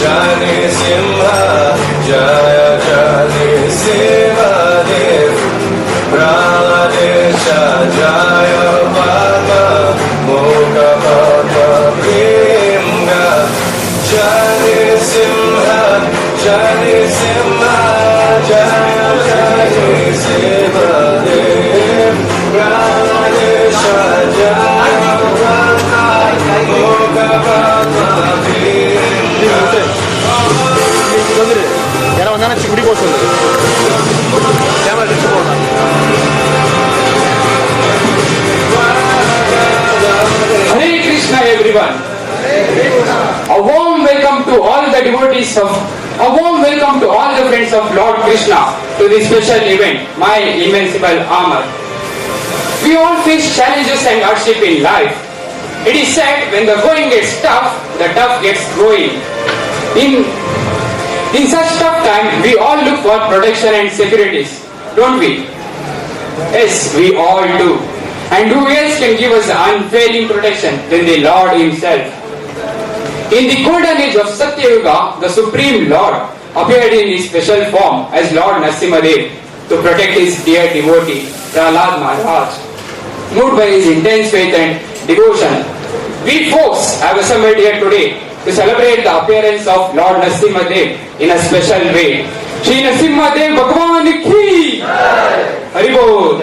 Narasimha Jaya Narasimhadev Praladesha Jaya Pama Mukha Pama Bhimga Narasimha Narasimha Jaya Narasimhadev Praladesha Jaya Pama Mukha Pama Bhimga Hare Krishna everyone. A warm welcome to all the devotees of, a warm welcome to all the friends of Lord Krishna to this special event, My Invincible Armor. We all face challenges and hardship in life. It is said when the going gets tough, the tough gets going. In such tough time, we all look for protection and securities, don't we? Yes, we all do. And who else can give us unfailing protection than the Lord Himself? In the golden age of Satya Yuga, the Supreme Lord appeared in His special form as Lord Narasimhadev to protect His dear devotee, Prahlad Maharaj. Moved by His intense faith and devotion, we folks have assembled here today to celebrate the appearance of Lord Narasimhadev in a special way. Shri Narasimhadev Bhagwan Ki Hari Bol.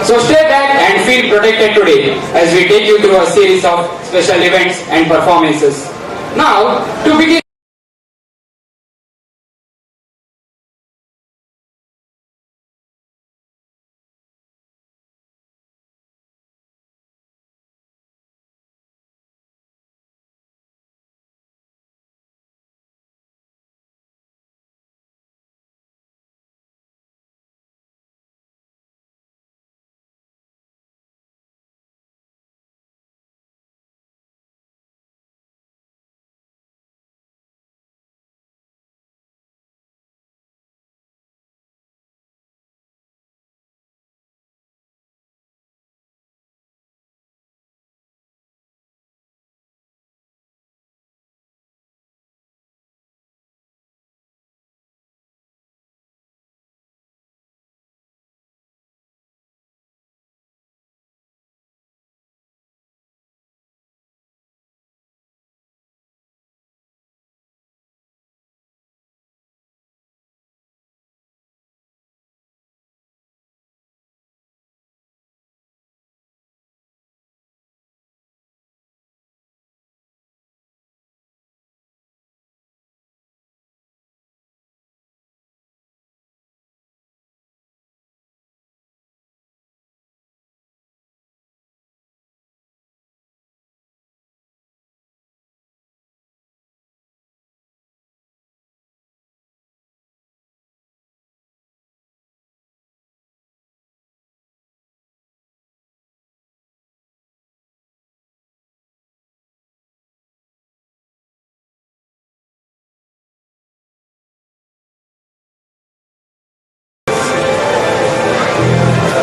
So stay back and feel protected today as we take you through a series of special events and performances. Now, to begin.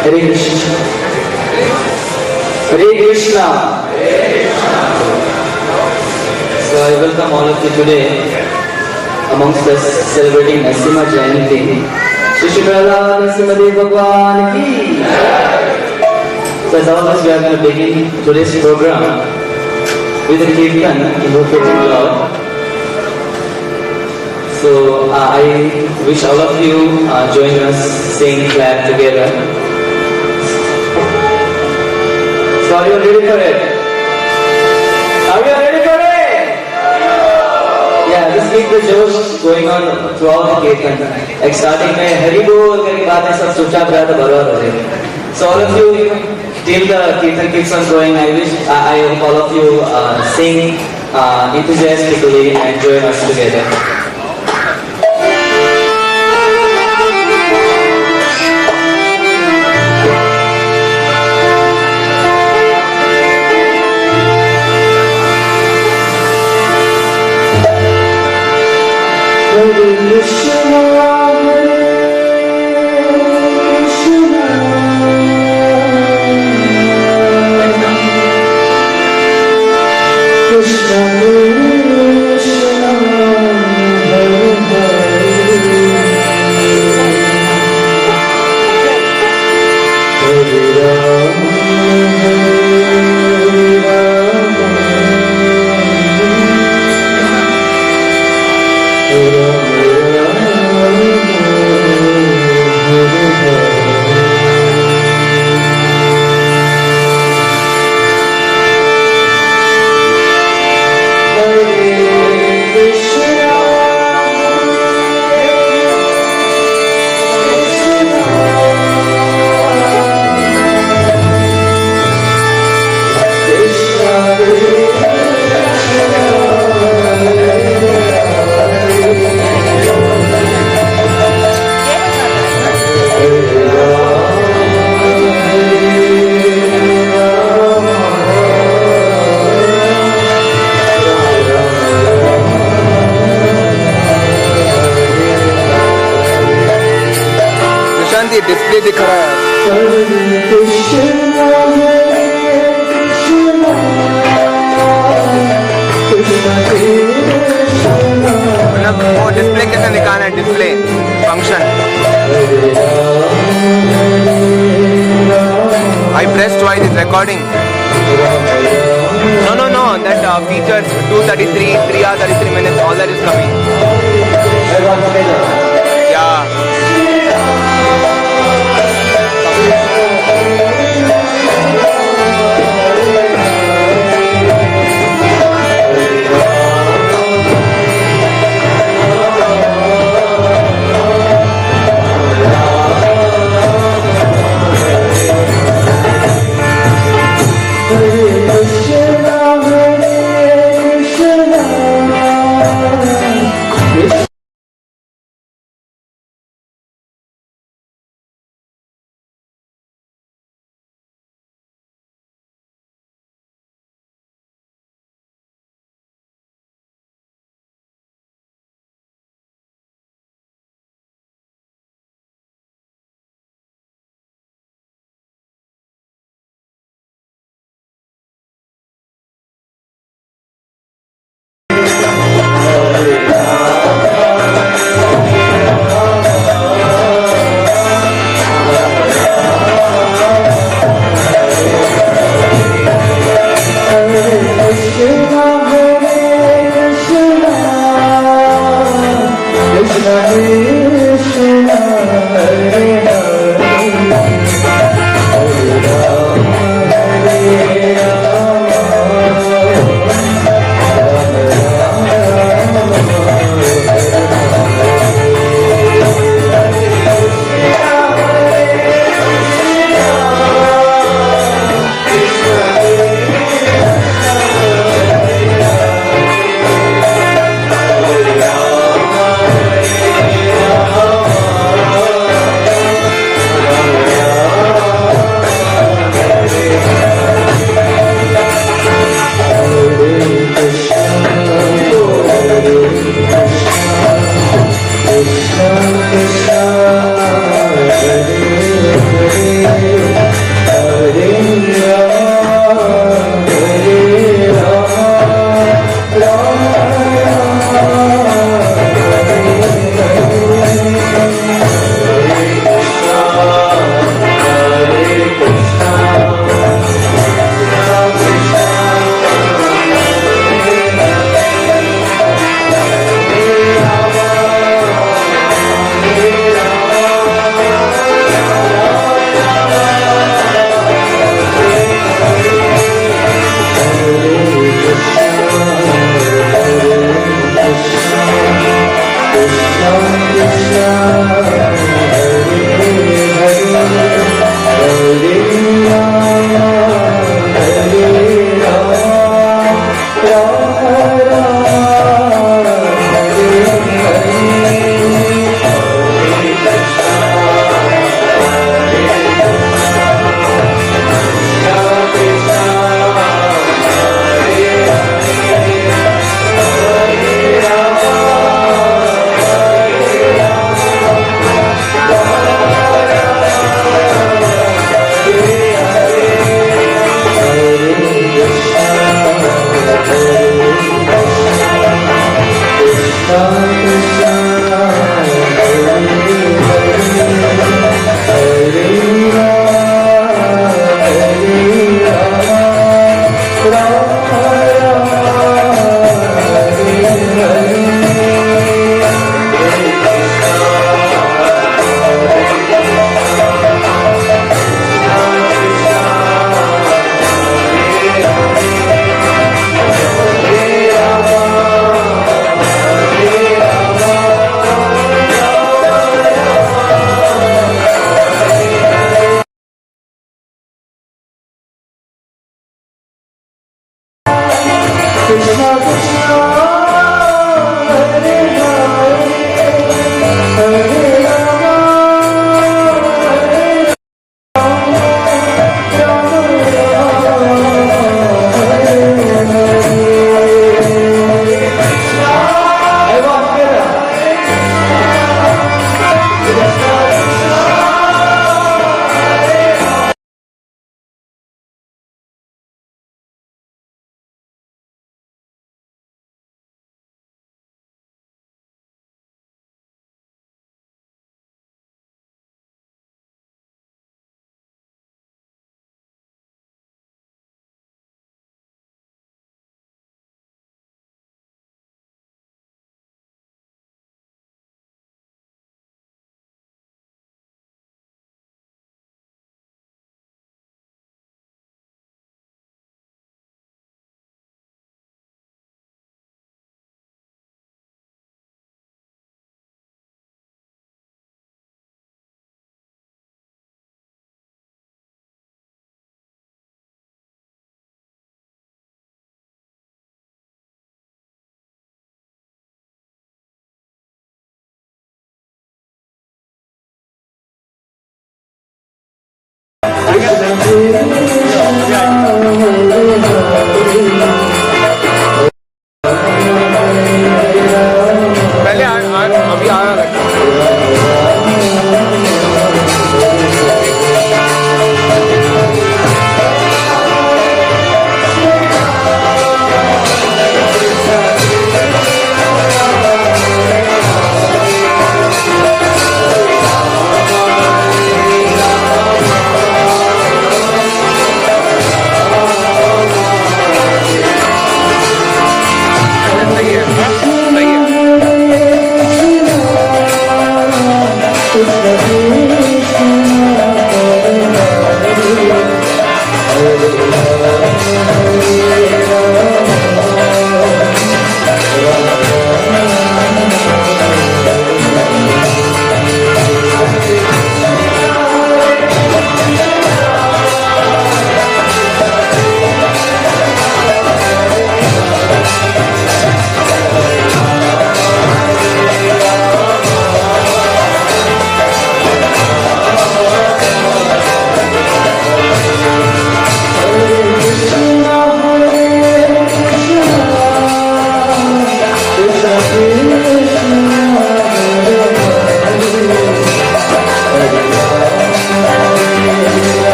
Hare Krishna. Hare Krishna. So I welcome all of you today amongst us celebrating Narasimha Jayanti. Shri Narasimhadev Bhagwan Ki. So as always we are going to begin today's program with a Kirtan invocating Lord. So I wish all of you join us, sing, clap together. So are you ready for it? Are you ready for it? Yeah, just keep the josh going on throughout the Kirtan. Like starting में हरि बोल करके बाद में सब चुपचाप रहा तो बराबर हो जाएगा. So all of you, till the Kirtan keeps on going, I hope all of you sing enthusiastically and join us together. Krishna जल्दी डिस्प्ले दिख रहा है। मतलब वो डिस्प्ले कैसे निकालना है, display function. I pressed twice, it's recording. No, that features 2:33, 3 hours 33 minutes, all that is coming. Yeah.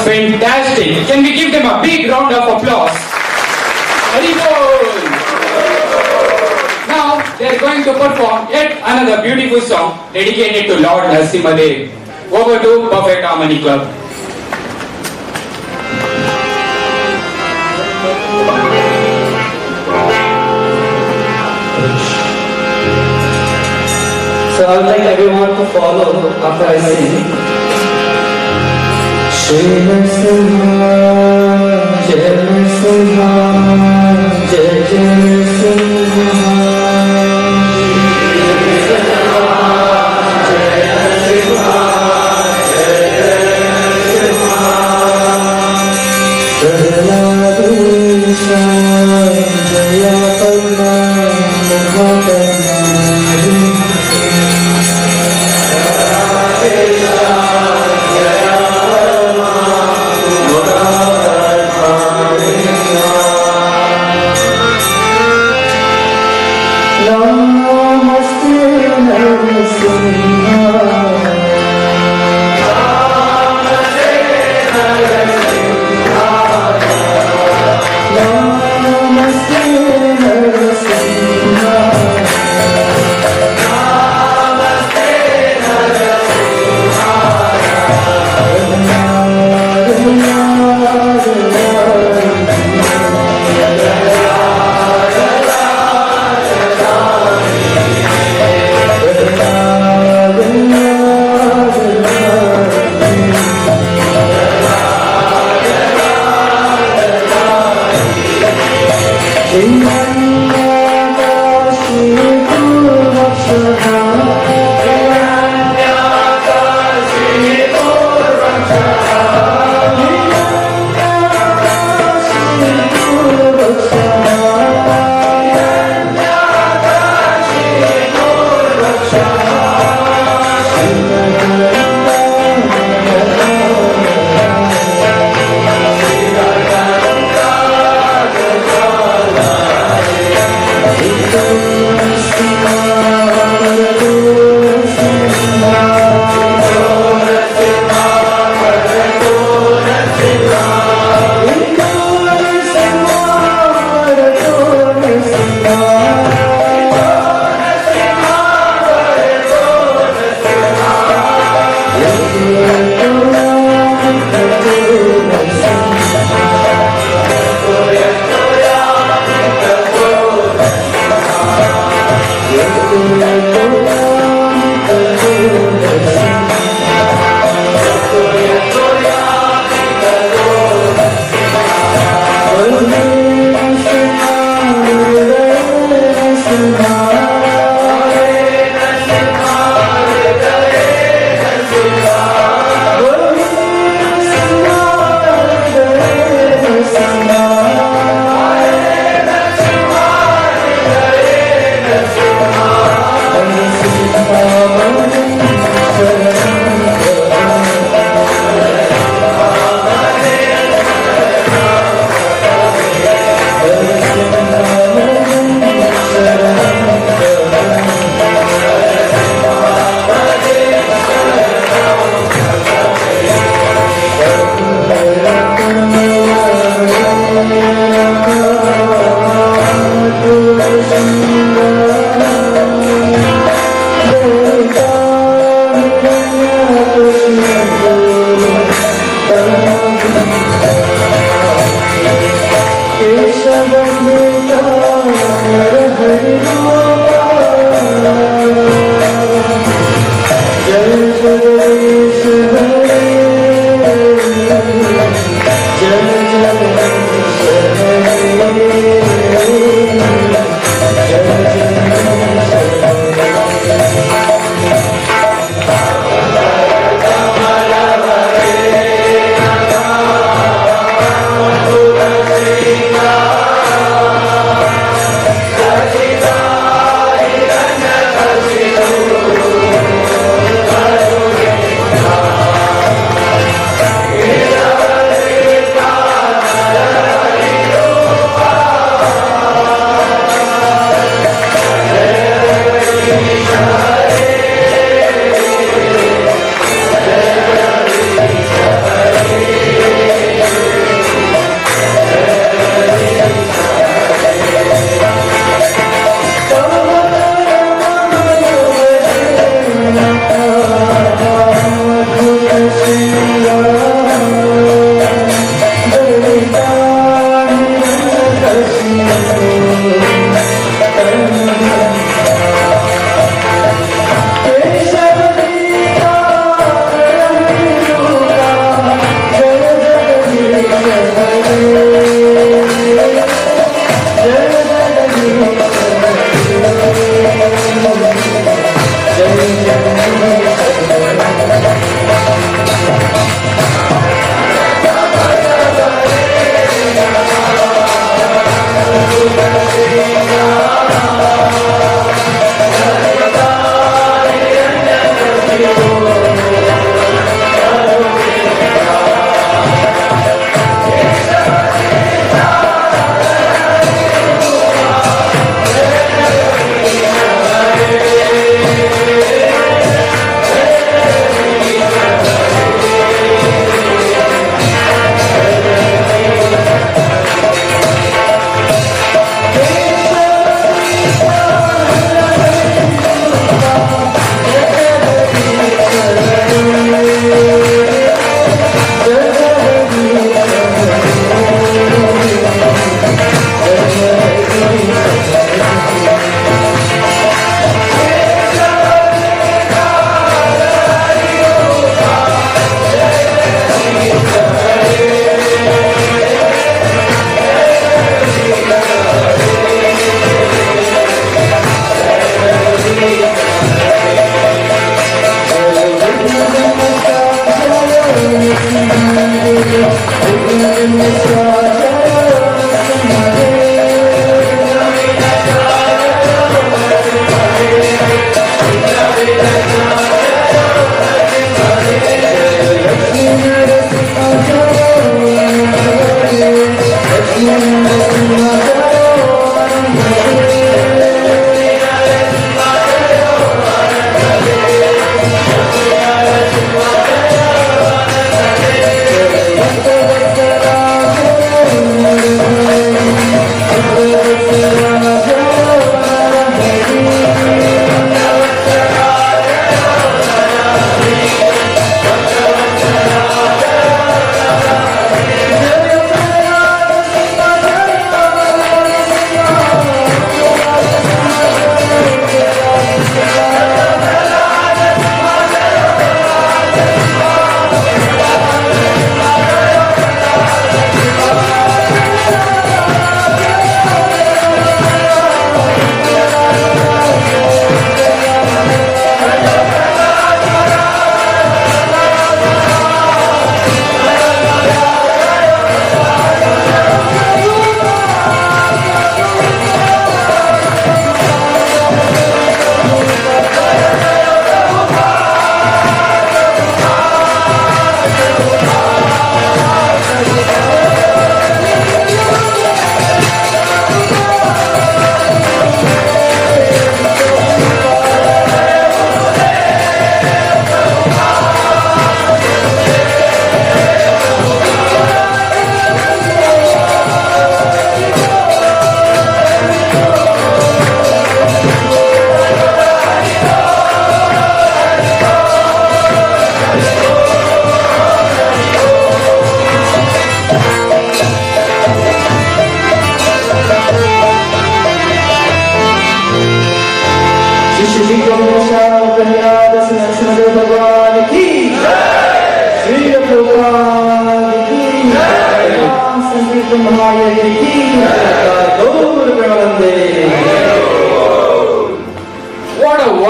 Fantastic. Can we give them a big round of applause? Very good. Now they are going to perform yet another beautiful song dedicated to Lord Narasimhadev. Over to Perfect Harmony Club. So I would like everyone to follow after I sing. Shri Narasimha, Jai Narasimha, Jai Jai Narasimha.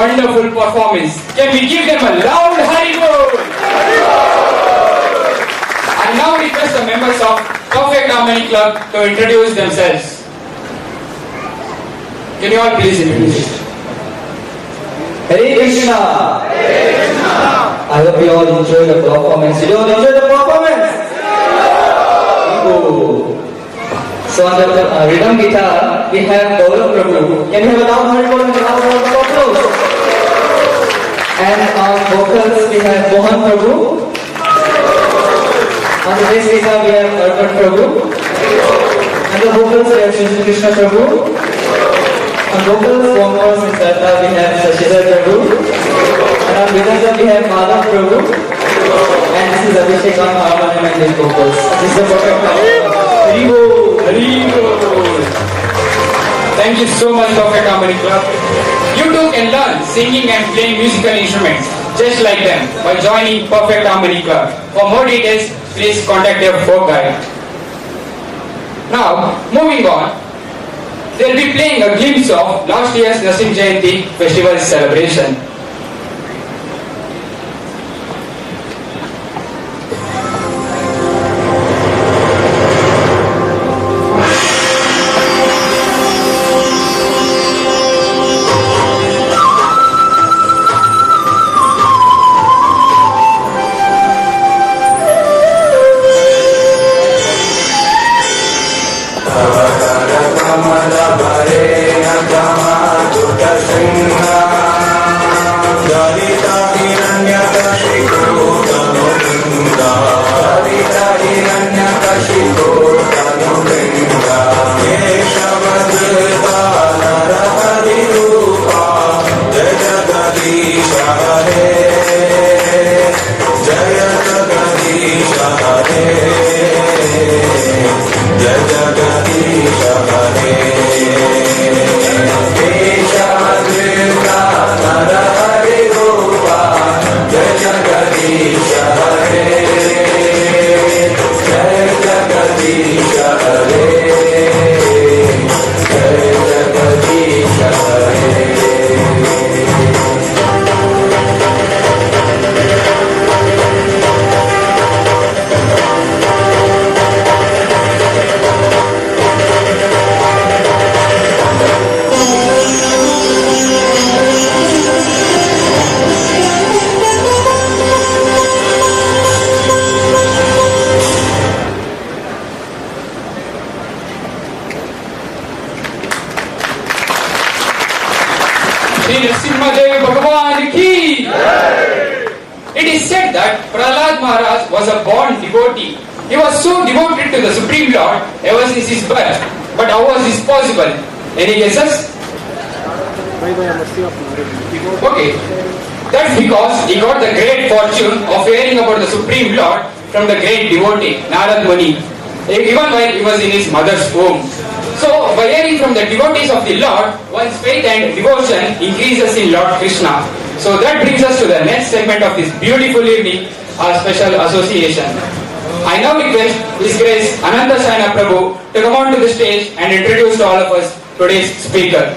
wonderful performance. Can we give them a loud Haribol? And now request the members of Perfect Harmony Club to introduce themselves. Can you all please introduce? Hare Krishna. I hope you all enjoy the performance. Did you all enjoy the performance? Oh. So on the rhythm guitar, we have Gaurav Prabhu. Can you have a loud Haribol and a loud round of applause? And on vocals, we have Mohan Prabhu. On the bass guitar, we have Arpan Prabhu. And the vocals, we have Shri Krishna Prabhu. On vocals, congas and sarta, we have Shashidhar Prabhu. And on mridanga, we have Madhav Prabhu. And this is Abhishekam, harmonium and lead vocals. This is the perfect Haribol. Haribol. Thank you so much, Perfect Harmony Club. You too can learn singing and playing musical instruments just like them by joining Perfect Harmony Club. For more details, please contact your folk guide. Now, moving on, they'll be playing a glimpse of last year's Narasimha Jayanti festival celebration. It is said that Prahlad Maharaj was a born devotee. He was so devoted to the Supreme Lord ever since his birth. But how was this possible? Any guesses? Okay. That's because he got the great fortune of hearing about the Supreme Lord from the great devotee, Narad Muni, even while he was in his mother's womb. So, by hearing from the devotees of the Lord, one's faith and devotion increases in Lord Krishna. So that brings us to the next segment of this beautiful evening, our special association. I now request His Grace Ananta Sayana Prabhu to come on to the stage and introduce to all of us today's speaker.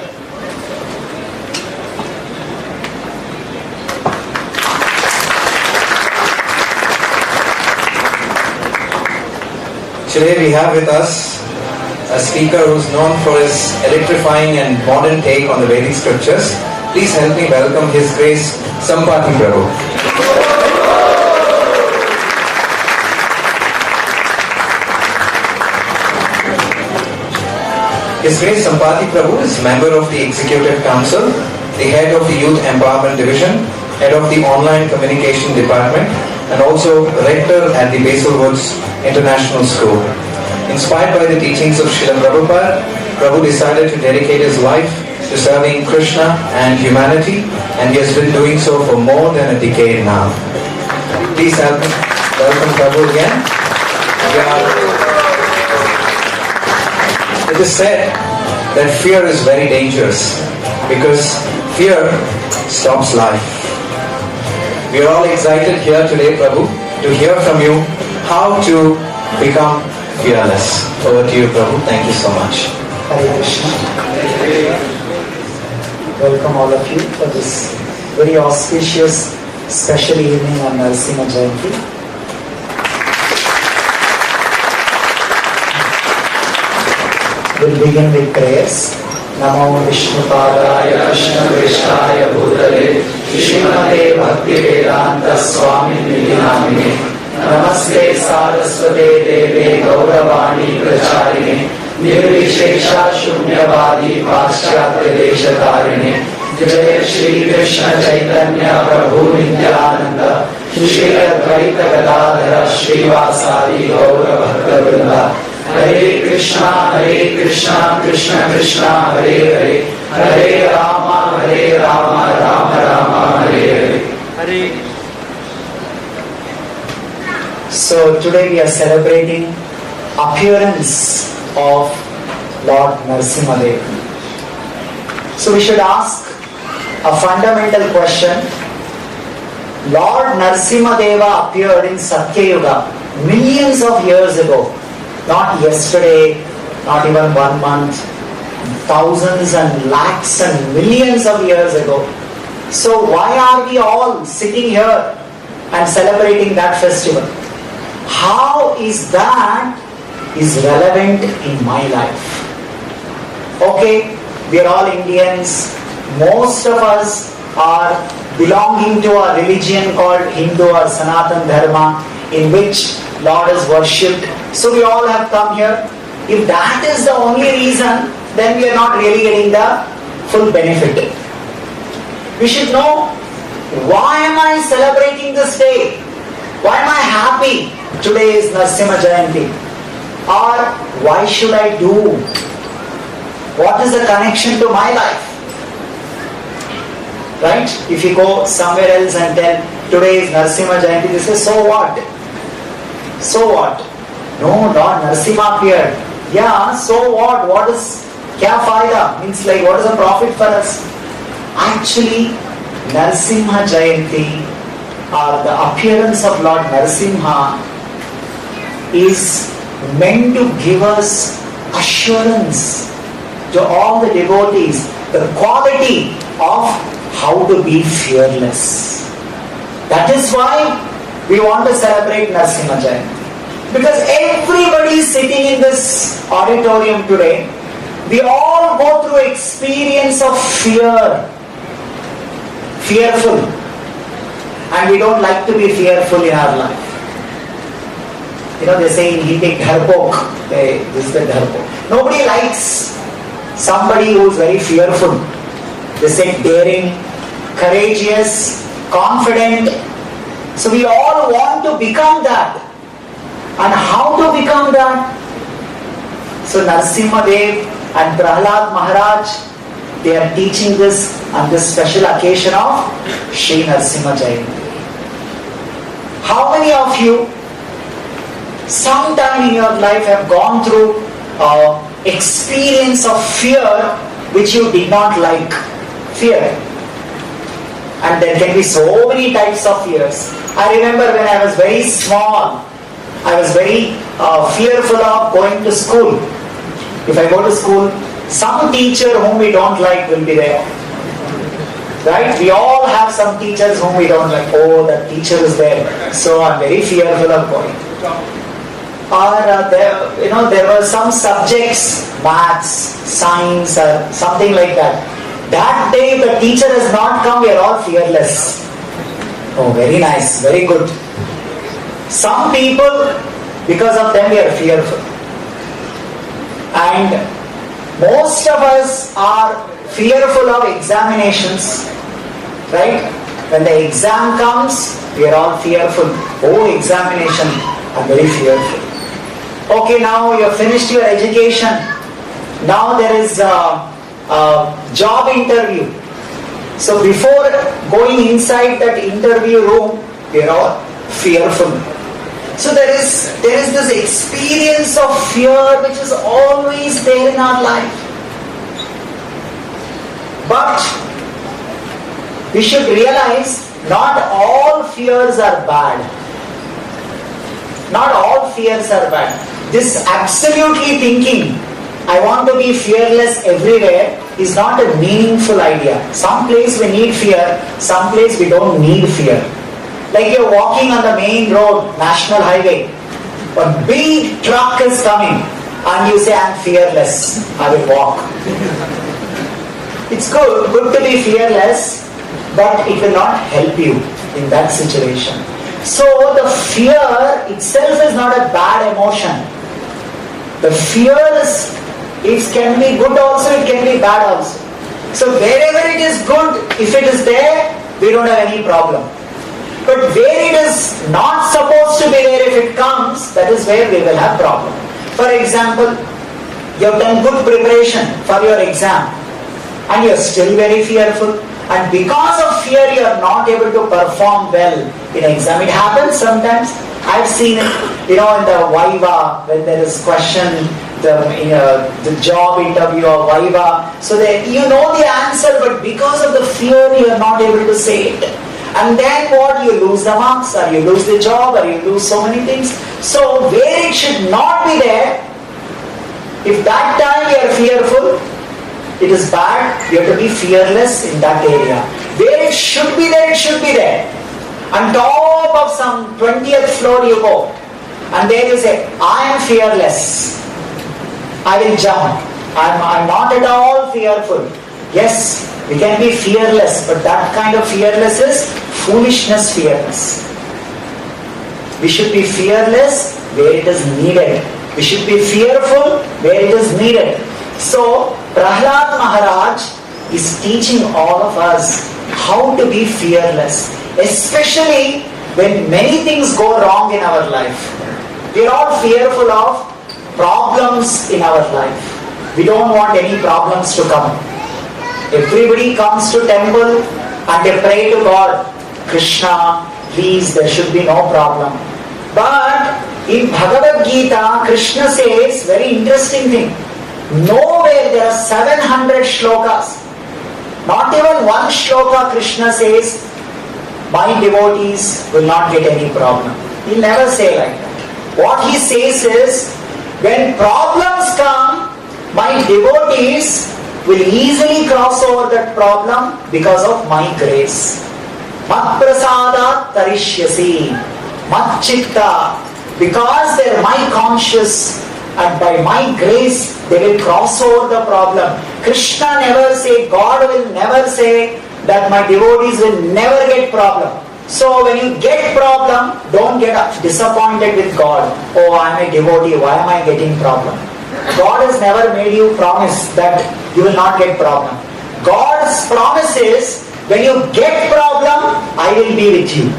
Today we have with us a speaker who's known for his electrifying and modern take on the Vedic scriptures. Please help me welcome His Grace Sampati Prabhu. His Grace Sampati Prabhu is member of the Executive Council, the head of the Youth Empowerment Division, head of the Online Communication Department, and also rector at the Basil Woods International School. Inspired by the teachings of Srila Prabhupada, Prabhu decided to dedicate his life to serving Krishna and humanity, and he has been doing so for more than a decade now. Please help me welcome Prabhu again. It is said that fear is very dangerous because fear stops life. We are all excited here today, Prabhu, to hear from you how to become fearless. Over to you, Prabhu. Thank you so much. Hare Krishna. welcome all of you for this very auspicious special evening on Narasimha Jayanti. We'll begin with prayers. Namo Vishnupadaya Krishna Vrishaya Bhutale Shrimate Bhakti Vedanta Swami Nidhinamine Namaste Saraswate Deve Gauravani Pracharine Nirvishesha Shunyavadi Paschatya Deshatarine Jaya Shri Krishna Chaitanya Prabhu Nityananda Shri Advaita Gadadhara Srivasadi Gaura Bhakta Vrinda Hare Krishna, Krishna Krishna, Hare Hare, Hare Rama, Rama Rama, Hare Hare. So today we are celebrating appearance of Lord Narasimhadev. So we should ask a fundamental question. Lord Narasimhadeva appeared in Satya Yuga millions of years ago. Not yesterday, not even 1 month, thousands and lakhs and millions of years ago. So why are we all sitting here and celebrating that festival? How is that relevant in my life? Okay, we are all Indians. Most of us are belonging to a religion called Hindu or Sanatan Dharma, in which Lord is worshipped. So we all have come here. If that is the only reason, then we are not really getting the full benefit. We should know, why am I celebrating this day? Why am I happy? Today is Narasimha Jayanti. Or why should I do? What is the connection to my life? Right? If you go somewhere else and tell, today is Narasimha Jayanti, they say, so what? So what? No, Lord Narasimha appeared. Yeah, so what? What is kya faida? Means like, what is the profit for us? Actually, Narasimha Jayanti, or the appearance of Lord Narasimha, is meant to give us assurance to all the devotees, the quality of how to be fearless. That is why we want to celebrate Narasimha Jayanti. Because everybody sitting in this auditorium today, we all go through experience of fear. Fearful. And we don't like to be fearful in our life. You know, they say in Hindi, dharpok. This is the dharpok. Nobody likes somebody who is very fearful. They say daring, courageous, confident. So we all want to become that. And how to become that? So Narasimhadev and Prahlad Maharaj, they are teaching this on this special occasion of Shri Narasimha Jayanti. How many of you sometime in your life have gone through experience of fear which you did not like? Fear. And there can be so many types of fears. I remember when I was very small, I was very fearful of going to school. If I go to school, some teacher whom we don't like will be there. Right? We all have some teachers whom we don't like. Oh, that teacher is there, so I'm very fearful of going. Or there were some subjects, maths, science, or something like that. That day the teacher has not come, we are all fearless. Oh, very nice, very good. Some people, because of them we are fearful. And most of us are fearful of examinations. Right? When the exam comes, we are all fearful. Oh, examination, I'm very fearful. Okay, now you have finished your education. Now there is a job interview. So before going inside that interview room, we are all fearful. So there is this experience of fear which is always there in our life. But we should realize not all fears are bad. Not all fears are bad. This absolutely thinking, I want to be fearless everywhere is not a meaningful idea. Some place we need fear, some place we don't need fear. Like you're walking on the main road, national highway, a big truck is coming and you say, I'm fearless, I will walk. It's good to be fearless, but it will not help you in that situation. So the fear itself is not a bad emotion. The fear is, it can be good also, it can be bad also. So wherever it is good, if it is there, we don't have any problem. But where it is not supposed to be there, if it comes, that is where we will have problem. For example, you have done good preparation for your exam and you are still very fearful, and because of fear you are not able to perform well in exam. It happens sometimes. I've seen it, in the Viva, when there is question, the job interview or Viva, so that you know the answer, but because of the fear you are not able to say it. And then what? You lose the marks, or you lose the job, or you lose so many things. So where it should not be there, if that time you are fearful, it is bad. You have to be fearless in that area. Where it should be there, it should be there. On top of some 20th floor you go, and there you say, I am fearless. I will jump. I'm not at all fearful. Yes, we can be fearless, but that kind of fearless is foolishness fearless. We should be fearless where it is needed. We should be fearful where it is needed. So, Prahlad Maharaj is teaching all of us how to be fearless, especially when many things go wrong in our life. We are all fearful of problems in our life. We don't want any problems to come. Everybody comes to temple and they pray to God, Krishna, please, there should be no problem. But in Bhagavad Gita, Krishna says very interesting thing. Nowhere there are 700 shlokas. Not even one shloka Krishna says, my devotees will not get any problem. He'll never say like that. What he says is, when problems come, my devotees will easily cross over that problem because of my grace. Mat prasada tarishyasi. Mat chitta. Because they are my conscious, and by my grace they will cross over the problem. Krishna never say, God will never say that my devotees will never get problem. So when you get problem, don't get disappointed with God. Oh, I am a devotee, why am I getting problem? God has never made you promise that you will not get problem. God's promise is, when you get problem, I will be with you.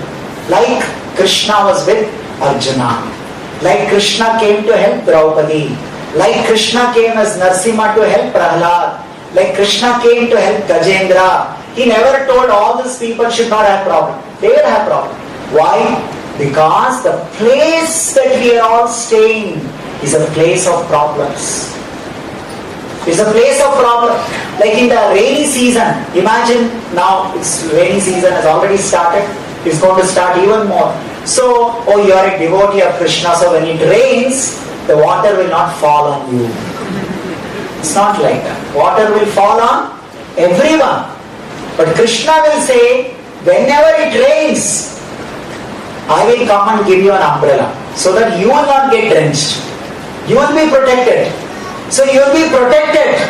Like Krishna was with Arjuna. Like Krishna came to help Draupadi. Like Krishna came as Narasimha to help Prahlad. Like Krishna came to help Gajendra. He never told all these people should not have problem. They will have problem. Why? Because the place that we are all staying is a place of problems. It's a place of problem. Like in the rainy season, imagine now it's rainy season has already started. It's going to start even more. So, oh, you are a devotee of Krishna, so when it rains, the water will not fall on you. It's not like that. Water will fall on everyone. But Krishna will say, whenever it rains, I will come and give you an umbrella, so that you will not get drenched. You will be protected. So you will be protected.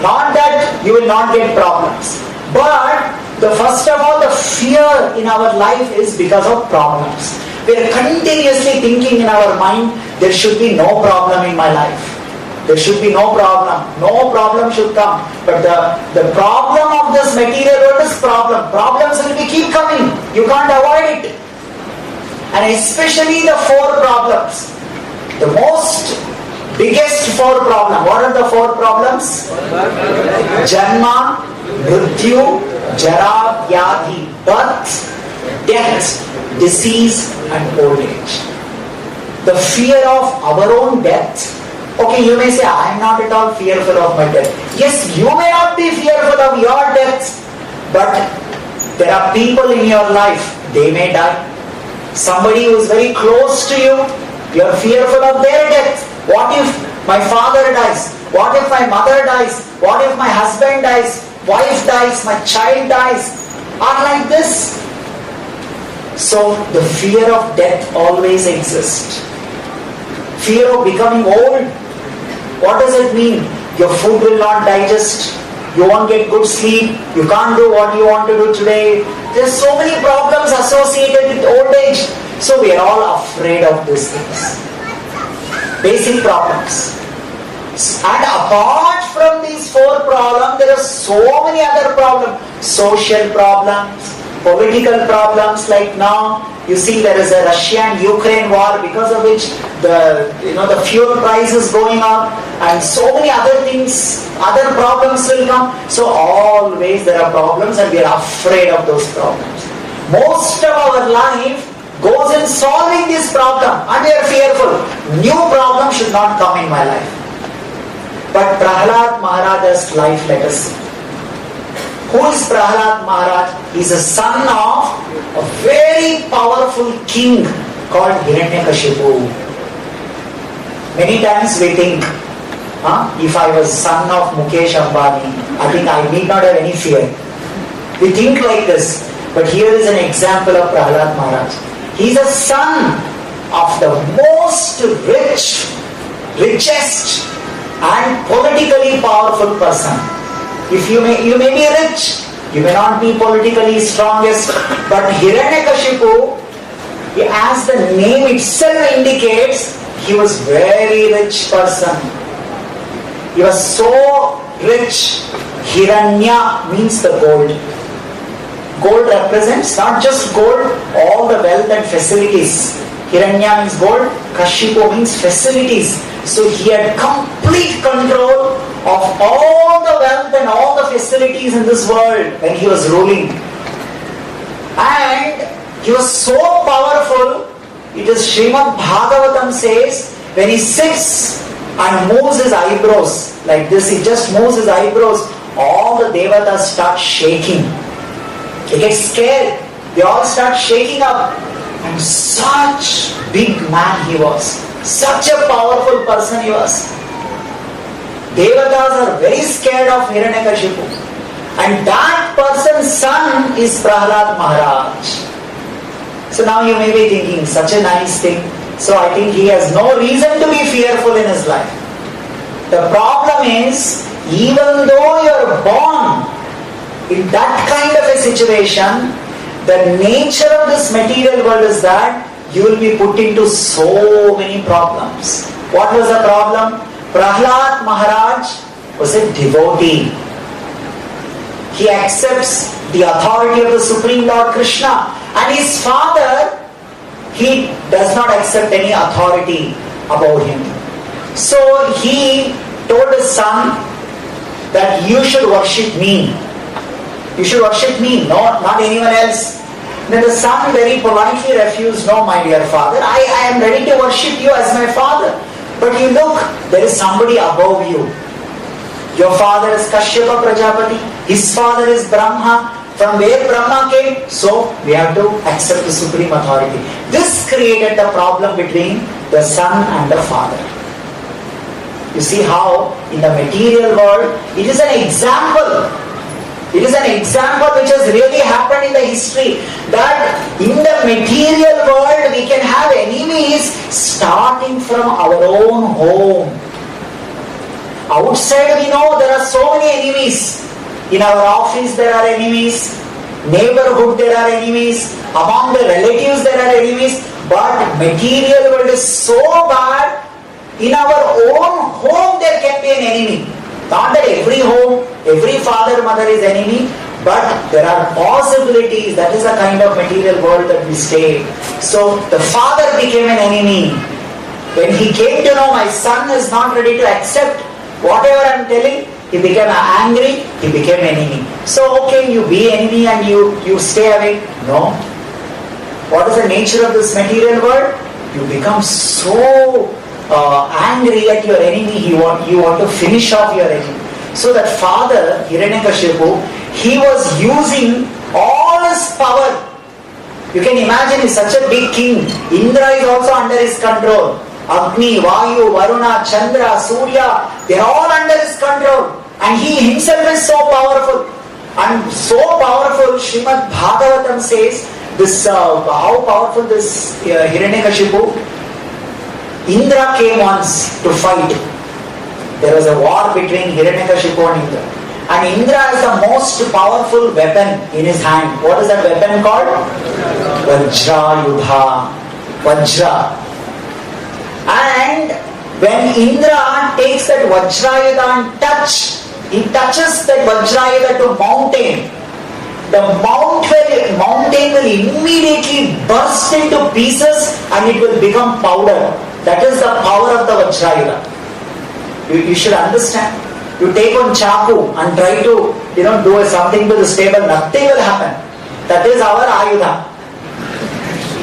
Not that you will not get problems. But first of all, the fear in our life is because of problems. We are continuously thinking in our mind, there should be no problem in my life. There should be no problem. No problem should come. But the problem of this material world is problem. Problems will keep coming. You can't avoid it. And especially the four problems. The most biggest four problems. What are the four problems? Janma, Mrityu, Jara, Vyadhi. Birth, death, disease and old age. The fear of our own death. Okay, you may say, I am not at all fearful of my death. Yes, you may not be fearful of your death, but there are people in your life, they may die. Somebody who is very close to you, you are fearful of their death. What if My father dies. What if my mother dies? What if my husband dies? Wife dies? My child dies? Are like this. So the fear of death always exists. Fear of becoming old. What does it mean? Your food will not digest. You won't get good sleep. You can't do what you want to do today. There's so many problems associated with old age. So we are all afraid of these things. Basic problems. And apart from these 4 problems, there are so many other problems. Social problems, political problems, like now you see there is a Russia-Ukraine war, because of which the fuel price is going up, and so many other things, other problems will come. So always there are problems, and we are afraid of those problems. Most of our life goes in solving this problem, and we are fearful. New problem should not come in my life. But Prahlad Maharaj's life legacy. Who is Prahlad Maharaj? He is a son of a very powerful king called Hiranyakashipu. Many times we think, if I was son of Mukesh Ambani, I think I need not have any fear. We think like this. But here is an example of Prahlad Maharaj. He is a son of the most richest and politically powerful person. If you may be rich, you may not be politically strongest, but Hiranyakashipu, as the name itself indicates, he was very rich person. He was so rich. Hiranya means the gold. Gold represents not just gold, all the wealth and facilities. Hiranya means gold, Kashipu means facilities. So he had complete control of all the wealth and all the facilities in this world when he was ruling. And he was so powerful, it is Srimad Bhagavatam says, when he sits and moves his eyebrows like this, he just moves his eyebrows, all the devatas start shaking. They get scared. They all start shaking up. And such big man he was. Such a powerful person he was. Devatas are very scared of Hiranyakashipu. And that person's son is Prahlad Maharaj. So now you may be thinking, such a nice thing. So I think he has no reason to be fearful in his life. The problem is, even though you are born in that kind of a situation, the nature of this material world is that you will be put into so many problems. What was the problem? Prahlad Maharaj was a devotee. He accepts the authority of the Supreme Lord Krishna. And his father, he does not accept any authority about him. So he told his son that you should worship me. You should worship me, not anyone else. Then the son very politely refused, no, my dear father, I am ready to worship you as my father. But you look, there is somebody above you. Your father is Kashyapa Prajapati, his father is Brahma. From where Brahma came, so we have to accept the supreme authority. This created the problem between the son and the father. You see how in the material world, it is an example. It is an example which has really happened in the history, that in the material world we can have enemies starting from our own home. Outside we know there are so many enemies. In our office there are enemies, neighborhood there are enemies, among the relatives there are enemies, but material world is so bad, in our own home there can be an enemy. Not that every home, every father, mother is enemy, but there are possibilities. That is the kind of material world that we stay. So the father became an enemy. When he came to know my son is not ready to accept whatever I am telling, he became angry, he became enemy. So okay, you be enemy and you stay away. No. What is the nature of this material world? You become so angry at your enemy, you want to finish off your enemy. So that father, Hiranyakashipu, he was using all his power. You can imagine, he's such a big king. Indra is also under his control. Agni, Vayu, Varuna, Chandra, Surya, they are all under his control. And he himself is so powerful. And so powerful, Srimad Bhagavatam says, this how powerful this Hiranyakashipu. Indra came once to fight. There was a war between Hiranyakashipu and Indra. And Indra has the most powerful weapon in his hand. What is that weapon called? Vajra Yudha. Vajra. And when Indra takes that Vajra Yudha and he touches that Vajra Yudha to mountain, the mountain will immediately burst into pieces and it will become powder. That is the power of the Vajra Yudha. You should understand. You take one chaku and try to do something to this table, nothing will happen. That is our Ayudha.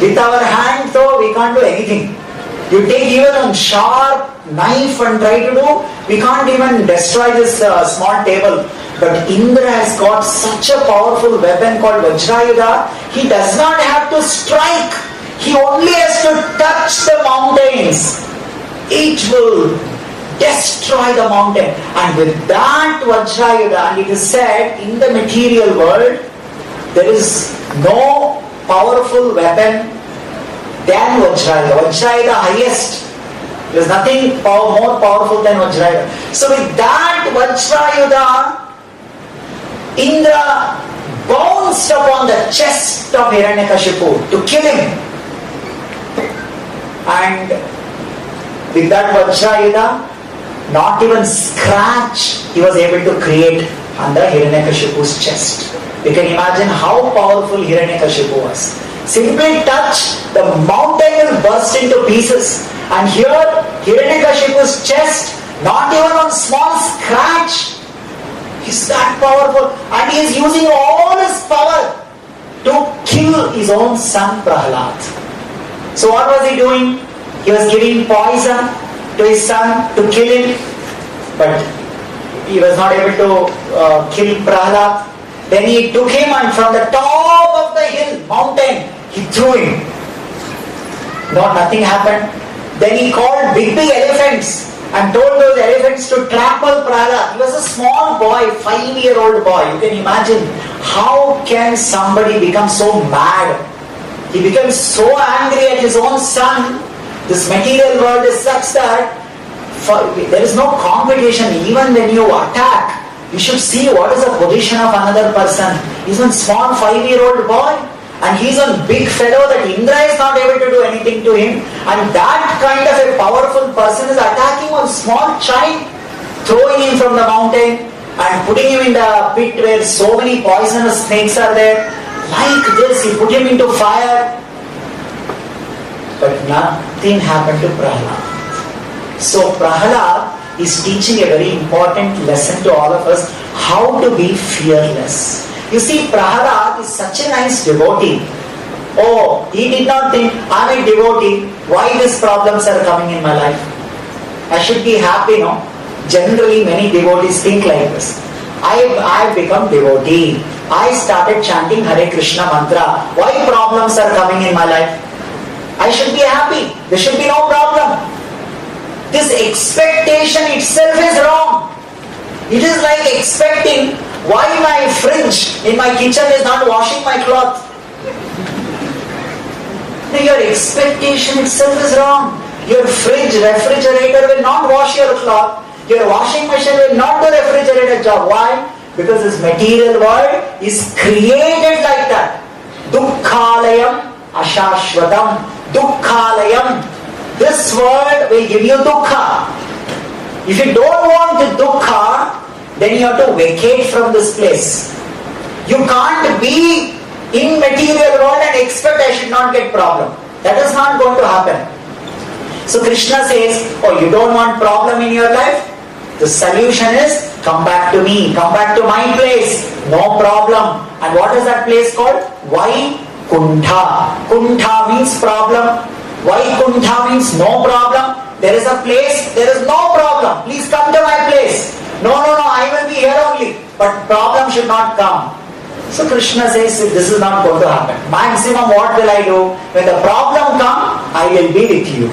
With our hand though, we can't do anything. You take even a sharp knife and try to do, we can't even destroy this small table. But Indra has got such a powerful weapon called Vajrayudha. He does not have to strike. He only has to touch the mountains. It will destroy the mountain. And with that Vajrayudha, and it is said in the material world, there is no powerful weapon than Vajrayudha. Vajrayudha highest. There is nothing more powerful than Vajrayudha. So with that Vajrayudha, Indra bounced upon the chest of Hiranyakashipu to kill him. And with that Vajrayudha, not even scratch he was able to create under Hiranyakashipu's chest. You can imagine how powerful Hiranyakashipu was. Simply touch, the mountain will burst into pieces. And here, Hiranyakashipu's chest, not even one small scratch. He's that powerful. And he is using all his power to kill his own son Prahlad. So what was he doing? He was giving poison to his son to kill him. But he was not able to kill Prahlad. Then he took him and from the top of the hill, mountain, he threw him. No, nothing happened. Then he called big elephants and told those elephants to trample Prahlad. He was a small boy, 5-year-old boy. You can imagine how can somebody become so mad? He becomes so angry at his own son. This material world is such that there is no competition. Even when you attack, you should see what is the position of another person. He's a small 5-year-old boy. And he's a big fellow that Indra is not able to do anything to him. And that kind of a powerful person is attacking one small child, throwing him from the mountain and putting him in the pit where so many poisonous snakes are there. Like this, he put him into fire. But nothing happened to Prahlad. So Prahlad is teaching a very important lesson to all of us, how to be fearless. You see, Prahlad is such a nice devotee. Oh, he did not think, I'm a devotee, why these problems are coming in my life? I should be happy, no? Generally, many devotees think like this. I've become devotee. I started chanting Hare Krishna mantra. Why problems are coming in my life? I should be happy. There should be no problem. This expectation itself is wrong. It is like expecting why my fridge in my kitchen is not washing my cloth. Your expectation itself is wrong. Your fridge, refrigerator will not wash your cloth. Your washing machine will not do refrigerator job. Why? Because this material world is created like that. Dukkhalayam ashashvatam. Dukkhalayam. This world will give you dukkha. If you don't want dukkha, then you have to vacate from this place. You can't be in material world and expect I should not get problem. That is not going to happen. So Krishna says, oh, you don't want problem in your life? The solution is, come back to me, come back to my place. No problem. And what is that place called? Vaikuntha. Kuntha means problem. Vaikuntha means no problem. There is a place, there is no problem. Please come to my place. No, I will be here only. But problem should not come. So Krishna says, this is not going to happen. Maximum what will I do? When the problem comes, I will be with you.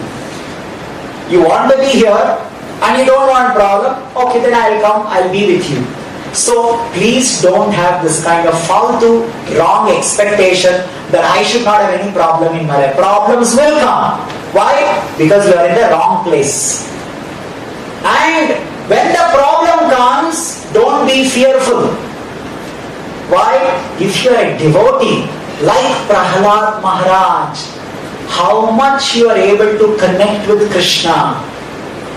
You want to be here and you don't want problem, okay, then I'll come, I'll be with you. So please don't have this kind of faltu, wrong expectation that I should not have any problem in my life. Problems will come. Why? Because you are in the wrong place. And when the problem comes, don't be fearful. Why? If you are a devotee, like Prahlad Maharaj, how much you are able to connect with Krishna,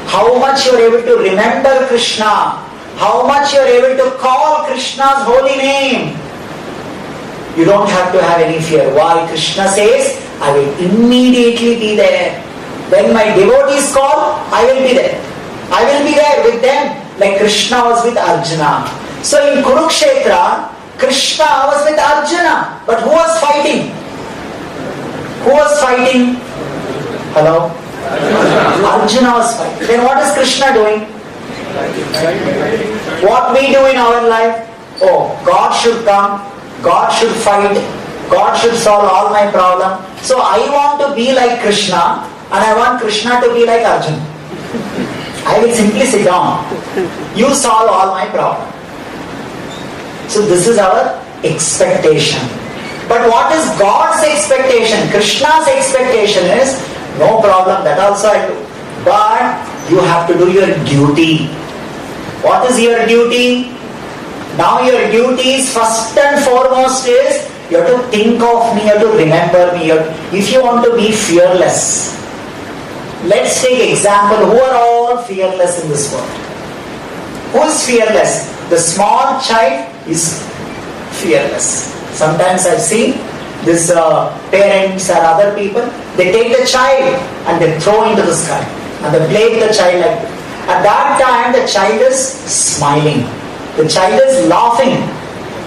how much you are able to remember Krishna, how much you are able to call Krishna's holy name. You don't have to have any fear. Why? Krishna says, I will immediately be there. When my devotees call, I will be there. I will be there with them, like Krishna was with Arjuna. So in Kurukshetra, Krishna was with Arjuna. But who was fighting? Who was fighting? Hello? Arjuna was fighting. Then what is Krishna doing? What we do in our life? Oh, God should come, God should fight, God should solve all my problem. So I want to be like Krishna and I want Krishna to be like Arjuna. I will simply sit down. You solve all my problem. So this is our expectation. But what is God's expectation? Krishna's expectation is, no problem, that also I do. But you have to do your duty. What is your duty? Now your duty is first and foremost is, you have to think of me, you have to remember me. If you want to be fearless, let's take example, who are all fearless in this world? Who is fearless? The small child is fearless. Sometimes I've seen this parents or other people, they take the child and they throw into the sky and they play with the child like that. At that time the child is smiling, the child is laughing.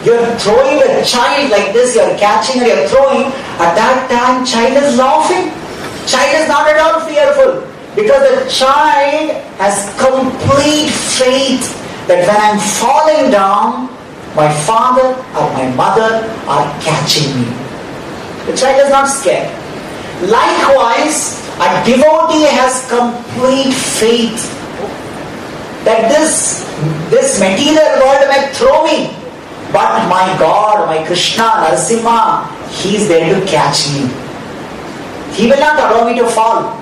You're throwing the child like this, you're catching or you're throwing. At that time child is laughing. Child is not at all fearful, because the child has complete faith that when I'm falling down, my father or my mother are catching me. The child is not scared. Likewise, a devotee has complete faith that this material world may throw me, but my God, my Krishna, Narasimha, He is there to catch me. He will not allow me to fall.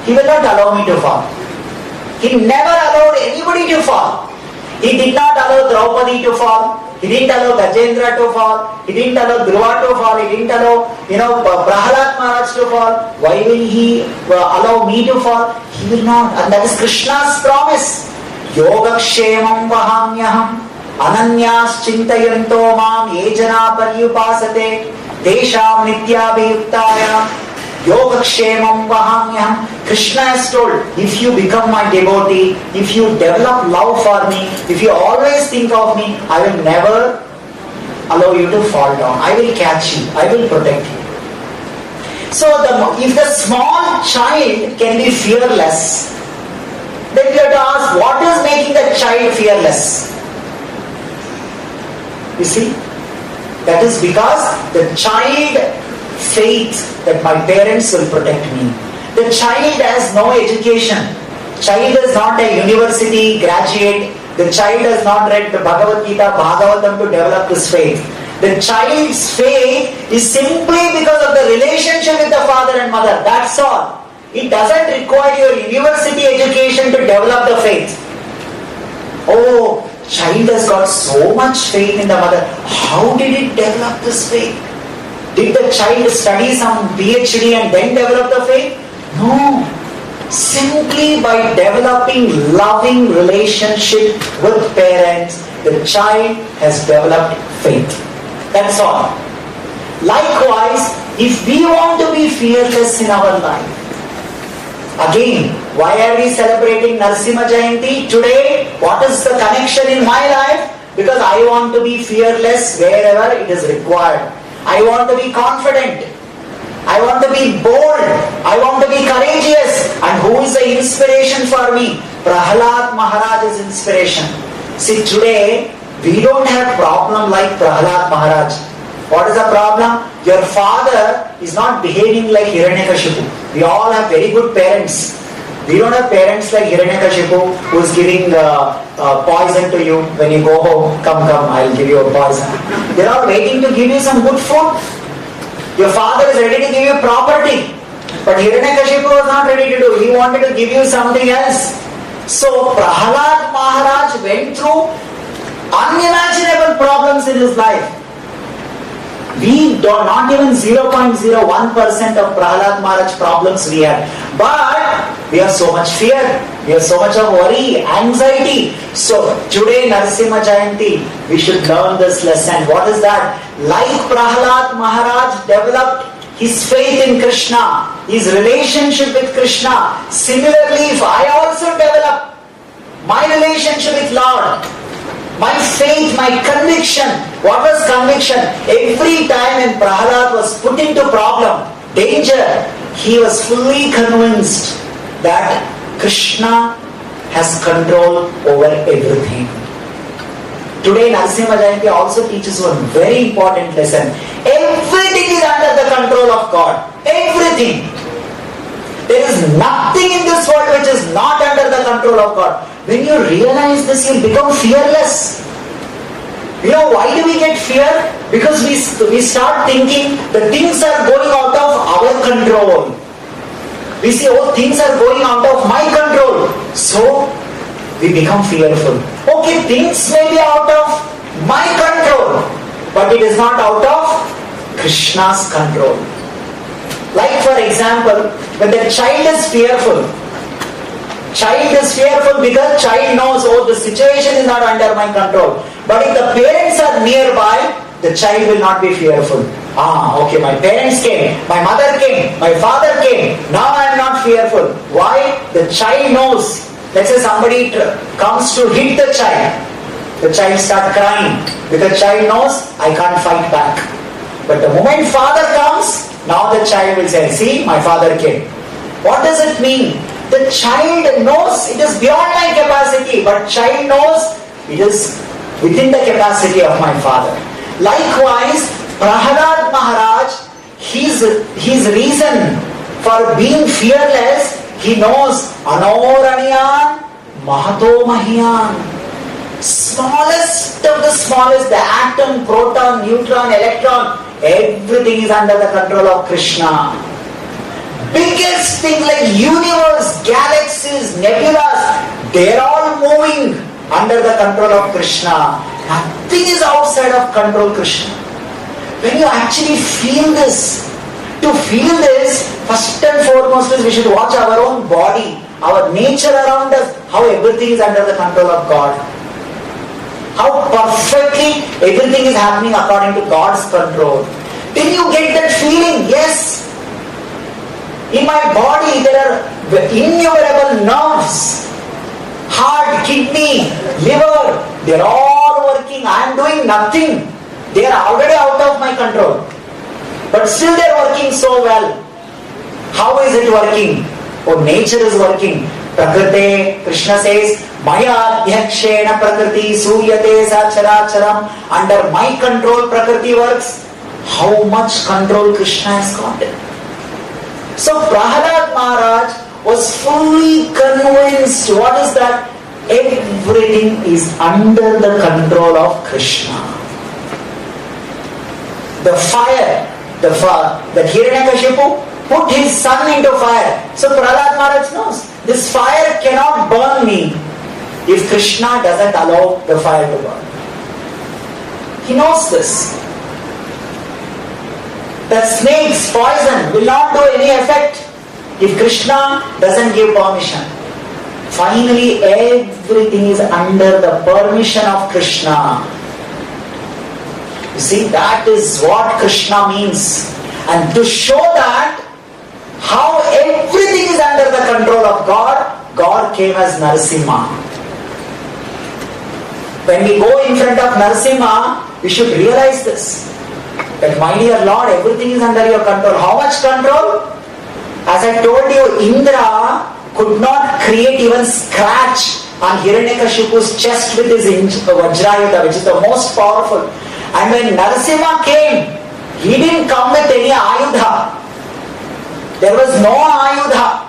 He will not allow me to fall. He never allowed anybody to fall. He did not allow Draupadi to fall. He didn't allow Gajendra to fall. He didn't allow Dhruva to fall. He didn't allow, Prahlad Maharaj to fall. Why will He allow me to fall? He will not. And that is Krishna's promise. Yogakshemam vahamyaham ananyas chintayanto mam yejana paryupasate tesham nityabhiyuktayam Yogakshemam vahamyaham. Krishna has told, if you become my devotee, if you develop love for me, if you always think of me, I will never allow you to fall down. I will catch you. I will protect you. So if the small child can be fearless, then you have to ask, what is making the child fearless? You see? That is because the child faith that my parents will protect me. The child has no education. Child is not a university graduate. The child has not read the Bhagavad Gita, Bhagavatam to develop this faith. The child's faith is simply because of the relationship with the father and mother. That's all. It doesn't require your university education to develop the faith. Oh, child has got so much faith in the mother. How did it develop this faith? Did the child study some PhD and then develop the faith? No. Simply by developing loving relationship with parents, the child has developed faith. That's all. Likewise, if we want to be fearless in our life, again, why are we celebrating Narasimha Jayanti today? What is the connection in my life? Because I want to be fearless wherever it is required. I want to be confident. I want to be bold. I want to be courageous. And who is the inspiration for me? Prahlad Maharaj is inspiration. See, today, we don't have problem like Prahlad Maharaj. What is the problem? Your father is not behaving like Hiranyakashipu. We all have very good parents. We don't have parents like Hiranyakashipu who's giving poison to you when you go home. Come, I'll give you a poison. They're all waiting to give you some good food. Your father is ready to give you property. But Hiranyakashipu was not ready to do. He wanted to give you something else. So Prahalad Maharaj went through unimaginable problems in his life. We do not even 0.01% of Prahalad Maharaj problems we have. But we have so much fear, we have so much of worry, anxiety. So today Narasimha Jayanti, we should learn this lesson. What is that? Like Prahalad Maharaj developed his faith in Krishna, his relationship with Krishna. Similarly, if I also develop my relationship with Lord, my faith, my conviction. What was conviction? Every time when Prahalad was put into problem, danger, he was fully convinced that Krishna has control over everything. Today Narasimha Jayanti also teaches one very important lesson. Everything is under the control of God. Everything. There is nothing in this world which is not under the control of God. When you realize this, you become fearless. You know why do we get fear? Because we start thinking that things are going out of our control. We say, oh, things are going out of my control. So we become fearful. Okay, things may be out of my control, but it is not out of Krishna's control. Like for example, when the child is fearful because child knows, oh, the situation is not under my control. But if the parents are nearby, the child will not be fearful. Okay, my parents came, my mother came, my father came, now I am not fearful. Why? The child knows. Let's say somebody comes to hit the child starts crying, because the child knows, I can't fight back. But the moment father comes, now the child will say, see, my father came. What does it mean? The child knows it is beyond my capacity, but child knows it is within the capacity of my father. Likewise, Prahalad Maharaj, his reason for being fearless, he knows Anoraniyan Mahato Mahiyan. Smallest of the smallest, the atom, proton, neutron, electron, everything is under the control of Krishna. Biggest thing like universe, galaxies, nebulas, they are all moving under the control of Krishna. Nothing is outside of control Krishna. When you actually feel this, to feel this, first and foremost is we should watch our own body, our nature around us, how everything is under the control of God. How perfectly everything is happening according to God's control. Then you get that feeling, yes, in my body there are innumerable nerves, heart, kidney, liver, they are all working. I am doing nothing. They are already out of my control. But still they are working so well. How is it working? Oh, nature is working. Prakriti, Krishna says, Maya Adhyakshena Prakriti Suyate Sacharacharam. Under my control Prakriti works. How much control Krishna has got? So Prahalad Maharaj was fully convinced. What is that? Everything is under the control of Krishna. The fire, that Hiranyakashipu put his son into fire. So Prahalad Maharaj knows, this fire cannot burn me if Krishna doesn't allow the fire to burn. He knows this. That snake's poison will not do any effect if Krishna doesn't give permission. Finally, everything is under the permission of Krishna. You see, that is what Krishna means. And to show that how everything is under the control of God, God came as Narasimha. When we go in front of Narasimha, we should realize this. That my dear Lord, everything is under your control. How much control? As I told you, Indra could not create even scratch on Hiranyakashipu's chest with his Vajrayuta, which is the most powerful. And when Narasimha came, he didn't come with any Ayudha. There was no Ayudha.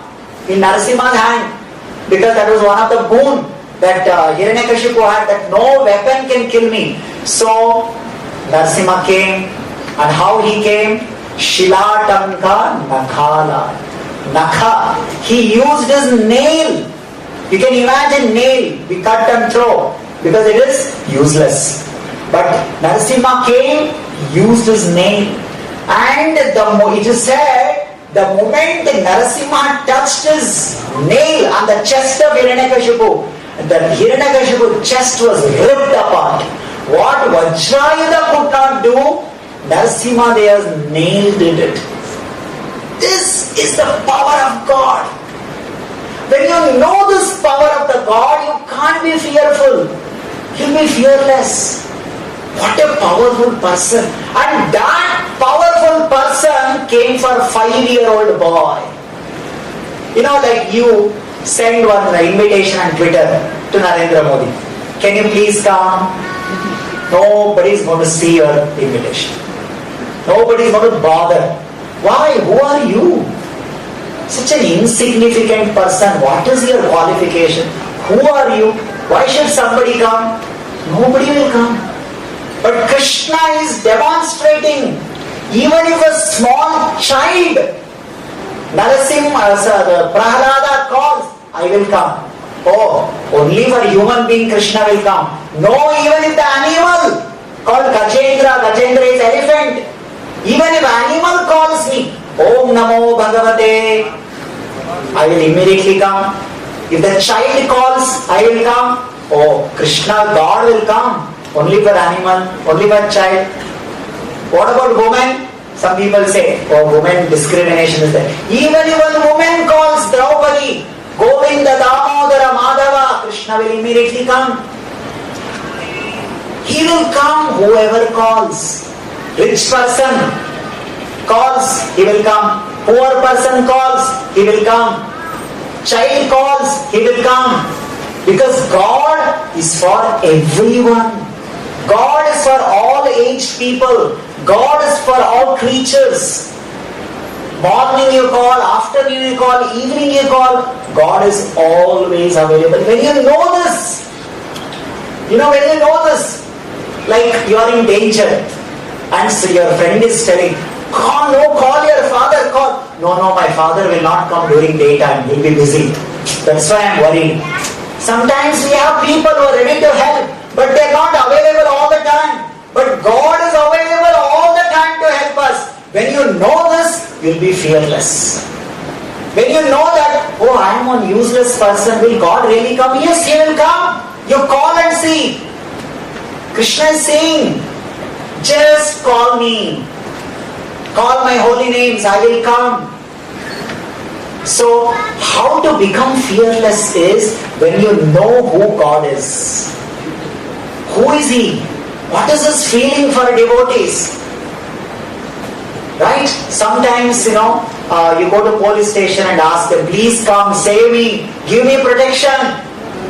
in Narasimha's hand, because that was one of the boon that Hiranyakashipu had, that no weapon can kill me. So Narasimha came, and how he came? Shilatanka Nakhala. Nakha. He used his nail. You can imagine nail, we cut and throw, because it is useless. But Narasimha came, used his nail, and it is said, the moment Narasimha touched his nail on the chest of Hiranyakashipu, the Hiranyakashipu chest was ripped apart. What Vajrayuda could not do, Narasimha's nail did it. This is the power of God. When you know this power of the God, you can't be fearful. You'll be fearless. What a powerful person. And that powerful person came for a 5-year-old boy. You know, like you send one invitation on Twitter to Narendra Modi. Can you please come? Nobody is going to see your invitation. Nobody is going to bother. Why? Who are you? Such an insignificant person. What is your qualification? Who are you? Why should somebody come? Nobody will come. But Krishna is demonstrating, even if a small child, Narasimha, Prahlada calls, I will come. Oh, only for human being Krishna will come. No, even if the animal called Gajendra is elephant, even if animal calls me, Om Namo Bhagavate, I will immediately come. If the child calls, I will come. Oh, Krishna, God will come. Only for animal, only for child. What about woman? Some people say, oh, woman discrimination is there. Even if a woman calls Draupadi, Govinda, Damodara, Madhava, Krishna will immediately come. He will come, whoever calls. Rich person calls, he will come. Poor person calls, he will come. Child calls, he will come. Because God is for everyone. God is for all aged people. God is for all creatures. Morning you call, afternoon you call, evening you call. God is always available. When you know this, like you are in danger, and so your friend is telling, call your father, call. No, my father will not come during daytime, he'll be busy. That's why I'm worried. Sometimes we have people who are ready to help, but they're not available all the time. But God is available all the time to help us. When you know this, you'll be fearless. When you know that, oh, I am one useless person, will God really come? Yes, He will come. You call and see. Krishna is saying, just call me. Call my holy names, I will come. So, how to become fearless is when you know who God is. Who is He? What is His feeling for devotees? Right? Sometimes, you go to police station and ask them, please come, save me, give me protection.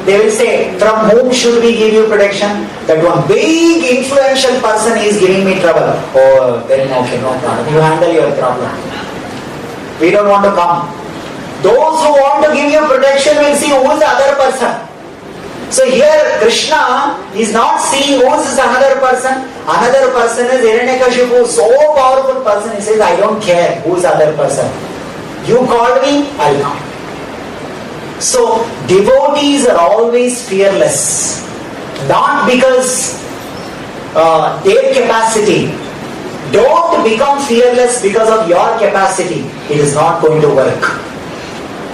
They will say, from whom should we give you protection? That one big influential person is giving me trouble. Oh, then okay, no problem. You handle your problem. We don't want to come. Those who want to give you protection will see who is the other person. So here Krishna is not seeing who is another person. Another person is Hiranyakashipu, so powerful person. He says, I don't care who is the other person. You called me, I'll come. So devotees are always fearless. Not because their capacity. Don't become fearless because of your capacity. It is not going to work.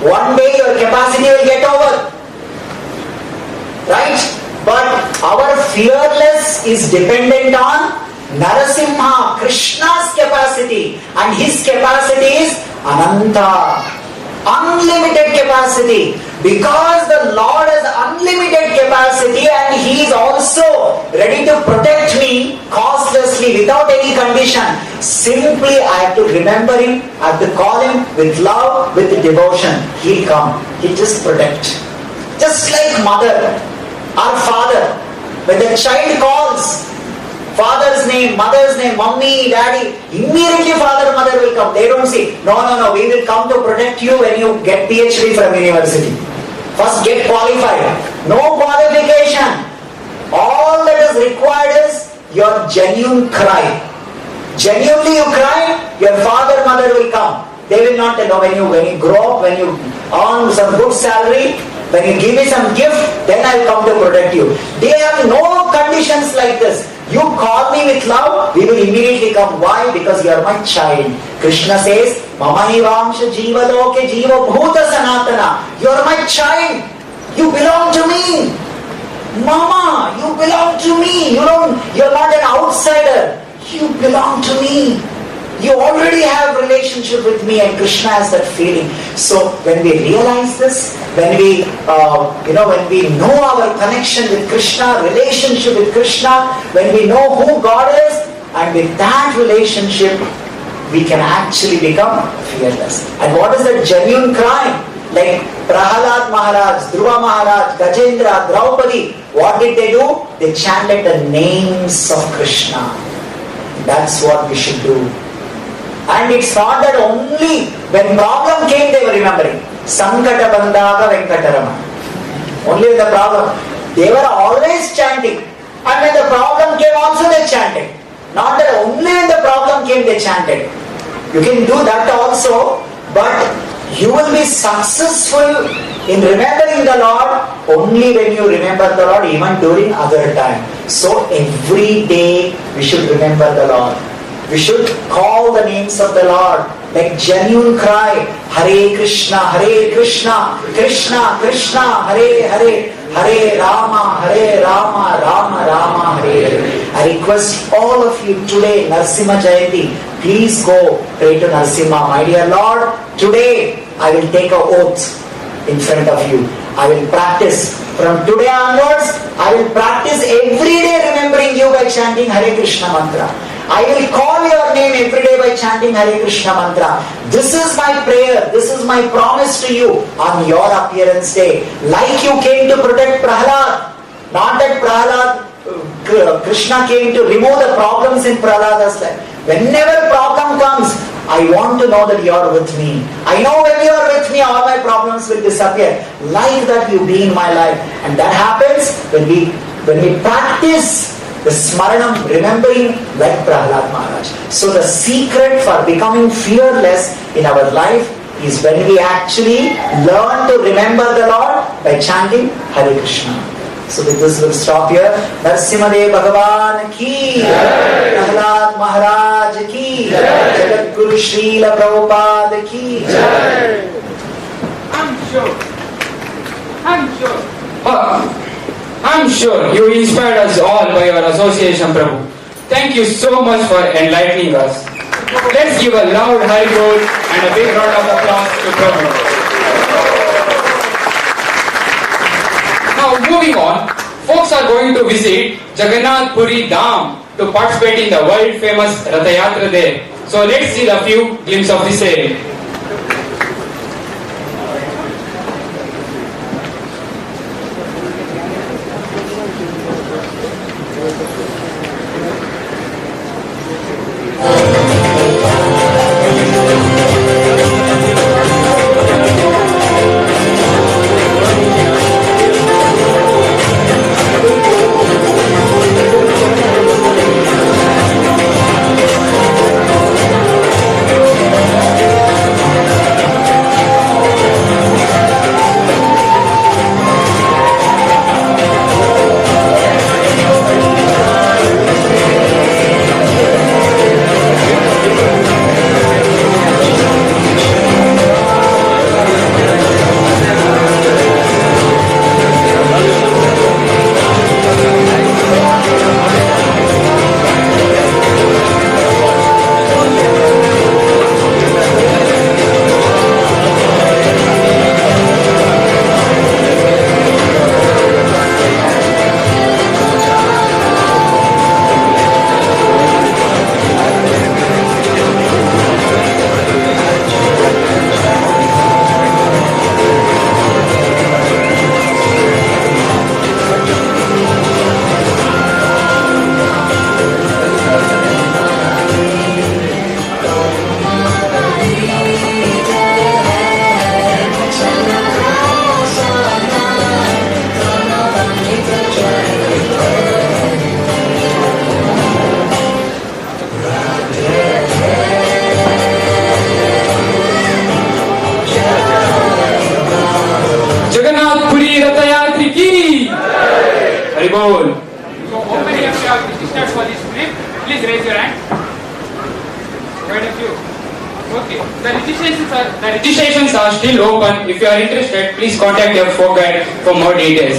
One day your capacity will get over. Right? But our fearless is dependent on Narasimha, Krishna's capacity. And his capacity is Ananta. Unlimited capacity. Because the Lord has unlimited capacity and He is also ready to protect me causelessly without any condition. Simply I have to remember Him, I have to call Him with love, with devotion. He'll come. He'll just protect. Just like mother or father, when the child calls, father's name, mother's name, mummy, daddy, immediately father, mother will come. They don't say, no, we will come to protect you when you get PhD from university. First get qualified. No qualification. All that is required is your genuine cry. Genuinely you cry, your father, mother will come. They will not tell, when you grow up, when you earn some good salary, when you give me some gift, then I will come to protect you. They have no conditions like this. You call me with love, we will immediately come. Why? Because you are my child. Krishna says, Mama Ivamsha Jiva Loke Jiva Bhuta Sanatana. You are my child. You belong to me. Mama, you belong to me. You're not an outsider. You belong to me. You already have relationship with me, and Krishna has that feeling. So when we realize this, when we know our connection with Krishna, relationship with Krishna, when we know who God is, and with that relationship, we can actually become fearless. And what is that genuine cry? Like Prahalad Maharaj, Dhruva Maharaj, Gajendra, Draupadi, what did they do? They chanted the names of Krishna. That's what we should do. And it's not that only when problem came they were remembering. Sankata Bandhaga Venkatarama. Only when the problem. They were always chanting. And when the problem came also they chanted. Not that only when the problem came they chanted. You can do that also, but you will be successful in remembering the Lord only when you remember the Lord, even during other time. So every day we should remember the Lord. We should call the names of the Lord, like genuine cry, Hare Krishna, Krishna Krishna, Hare Hare, Hare Rama, Rama Rama, Hare Hare. I request all of you today, Narasimha Jayanti, please go pray to Narasimha. My dear Lord, today I will take an oath in front of you. I will practice. From today onwards, I will practice every day remembering you by chanting Hare Krishna mantra. I will call your name every day by chanting Hare Krishna mantra. This is my prayer. This is my promise to you on your appearance day. Like you came to protect Prahalad. Not that Krishna came to remove the problems in Prahalada's life. Whenever problem comes, I want to know that you are with me. I know when you are with me, all my problems will disappear. Like that you be in my life. And that happens when we practice the smaranam, remembering like Prahalad Maharaj. So the secret for becoming fearless in our life is when we actually learn to remember the Lord by chanting Hare Krishna. So with this we'll stop here. Narasimhadev Bhagavan ki Jai. Prahalad Maharaj ki Jai. Jagat Guru Srila Prabhupada ki Jai. I'm sure you inspired us all by your association, Prabhu. Thank you so much for enlightening us. Let's give a loud high roll and a big round of applause to Prabhu. Now moving on, folks are going to visit Jagannath Puri Dham to participate in the world famous Ratha Yatra there. So let's see a few glimpses of the same. Okay. The registrations are still open. If you are interested, please contact your folk guide for more details.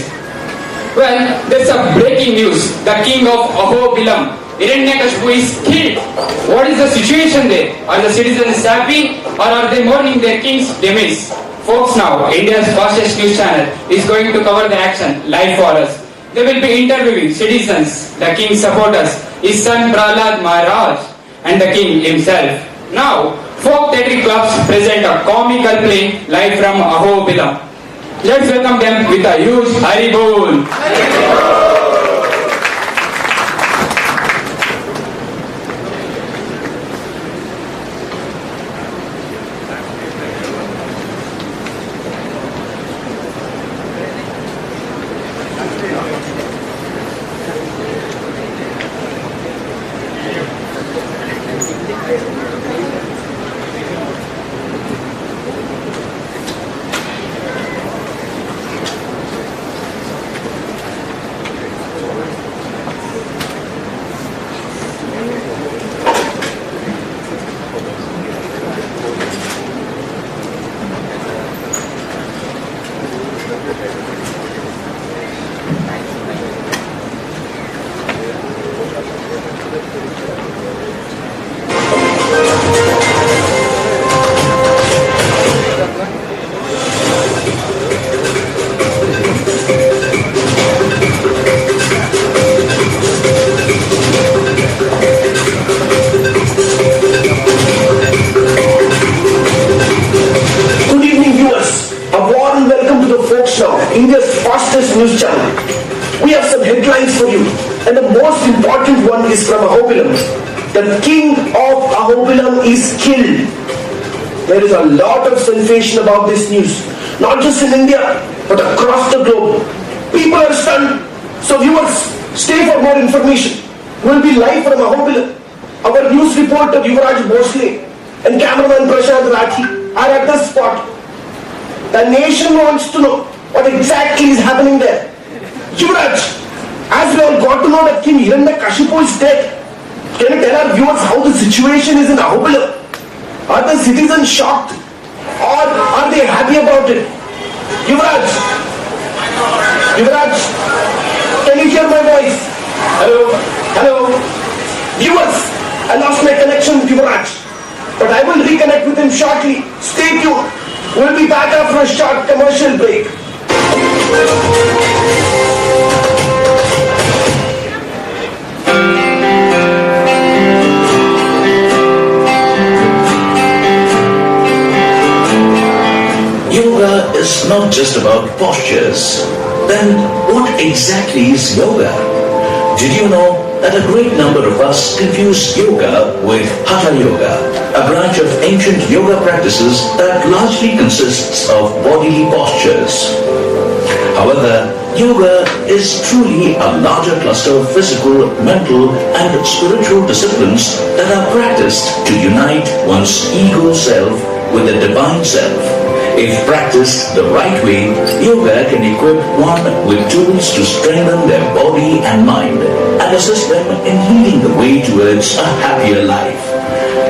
Well, there's a breaking news. The king of Ahobilam, Hiranyakashipu, is killed. What is the situation there? Are the citizens happy or are they mourning their king's demise? Folks, now India's fastest news channel is going to cover the action live for us. They will be interviewing citizens, the king's supporters, his son Prahlad Maharaj, and the king himself. Now, folk theatrical clubs present a comical play live from Ahobilam. Let's welcome them with a huge Hari Bol. India's fastest news channel. We have some headlines for you, and the most important one is from Ahobilam. The king of Ahobilam is killed. There is a lot of sensation about this news, not just in India, but across the globe. People are stunned. So viewers, stay for more information. We'll be live from Ahobilam. Our news reporter Yuvraj Bhosle and cameraman Prashant Rathi are at the spot. The nation wants to know what exactly is happening there. Yuvraj, as we all got to know that King Hiranyakashipu is dead, can you tell our viewers how the situation is in Ahobilam? Are the citizens shocked or are they happy about it? Yuvraj, can you hear my voice? Hello. Viewers, I lost my connection with Yuvraj, but I will reconnect with him shortly. Stay tuned. We'll be back after a short commercial break. Yoga is not just about postures. Then what exactly is yoga? Did you know that a great number of us confuse yoga with Hatha Yoga, a branch of ancient yoga practices that largely consists of bodily postures? However, yoga is truly a larger cluster of physical, mental, and spiritual disciplines that are practiced to unite one's ego self with the divine self. If practiced the right way, yoga can equip one with tools to strengthen their body and mind and assist them in leading the way towards a happier life.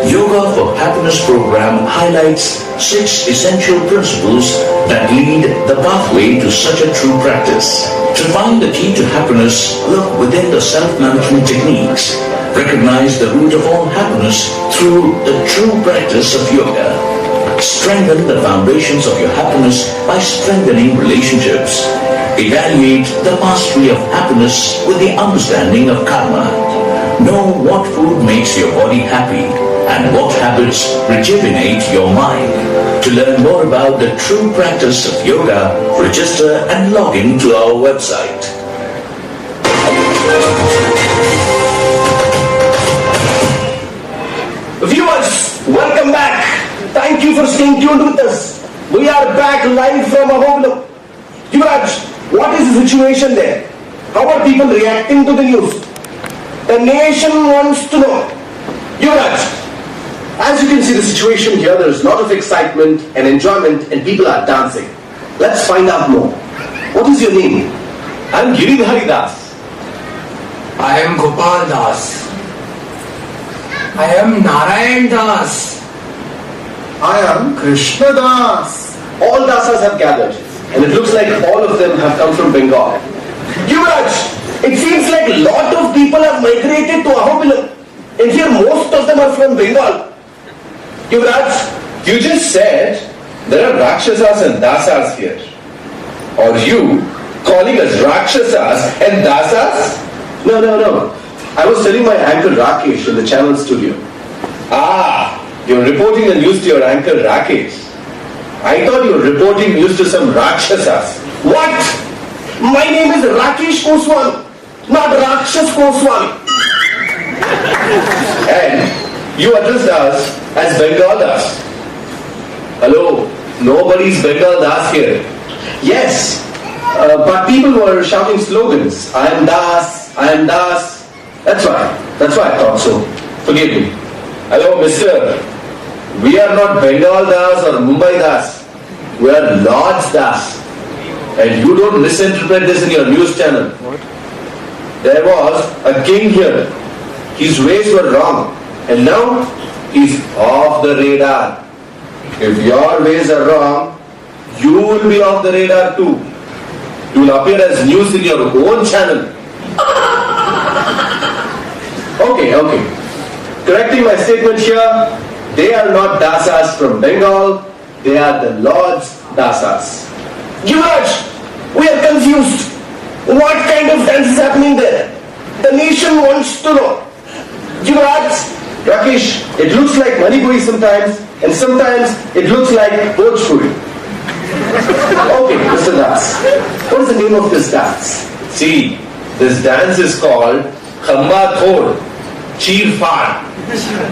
Yoga for Happiness program highlights 6 essential principles that lead the pathway to such a true practice. To find the key to happiness, look within the self-management techniques. Recognize the root of all happiness through the true practice of yoga. Strengthen the foundations of your happiness by strengthening relationships. Evaluate the mastery of happiness with the understanding of karma. Know what food makes your body happy and what habits rejuvenate your mind. To learn more about the true practice of yoga, register and log in to our website. Viewers, welcome back. Thank you for staying tuned with us. We are back live from Ahobilam. Yuvraj, what is the situation there? How are people reacting to the news? The nation wants to know. Yuvraj, as you can see the situation here, there is a lot of excitement and enjoyment and people are dancing. Let's find out more. What is your name? I'm Giridhari Das. I am Gopal Das. I am Narayan Das. I am Krishna Das. All dasas have gathered, and it looks like all of them have come from Bengal. Yuvraj, it seems like a lot of people have migrated to Ahobilam, and here most of them are from Bengal. Yuvraj, You just said there are Rakshasas and Dasas here. Or you calling us Rakshasas and Dasas? No. I was telling my anchor Rakesh in the channel studio. Ah, you're reporting the news to your anchor Rakesh. I thought you were reporting news to some Rakshasas. What? My name is Rakesh Goswami, not Rakshas Goswami. And you addressed us as Bengal Das. Hello, nobody's Bengal Das here. Yes, but people were shouting slogans. I am Das, I am Das. That's why I thought so. Forgive me. Hello, mister. We are not Bengal Das or Mumbai Das. We are Lord's Das. And you don't misinterpret this in your news channel. There was a king here. His ways were wrong. And now he's off the radar. If your ways are wrong, you will be off the radar too. You will appear as news in your own channel. Okay. Correcting my statement here, they are not Dasas from Bengal, they are the Lord's Dasas. Yuvraj, we are confused. What kind of dance is happening there? The nation wants to know. Yuvraj, Rakesh, it looks like Manipuri sometimes, and sometimes it looks like Bhojpuri. Okay, Mr. Das, what is the name of this dance? See, this dance is called Khamba Thod, Cheer Far.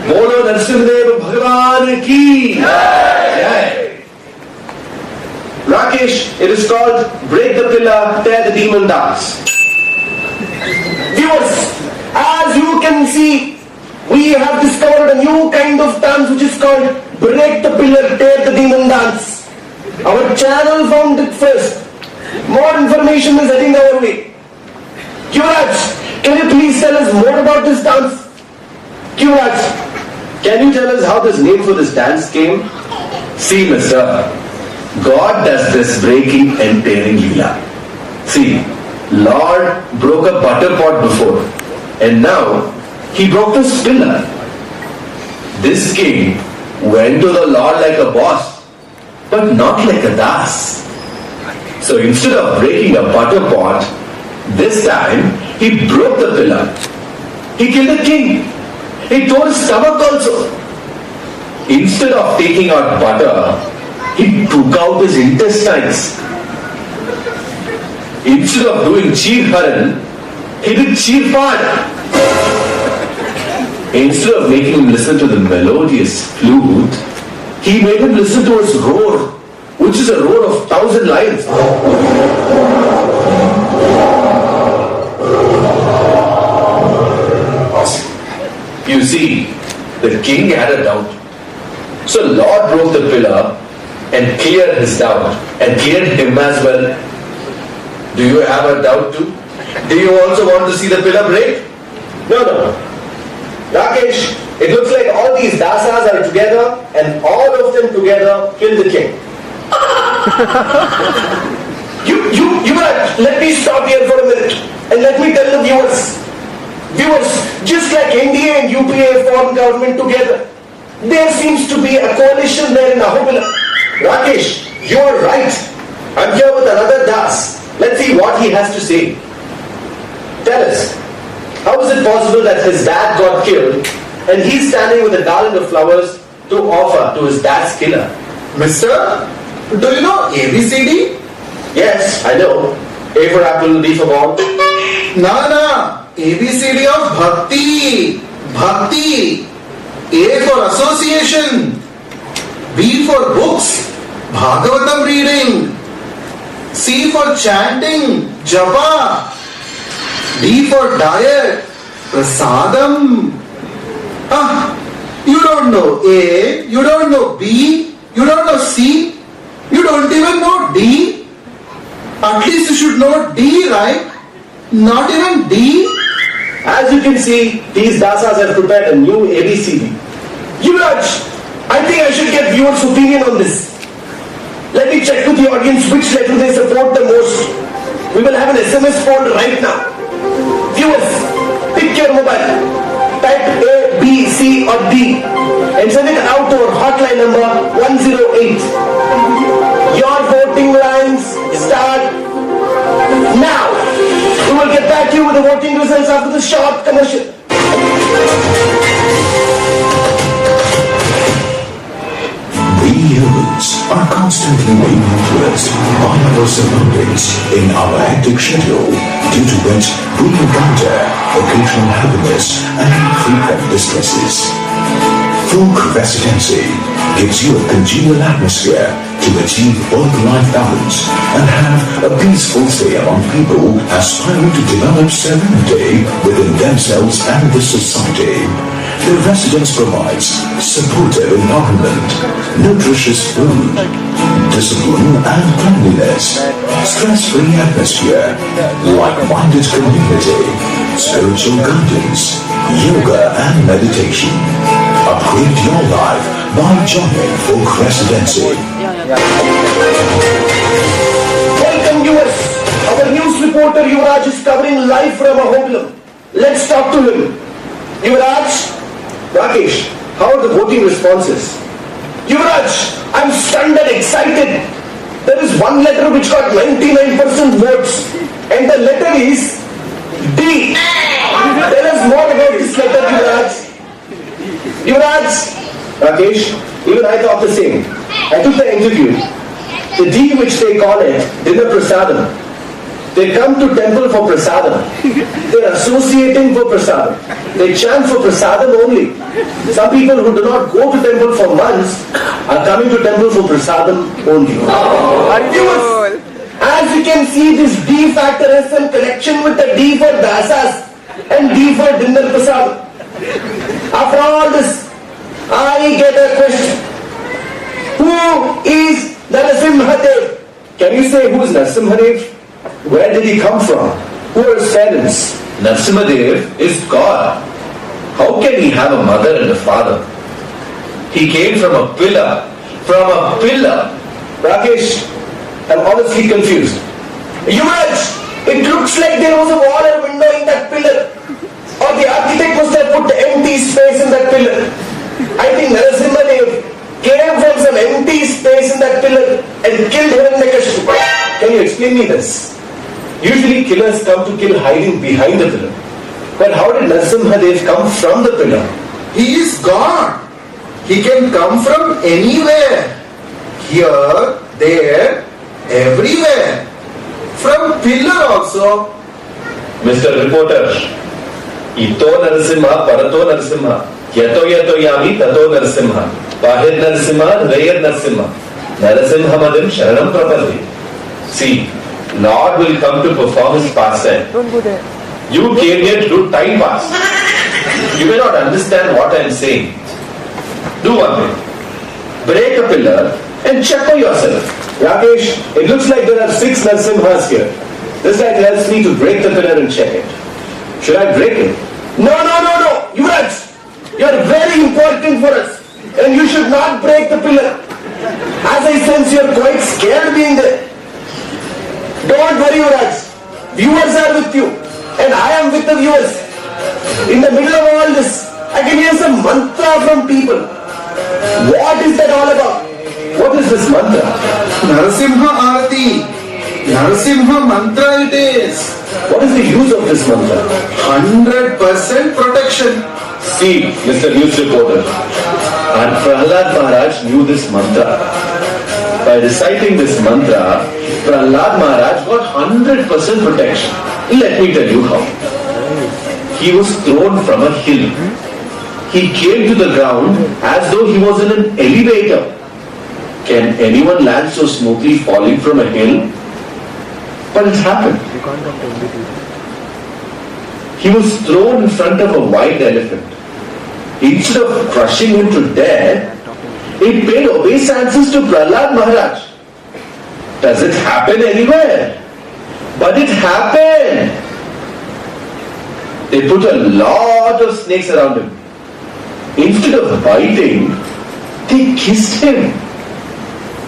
Bolo Narasimhadev Bhagavan ki Jai. Rakesh, it is called Break the Pillar, Tear the Demon Dance. Viewers, as you can see, we have discovered a new kind of dance which is called Break the Pillar, Tear the Demon Dance. Our channel found it first. More information is heading our way. Yuvraj, can you please tell us more about this dance? Yuvraj, can you tell us how this name for this dance came? See, mister, God does this breaking and tearing leela. See, Lord broke a butter pot before, and now he broke this pillar. This king went to the Lord like a boss, but not like a das. So instead of breaking a butter pot, this time he broke the pillar. He killed the king. He tore his stomach also. Instead of taking out butter, he took out his intestines. Instead of doing cheer haran, he did cheer fad. Instead of making him listen to the melodious flute, he made him listen to his roar, which is a roar of 1,000 lions. You see, the king had a doubt. So Lord broke the pillar and cleared his doubt and cleared him as well. Do you have a doubt too? Do you also want to see the pillar break? No. Rakesh, it looks like all these dasas are together and all of them together kill the king. Yuvraj, let me stop here for a minute and let me tell the viewers. Just like NDA and UPA form government together, there seems to be a coalition there in Ahobilam. Rakesh, you are right. I'm here with another Das. Let's see what he has to say. Tell us, how is it possible that his dad got killed and he's standing with a garland of flowers to offer to his dad's killer? Mister, do you know ABCD? Yes, I know. A for apple, B for ball. No. ABCD of Bhakti. Bhakti. A for association. B for books. Bhagavatam reading. C for chanting. Japa. D for diet. Prasadam. You don't know A. You don't know B. You don't know C. You don't even know D. At least you should know D, right? Not even D? As you can see, these dasas have prepared a new ABCD. Yuvraj, I think I should get viewers' opinion on this. Let me check with the audience which letter they support the most. We will have an SMS poll right now. Viewers, pick your mobile. Type A, B, C or D and send it out to our hotline number 108. Your voting lines start now. We will get back to you with the voting results after the short commercial. We humans are constantly being influenced by our surroundings in our hectic schedule, due to which we encounter occasional happiness and frequent distresses. Folk residency gives you a congenial atmosphere to achieve work-life balance and have a peaceful stay among people aspiring to develop serenity within themselves and the society. The residence provides supportive environment, nutritious food, discipline and cleanliness, stress-free atmosphere, like-minded community, spiritual guidance, yoga and meditation. Upgrade your life by joining Folk Residency. Welcome viewers. Our news reporter Yuvraj is covering live from Ahobilam. Let's talk to him. Yuvraj, Rakesh, how are the voting responses? Yuvraj, I'm stunned and excited. There is one letter which got 99% votes and the letter is D. Tell us more about this letter, Yuvraj. Yuvraj, Rakesh, even I thought the same. I took the interview. The D which they call it, dinner prasadam. They come to temple for prasadam. They're associating for prasadam. They chant for prasadam only. Some people who do not go to temple for months are coming to temple for prasadam only. Viewers, as you can see, this D factor has some connection with the D for dasas and D for dinner prasadam. After all this, I get a question. Who is Narasimhadev? Can you say who is Narasimhadev? Where did he come from? Who are his parents? Narasimhadev is God. How can he have a mother and a father? He came from a pillar. From a pillar. Rakesh, I'm honestly confused. Yuvraj, it looks like there was a wall or window in that pillar. Or the architect must have put empty space in that pillar. I think Narasimhadev came from some empty space in that pillar and killed Hiranyakashipu. Can you explain me this? Usually killers come to kill hiding behind the pillar. But how did Narasimhadev come from the pillar? He is God. He can come from anywhere. Here, there, everywhere. From pillar also. Mr. Reporter, Ito Narasimha, Parato Narasimha, Yato Yato Yami, Tato Narasimha, Pahid Narasimha, Rayad Narasimha, Narasimha Madim Sharanam Prapati. See, Lord will come to perform his pastime. You came here to do time pass. You may not understand what I am saying. Do one thing. Break a pillar and check for yourself. Rakesh, it looks like there are 6 Narasimhas here. This guy tells me to break the pillar and check it. Should I break it? No. Yuvraj, you are very important for us. And you should not break the pillar. As I sense you are quite scared being there. Don't worry, Yuvraj. Viewers are with you. And I am with the viewers. In the middle of all this, I can hear some mantra from people. What is that all about? What is this mantra? Narasimha Arati. Narasimha mantra it is. What is the use of this mantra? 100% protection. See, Mr. News Reporter, and Prahlad Maharaj knew this mantra. By reciting this mantra, Prahlad Maharaj got 100% protection. Let me tell you how. He was thrown from a hill. He came to the ground as though he was in an elevator. Can anyone land so smoothly falling from a hill? But it happened. He was thrown in front of a white elephant. Instead of crushing him to death, it paid obeisances to Prahlad Maharaj. Does it happen anywhere? But it happened. They put a lot of snakes around him. Instead of biting, They kissed him.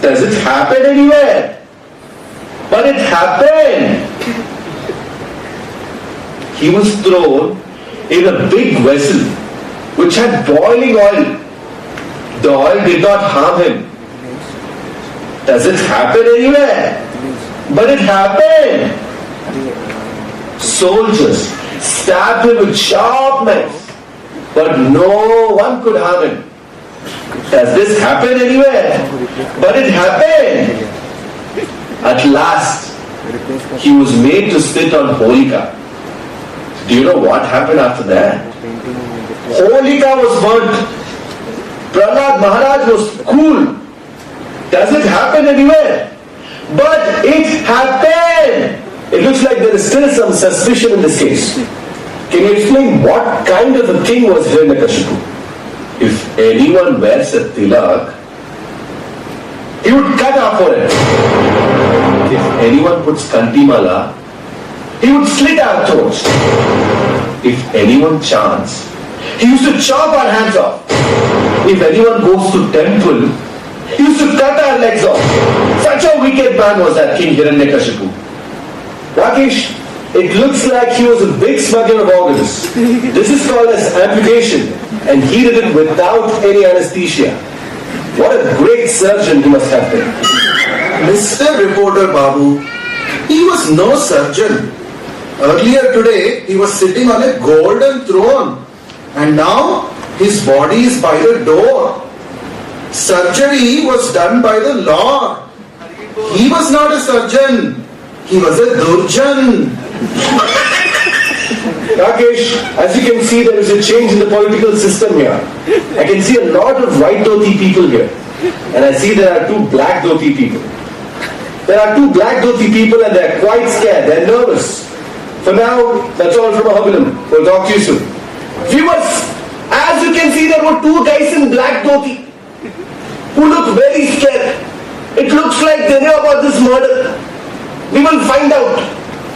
Does it happen anywhere? But it happened. He was thrown in a big vessel which had boiling oil. The oil did not harm him. Does it happen anywhere? But it happened. Soldiers stabbed him with sharp knives, but no one could harm him. Does this happen anywhere? But it happened. At last, he was made to sit on Holika. Do you know what happened after that? Holika was burnt. Prahlad Maharaj was cool. Does it happen anywhere? But it happened. It looks like there is still some suspicion in this case. Can you explain what kind of a king was Hiranyakashipu? If anyone wears a tilak, he would cut our forehead. If anyone puts kantimala, he would slit our throats. If anyone chants, he used to chop our hands off. If anyone goes to temple, he used to cut our legs off. Such a wicked man was that King Hiranyakashipu. Rakesh, it looks like he was a big smuggler of organs. This is called as amputation, and he did it without any anesthesia. What a great surgeon he must have been. Mr. Reporter Babu, he was no surgeon. Earlier today, he was sitting on a golden throne, and now his body is by the door. Surgery was done by the Lord. He was not a surgeon. He was a Durjan. Rakesh, as you can see, there is a change in the political system here. I can see a lot of white dhoti people here. And I see there are 2 black dhoti people. There are 2 black dhoti people and they are quite scared. They are nervous. For now, that's all from Ahobilam. We'll talk to you soon. Viewers, as you can see, there were 2 guys in black dhoti who look very scared. It looks like they know about this murder. We will find out.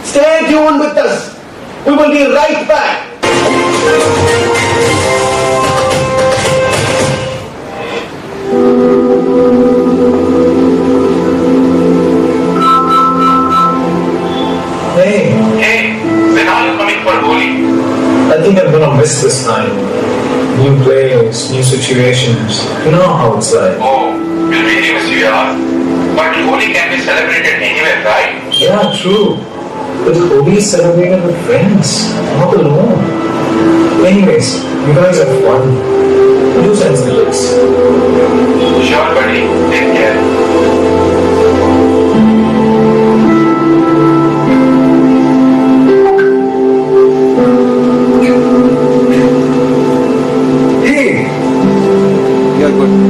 Stay tuned with us. We will be right back. Hey, When are you coming for Holi? I think I'm gonna miss this time. New players, new situations. You know how it's like. Oh, we'll really miss you, yaar. But Holi can be celebrated anywhere, right? Yeah, true. But Holi is celebrated with friends, not alone. Anyways, you guys have fun. Do send the links. Sure, buddy. Take care.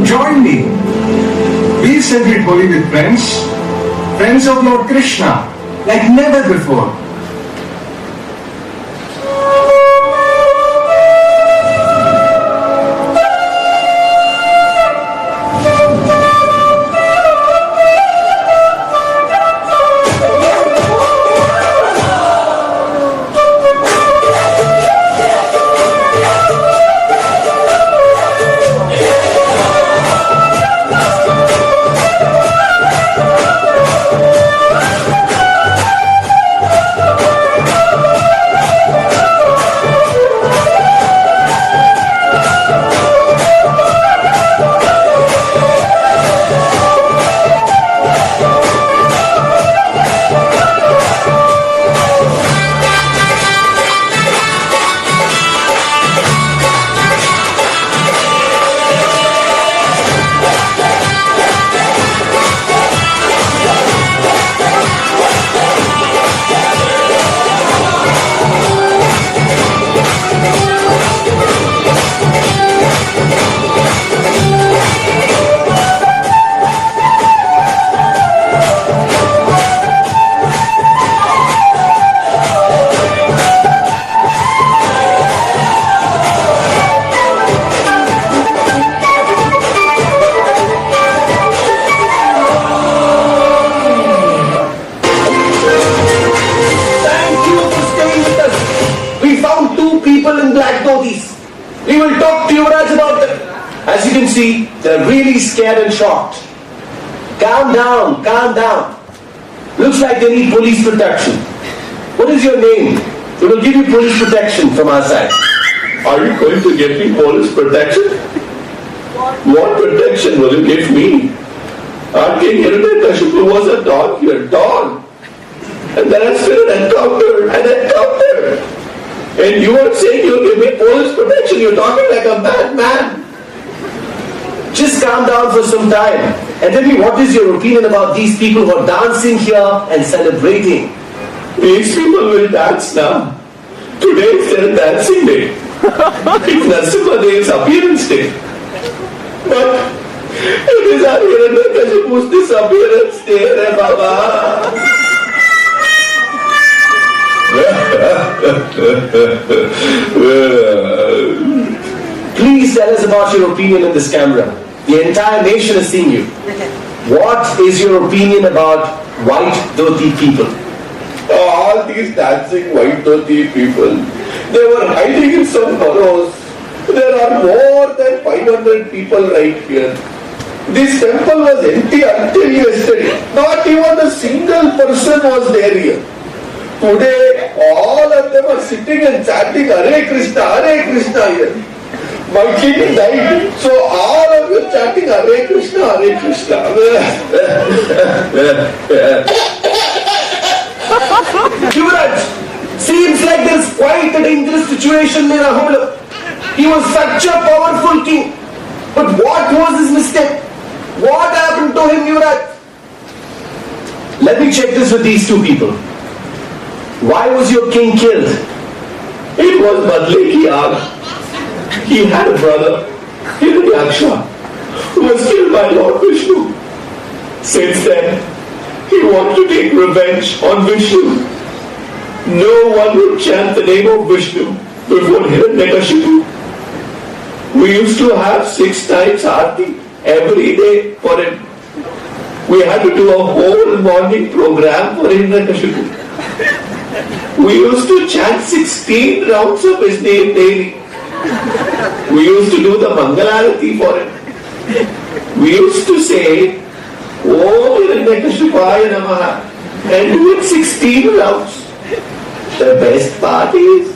Join me. We celebrate Holi with friends, friends of Lord Krishna, like never before. We will talk to Yuvraj about them. As you can see, They're really scared and shocked. Calm down, calm down. Looks like they need police protection. What is your name? We will give you police protection from our side. Are you going to give me police protection? What protection will you give me? Our King Hiranyakashipu was a dog here, dog. And there has been an encounter. And you are saying you'll give me police protection. You're talking like a madman. Just calm down for some time and tell me what is your opinion about these people who are dancing here and celebrating. These people will dance now. Today is their dancing day. It's Narasimhadev's appearance day. But it is our Hiranyakashipu's disappearance day, Re Baba. Please tell us about your opinion in this camera. The entire nation is seeing you. What is your opinion about white dhoti people? All these dancing white dhoti people, they were hiding in some burrows. There are more than 500 people right here. This temple was empty until yesterday. Not even a single person was there here. Today, all of them are sitting and chanting Hare Krishna here. My king died, so all of you chanting Hare Krishna, Hare Krishna. Yuvraj, seems like there is quite a dangerous situation in Ahobilam. He was such a powerful king. But what was his mistake? What happened to him, Yuvraj? Let me check this with these two people. Why was your king killed? It was Badle ki aag. He had a brother, Hiranyaksha, who was killed by Lord Vishnu. Since then, he wanted to take revenge on Vishnu. No one would chant the name of Vishnu before Hiranyakashipu. We used to have 6 times Aarti every day for him. We had to do a whole morning program for Hiranyakashipu. We used to chant 16 rounds of his name daily. We used to do the Mangalarati for him. We used to say, Om Hiranyakashipaya Namaha, and do it 16 rounds. The best part is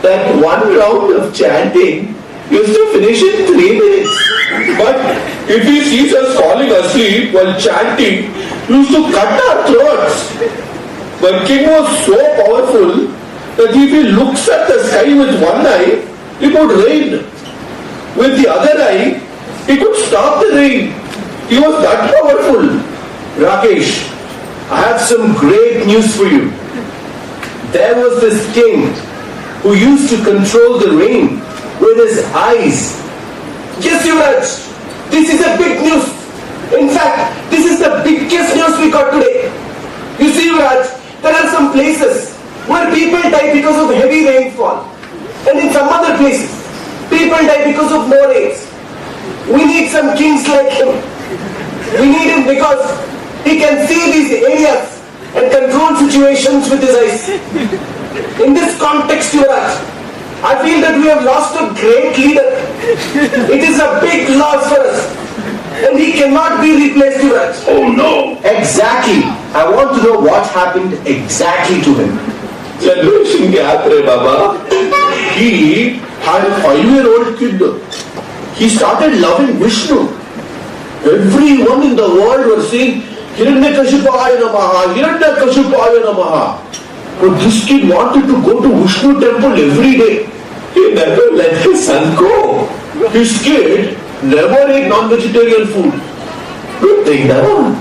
that one round of chanting used to finish in 3 minutes. But if he sees us falling asleep while chanting, he used to cut our throats. But king was so powerful that if he looks at the sky with one eye, it would rain. With the other eye, he could stop the rain. He was that powerful. Rakesh, I have some great news for you. There was this king who used to control the rain with his eyes. Yes, Yuvraj, this is a big news. In fact, this is the biggest news we got today. You see, Yuvraj, there are some places where people die because of heavy rainfall. And in some other places, people die because of no rains. We need some kings like him. We need him because he can see these areas and control situations with his eyes. In this context, Yuvraj, I feel that we have lost a great leader. It is a big loss for us. And he cannot be replaced, Yuvraj. Oh no! Exactly. I want to know what happened exactly to him. Generation gap, Re Baba. He had a 5-year-old kid. He started loving Vishnu. Everyone in the world was saying, Hiranyakashipaya Namaha, Hiranyakashipaya Namaha. But this kid wanted to go to Vishnu temple every day. He never let his son go. His kid never ate non-vegetarian food. Good thing, no?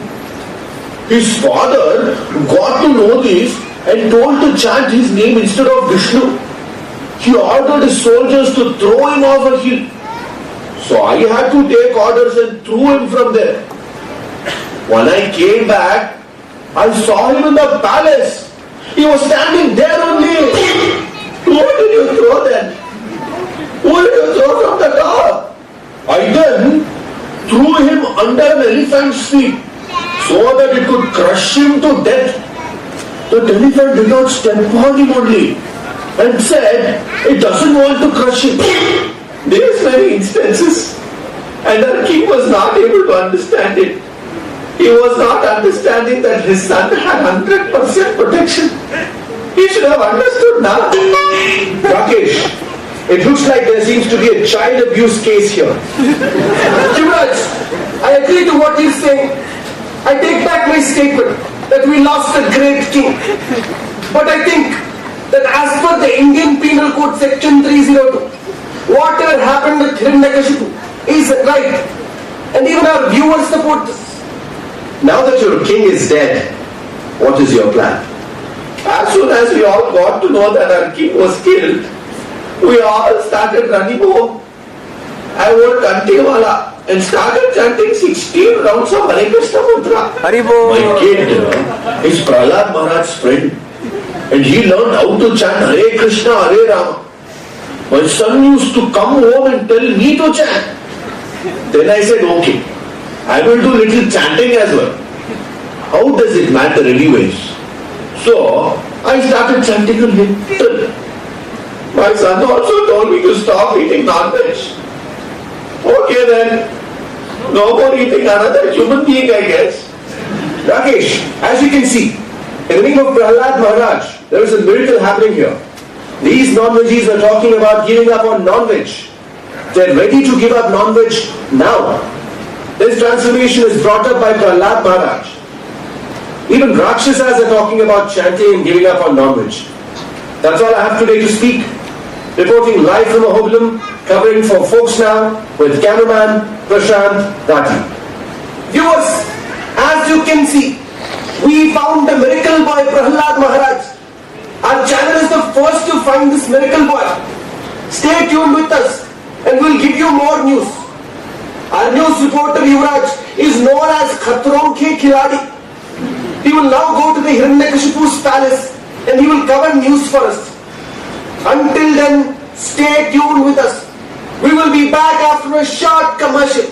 His father got to know this and told to chant his name instead of Vishnu. He ordered his soldiers to throw him off a hill. So I had to take orders and threw him from there. When I came back, I saw him in the palace. He was standing there only. Who did you throw then? Who did you throw from the top? I then threw him under an elephant's feet so that it could crush him to death. The elephant did not step on him only and said it doesn't want to crush him. There's many instances. And our king was not able to understand it. He was not understanding that his son had 100% protection. He should have understood now. Rakesh, it looks like there seems to be a child abuse case here. Yuvraj, I agree to what he's saying. I take back my statement that we lost a great king. But I think that as per the Indian Penal Code Section 302, whatever happened with Hiranyakashipu is right. And even our viewers support this. Now that your king is dead, what is your plan? As soon as we all got to know that our king was killed, we all started running home. I wore Kantiwala and started chanting 16 rounds of Hare Krishna mantra. Haribo. My kid is Prahlad Maharaj's friend, and he learned how to chant Hare Krishna, Hare Rama. My son used to come home and tell me to chant. Then I said, okay, I will do little chanting as well. How does it matter anyways? So I started chanting a little. My son also told me to stop eating non-veg. Okay then, no more eating another human being, I guess. Rakesh, as you can see, in the name of Prahlad Maharaj, there is a miracle happening here. These non-veggies are talking about giving up on non-veg. They're ready to give up non-veg now. This transformation is brought up by Prahlad Maharaj. Even Rakshasas are talking about chanting and giving up on non-veg. That's all I have today to speak. Reporting live from Ahobilam, covering for Folks Now with cameraman Prashant Rathi. Viewers, as you can see, we found the miracle boy Prahlad Maharaj. Our channel is the first to find this miracle boy. Stay tuned with us and we'll give you more news. Our news reporter Yuvraj is known as Khatron Ke Khiladi. He will now go to the Hiranyakashipu's palace and he will cover news for us. Until then, stay tuned with us. We will be back after a short commercial.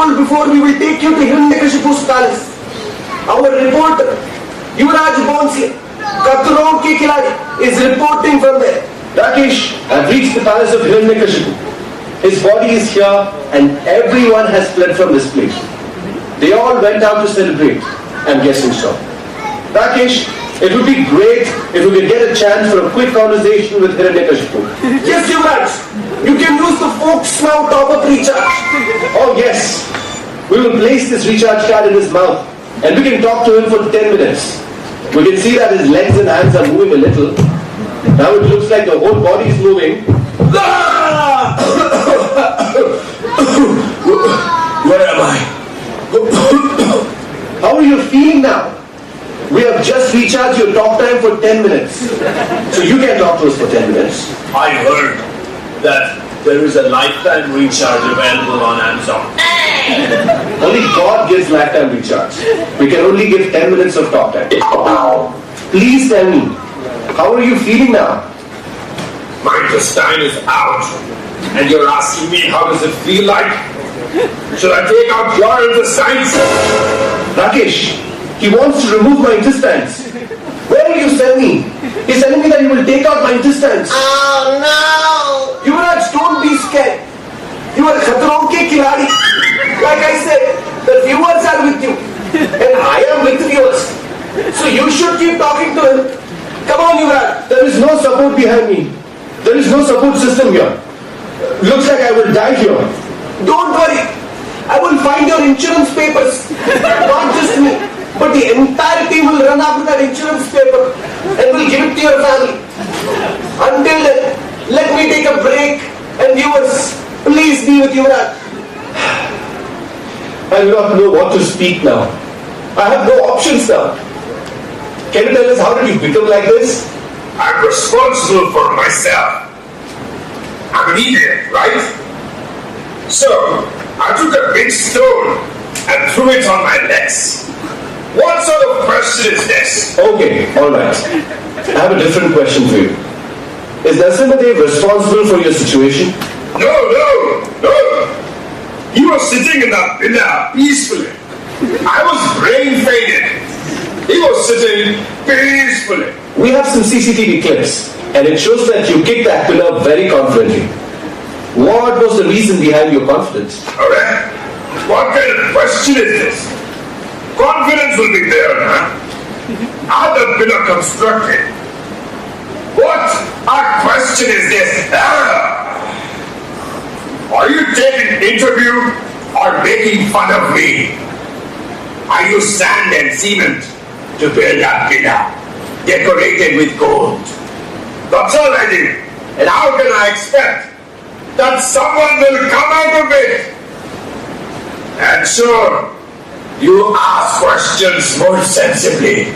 Before we will take you to Hiranyakashipu's palace. Our reporter, Yuvraj Bonsi, Khatron Ke Khiladi, is reporting from there. Rakesh, I've reached the palace of Hiranyakashipu. His body is here and everyone has fled from this place. They all went out to celebrate. I'm guessing so. Rakesh, it would be great if we could get a chance for a quick conversation with Hiranyakashipu. Yes, Yuvraj. You can use the Folks Now top-up recharge. Oh yes. We will place this recharge card in his mouth and we can talk to him for 10 minutes. We can see that his legs and hands are moving a little. Now it looks like the whole body is moving. Where am I? How are you feeling now? We have just recharged your talk time for 10 minutes. So you can talk to us for 10 minutes. I heard that there is a lifetime recharge available on Amazon. Only God gives lifetime recharge. We can only give 10 minutes of talk time. Please tell me, how are you feeling now? My intestine is out. And you're asking me how does it feel like? Should I take out your intestines? Rakesh, he wants to remove my intestines. Where will you send me? He's telling me that he will take out my intestines. Oh no! Yuvraj, don't be scared. You are Khatron ke Khiladi. Like I said, the viewers are with you. And I am with the viewers. So you should keep talking to him. Come on, Yuvraj. There is no support behind me. There is no support system here. Looks like I will die here. Don't worry. I will find your insurance papers. Not just me, but the entire team will run after that insurance paper and will give it to your family. Until then, let me take a break. And viewers, please be with Yuvraj. I do not know what to speak now. I have no options now. Can you tell us how did you become like this? I'm responsible for myself. I'm an idiot, right? So, I took a big stone and threw it on my legs. What sort of question is this? Okay, alright. I have a different question for you. Is Narasimhadev responsible for your situation? No. He was sitting in that villa peacefully. I was brain faded. He was sitting peacefully. We have some CCTV clips, and it shows that you kicked that pillar very confidently. What was the reason behind your confidence? Alright. What kind of question is this? Confidence will be there, huh? How the pillar constructed? What a question is this? Are you taking interview or making fun of me? I use sand and cement to build that pillar, decorated with gold. That's all I did. And how can I expect that someone will come out of it? And sure, you ask questions more sensibly.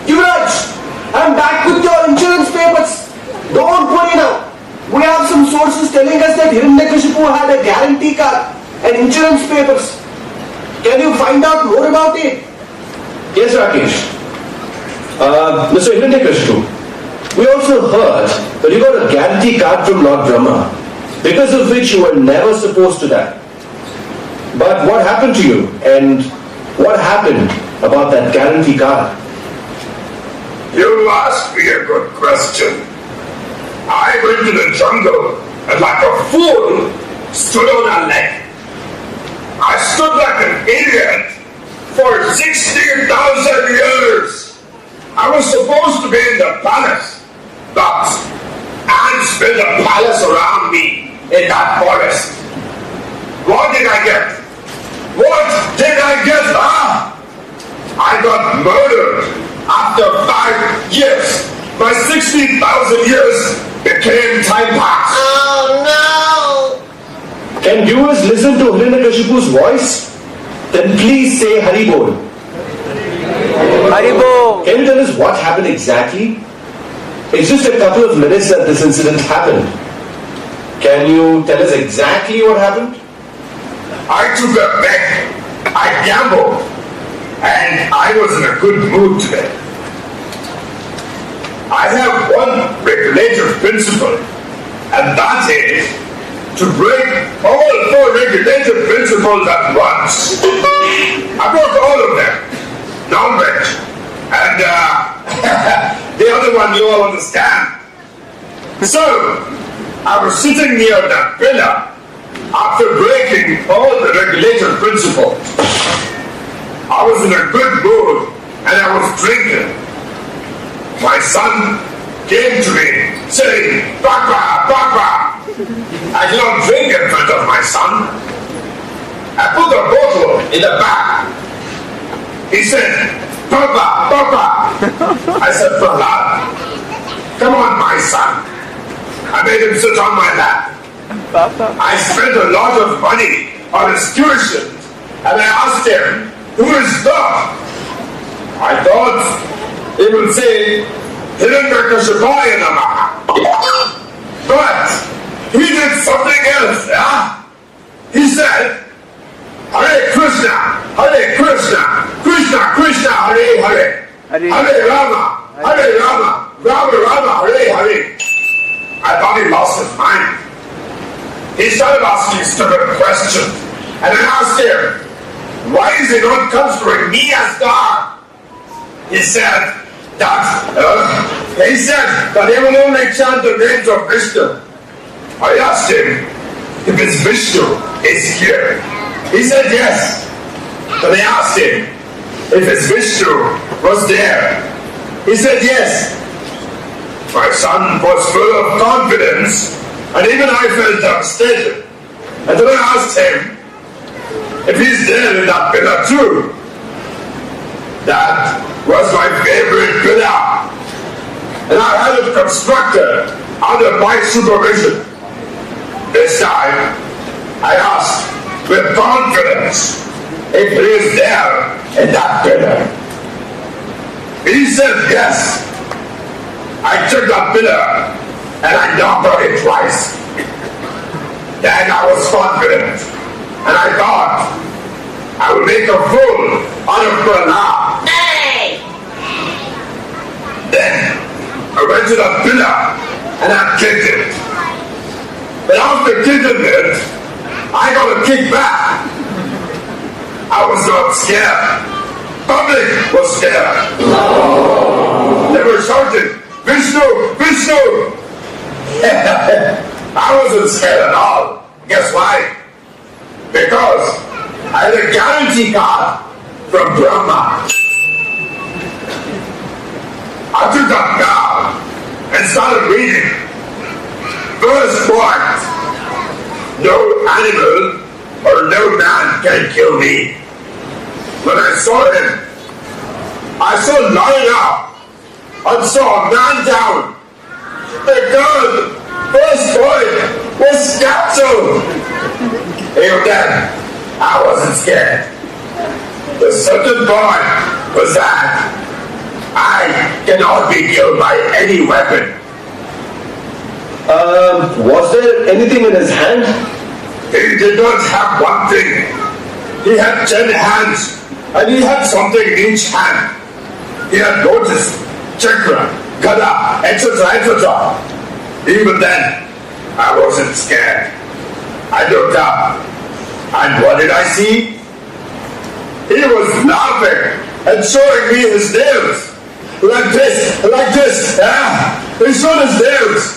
Yuvraj, I'm back with your insurance papers. Don't worry now. We have some sources telling us that Hiranyakashipu had a guarantee card and insurance papers. Can you find out more about it? Yes, Rakesh. Mr. Hiranyakashipu, we also heard that you got a guarantee card from Lord Brahma, because of which you were never supposed to die. But what happened to you, and what happened about that guarantee card? You asked me a good question. I went to the jungle and like a fool stood on a leg. I stood like an idiot for 60,000 years. I was supposed to be in the palace, but ants built a palace around me in that forest. What did I get? What did I get? I got murdered after 5 years. My 60,000 years became time pass. Oh no! Can viewers listen to Hiranyakashipu's voice? Then please say Haribol. Haribo! Can you tell us what happened exactly? It's just a couple of minutes that this incident happened. Can you tell us exactly what happened? I took a bet. I gambled. And I was in a good mood today. I have one regulative principle, and that is to break all 4 regulative principles at once. I broke all of them. Now bet. And the other one you all understand. So, I was sitting near that pillar after breaking all the regulative principles. I was in a good mood and I was drinking. My son came to me saying, Papa, Papa. I did not drink in front of my son. I put the bottle in the back. He said, Papa, Papa. I said, Prahlad, come on, my son. I made him sit on my lap. I spent a lot of money on his tuition, and I asked him, who is God? I thought he would say, Hiranyakashipaya Namaha. But he did something else. He said, Hare Krishna, Krishna Krishna, Hare Hare, Hare Rama, Rama, hurry. I thought he lost his mind. He started asking stupid questions. And I asked him, why is he not considering me as God? He said that he will only chant the names of Vishnu. I asked him if it's Vishnu is here. He said yes. Then I asked him if his Vishnu was there. He said yes. My son was full of confidence, and even I felt devastated. And then I asked him if he's there in that pillar too. That was my favorite pillar, and I had it constructed under my supervision. This time, I asked with confidence if he is there in that pillar. He said yes. I took that pillar and I knocked on it twice. Then I was confident and I thought I would make a fool out of Prahlad. Hey! Then I went to that pillar and I kicked it. But after kicking it, I got a kick back. I was not scared. Public was scared. They were shouting, Vishnu, Vishnu! I wasn't scared at all. Guess why? Because I had a guarantee card from Brahma. I took that card and started reading. First point, no animal or no man can kill me. When I saw him, I saw lying up and saw a man down. The girl, first point, was captured. Even then, I wasn't scared. The second point was that I cannot be killed by any weapon. Was there anything in his hand? He did not have one thing. He had 10 hands, and he had something in each hand. He had lotus, chakra, gada, etc., etc. Even then, I wasn't scared. I looked up, and what did I see? He was laughing and showing me his nails. Like this, like this. He showed his nails.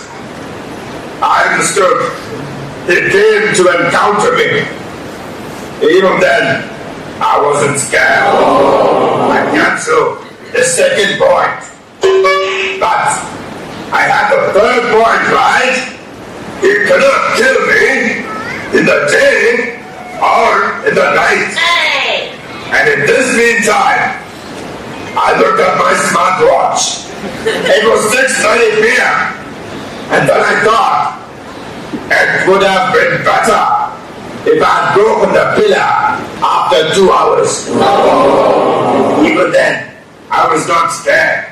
I understood. He came to encounter me. Even then, I wasn't scared. I canceled the second point. But I had the third point right. He cannot kill me in the day or in the night. Hey! And in this meantime, I looked at my smartwatch. It was 6:30 p.m. And then I thought, it would have been better if I had broken the pillar after 2 hours. Even then, I was not scared.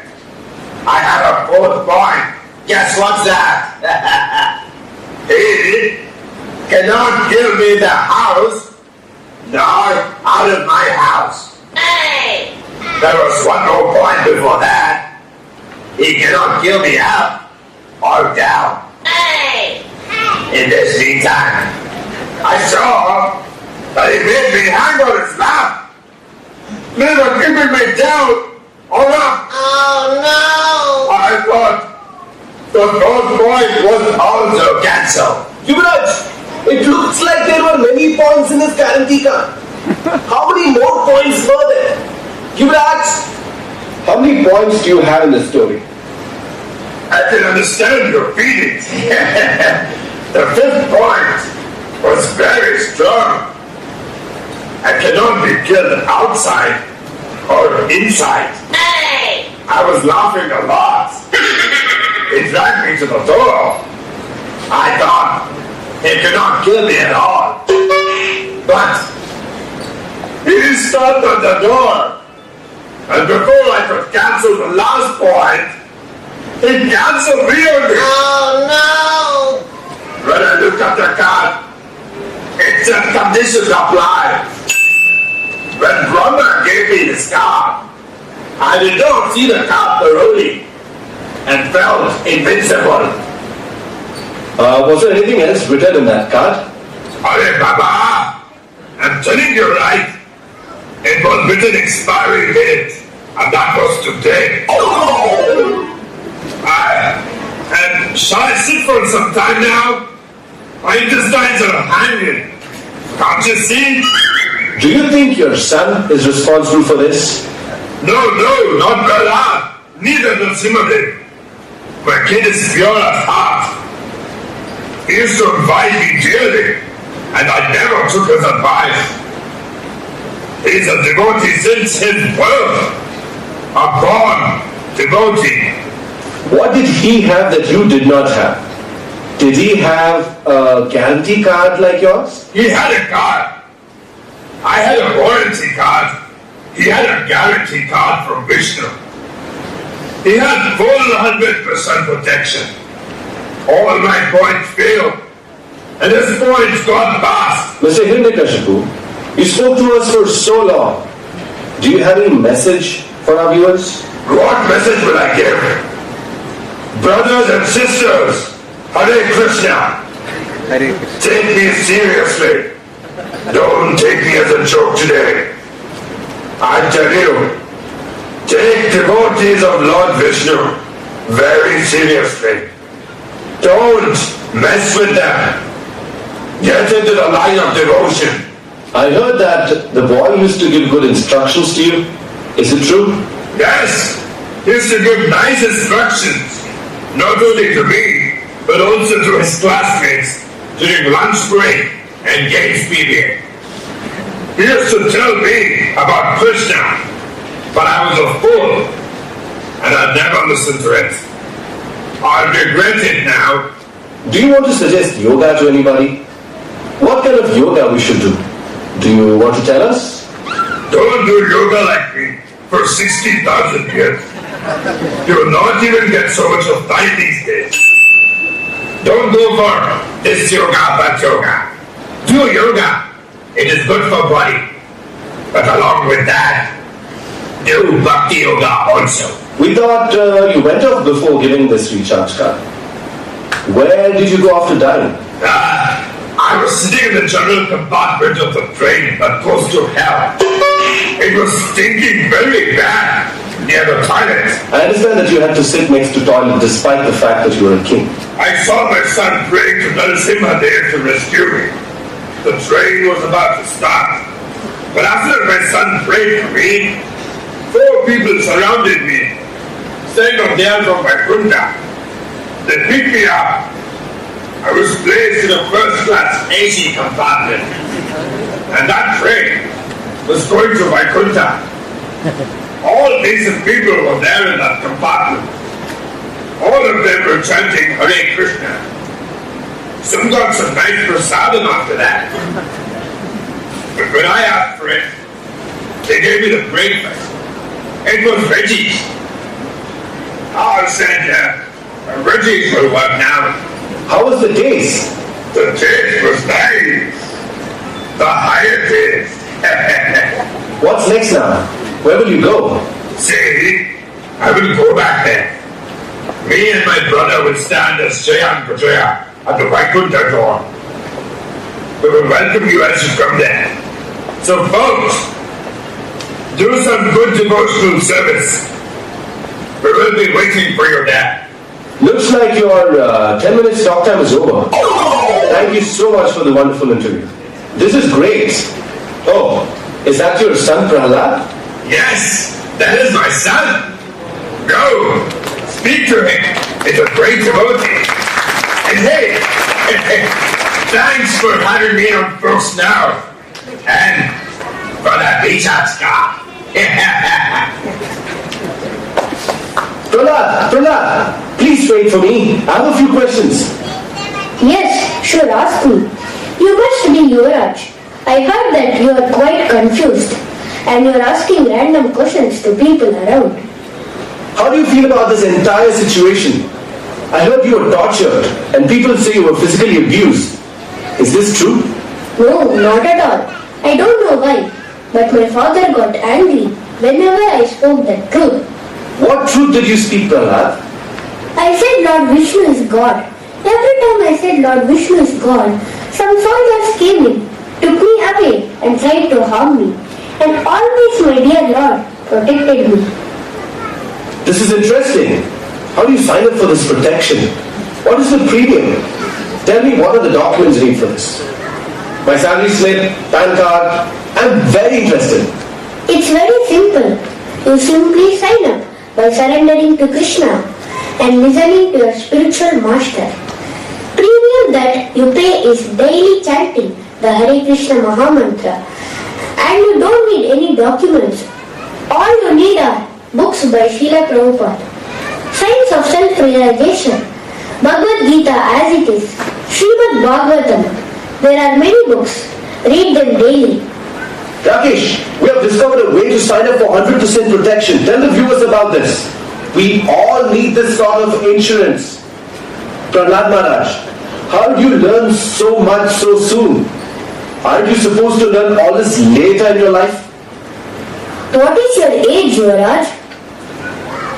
I had a fourth point. Guess what's that? He cannot give me the house, nor out of my house. Hey! There was one more point before that. He cannot kill me up or down. Hey! In this meantime, I saw that he made me hang on his lap, neither keeping me down or up. Oh no! I thought the fourth point was also cancelled. Yuvraj, it looks like there were many points in his guarantee card. How many more points were there? Yuvraj, How many points do you have in the story? I can understand your feelings. The fifth point was very strong. I cannot be killed outside or inside. Hey! I was laughing a lot. He dragged me to the door. I thought he could not kill me at all. But he stopped at the door. And before I could cancel the last point, he cancelled me on me. Oh no! When I looked at the card, it said conditions apply. When Brahma gave me this card, I did not see the card thoroughly. and felt invincible. Was there anything else written in that card? Arey Baba, I'm telling you right. It was written expiry date, and that was today. And shall I sit for some time now? My intestines are hanging. Can't you see? Do you think your son is responsible for this? No, not Prahlad. Neither Narasimhadev. My kid is pure at heart. He used to advise me dearly, and I never took his advice. He's a devotee since his birth. A born devotee. What did he have that you did not have? Did he have a guarantee card like yours? He had a card. I had a warranty card. He had a guarantee card from Vishnu. He had full 100% protection. All my points failed, and his points got past. Mr. Hiranyakashipu, you spoke to us for so long. Do you have any message for our viewers? What message will I give? Brothers and sisters, Hare Krishna. Take me seriously. Don't take me as a joke today. I tell you, take devotees of Lord Vishnu very seriously. Don't mess with them. Get into the line of devotion. I heard that the boy used to give good instructions to you. Is it true? Yes, he used to give nice instructions, not only to me, but also to his classmates during lunch break and games period. He used to tell me about Krishna, but I was a fool, and I never listened to it. I regret it now. Do you want to suggest yoga to anybody? What kind of yoga we should do? Do you want to tell us? Don't do yoga like me for 60,000 years. You will not even get so much of time these days. Don't go for this yoga, that yoga. Do yoga. It is good for body. But along with that, do bhakti yoga also. We thought you went off before giving this recharge card. Where did you go after dying? I was sitting in the general compartment of the train that goes to hell. It was stinking very bad near the toilet. I understand that you had to sit next to toilet despite the fact that you were a king. I saw my son praying to Narasimhadev to rescue me. The train was about to start. But after my son prayed for me, 4 people surrounded me, saying they are from Vaikuntha. They picked me up. I was placed in a first-class AC compartment. And that train was going to Vaikuntha. All decent people were there in that compartment. All of them were chanting Hare Krishna. Some got some nice prasadam after that. But when I asked for it, they gave me the breakfast. It was veggies. I said, veggies will work now. How was the taste? The taste was nice. The higher taste. What's next now? Where will you go? See, I will go back there. Me and my brother will stand as Jayan Pujaya at the Vaikuntha door. We will welcome you as you come there. So folks, do some good devotional service. We will be waiting for you there. Looks like your 10 minutes talk time is over. Thank you so much for the wonderful interview. This is great. Oh, is that your son Prahlad? Yes, that is my son. Go, speak to him. It's a great devotee. And hey, thanks for having me on Folks Now. And for that recharge card. Prahlad, please wait for me. I have a few questions. Yes, sure, ask me. You must be Yuvraj. I heard that you are quite confused and you are asking random questions to people around. How do you feel about this entire situation? I heard you were tortured and people say you were physically abused. Is this true? No, not at all. I don't know why, but my father got angry whenever I spoke the truth. What truth did you speak, Prahlad? I said Lord Vishnu is God. Every time I said Lord Vishnu is God, some soldiers came in, took me away and tried to harm me. And always my dear Lord protected me. This is interesting. How do you sign up for this protection? What is the premium? Tell me, what are the documents you need for this? My salary slip, PAN card. I'm very interested. It's very simple. You simply sign up by surrendering to Krishna and listening to your spiritual master. Premium that you pay is daily chanting the Hare Krishna Mahamantra. And you don't need any documents. All you need are books by Srila Prabhupada. Science of Self-Realization, Bhagavad Gita as it is, Srimad Bhagavatam. There are many books. Read them daily. Rakesh, we have discovered a way to sign up for 100% protection. Tell the viewers about this. We all need this sort of insurance. Prahlad Maharaj, how did you learn so much so soon? Aren't you supposed to learn all this later in your life? What is your age, Yuvraj?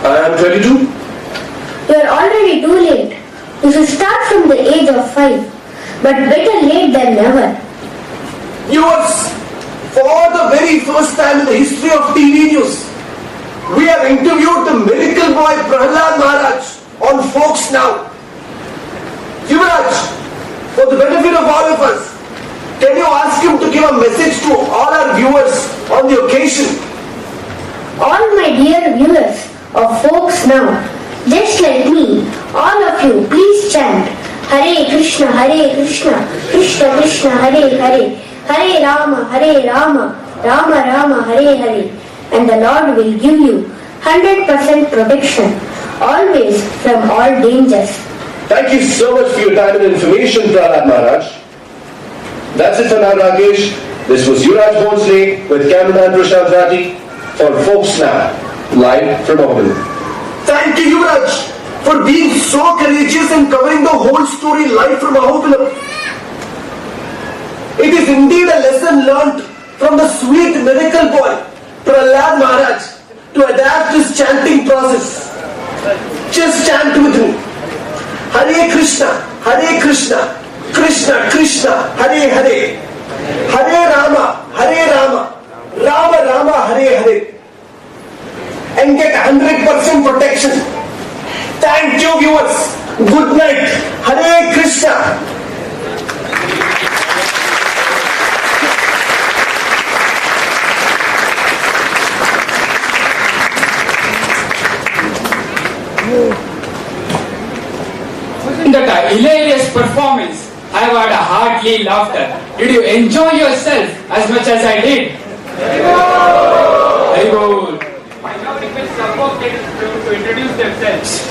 I am 22. You are already too late. You should start from the age of 5. But better late than never. Viewers, for the very first time in the history of TV news, we have interviewed the miracle boy Prahlad Maharaj on Folks Now. Yuvraj, for the benefit of all of us, can you ask him to give a message to all our viewers on the occasion? All my dear viewers of Folks Now, just like me, all of you, please chant Hare Krishna, Krishna Krishna, Hare Hare, Hare Rama, Rama Rama, Hare Hare. And the Lord will give you 100% protection, always from all dangers. Thank you so much for your time and information, Prahlad Maharaj. That's it for now, Rakesh. This was Yuvraj Bhonsle with cameraman Prashant Rathi for Folks Now, live from Auburn. Thank you, Yuvraj, for being so courageous and covering the whole story live from Ahobilam. It is indeed a lesson learnt from the sweet miracle boy, Prahlad Maharaj, to adapt this chanting process. Just chant with me. Hare Krishna, Krishna Krishna, Hare Hare, Hare Rama, Rama Rama, Hare Hare. And get 100% protection. Thank you, viewers. Good night. Hare Krishna. That hilarious performance, I have had a hearty laughter. Did you enjoy yourself as much as I did? Very good. I now request some of them to introduce themselves.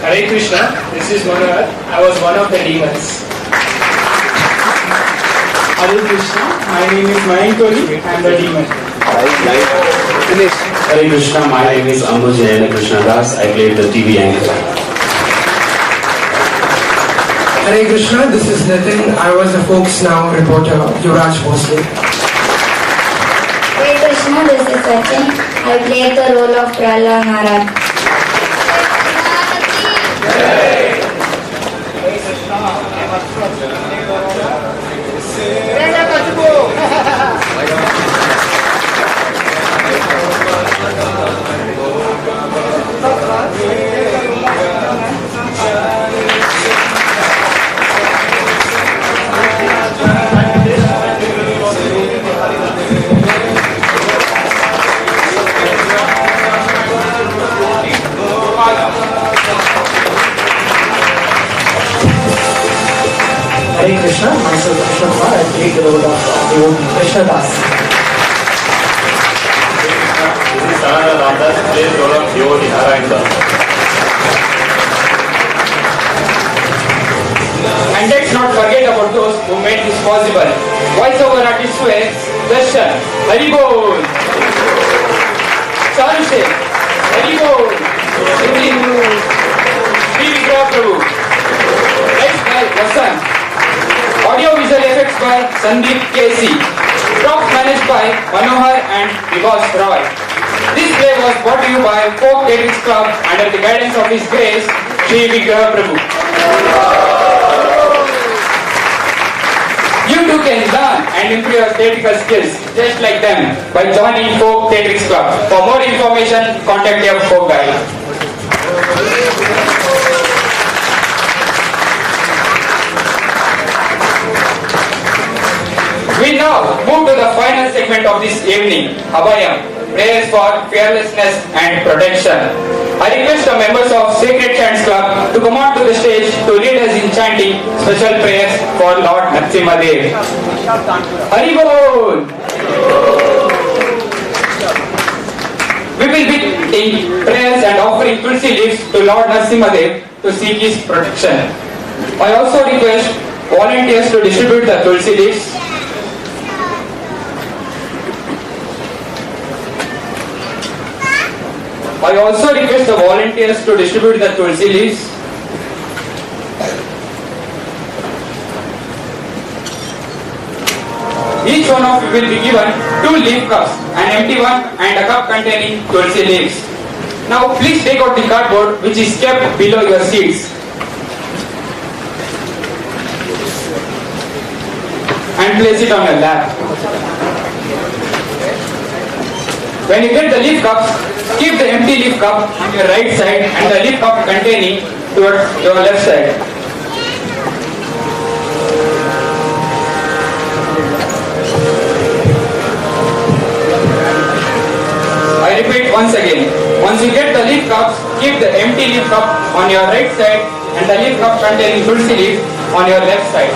Hare Krishna, this is Manohar. I was one of the demons. Hare Krishna, my name is Mayankoli. I am the demon. Finish. Hare Krishna, my name is Ambuj Krishna Das. I played the TV anchor. Hare Krishna, this is Nitin. I was a Folks Now reporter, Yuvraj Bhonsle. Hare Krishna, this is Sachin. I played the role of Prahlad Maharaj. Hare Krishna, myself Krishna Kumar, I played the role of devotee Krishna Das. This is Sananda Ramdas, plays the role of devotee Narayan Das. And let's not forget about those who made this possible. Voice over artist Darshan, Hari Bol. Charushe, Haribo, Nitin, Sri Vikrah Prabhu. Lights by Vasan. Audio visual effects by Sandeep KC. Props managed by Manohar and Vibhas Roy. This play was brought to you by Folk Theatrical Club under the guidance of His Grace, Sri Vikrah Prabhu. You too can learn and improve your theatrical skills just like them by joining Folk Theatrical Club. For more information, contact your folk guide. We now move to the final segment of this evening, Abhayam, prayers for fearlessness and protection. I request the members of Sacred Chants Club to come on to the stage to lead us in chanting special prayers for Lord Narasimhadev. Haribol! We will be leading prayers and offering tulsi leaves to Lord Narasimhadev to seek his protection. I also request volunteers to distribute the tulsi leaves. I also request the volunteers to distribute the tulsi leaves. Each one of you will be given 2 leaf cups, an empty one and a cup containing tulsi leaves. Now please take out the cardboard which is kept below your seats and place it on your lap. When you get the leaf cups, keep the empty leaf cup on your right side and the leaf cup containing towards your left side. I repeat once again. Once you get the leaf cups, keep the empty leaf cup on your right side and the leaf cup containing tulsi leaf on your left side.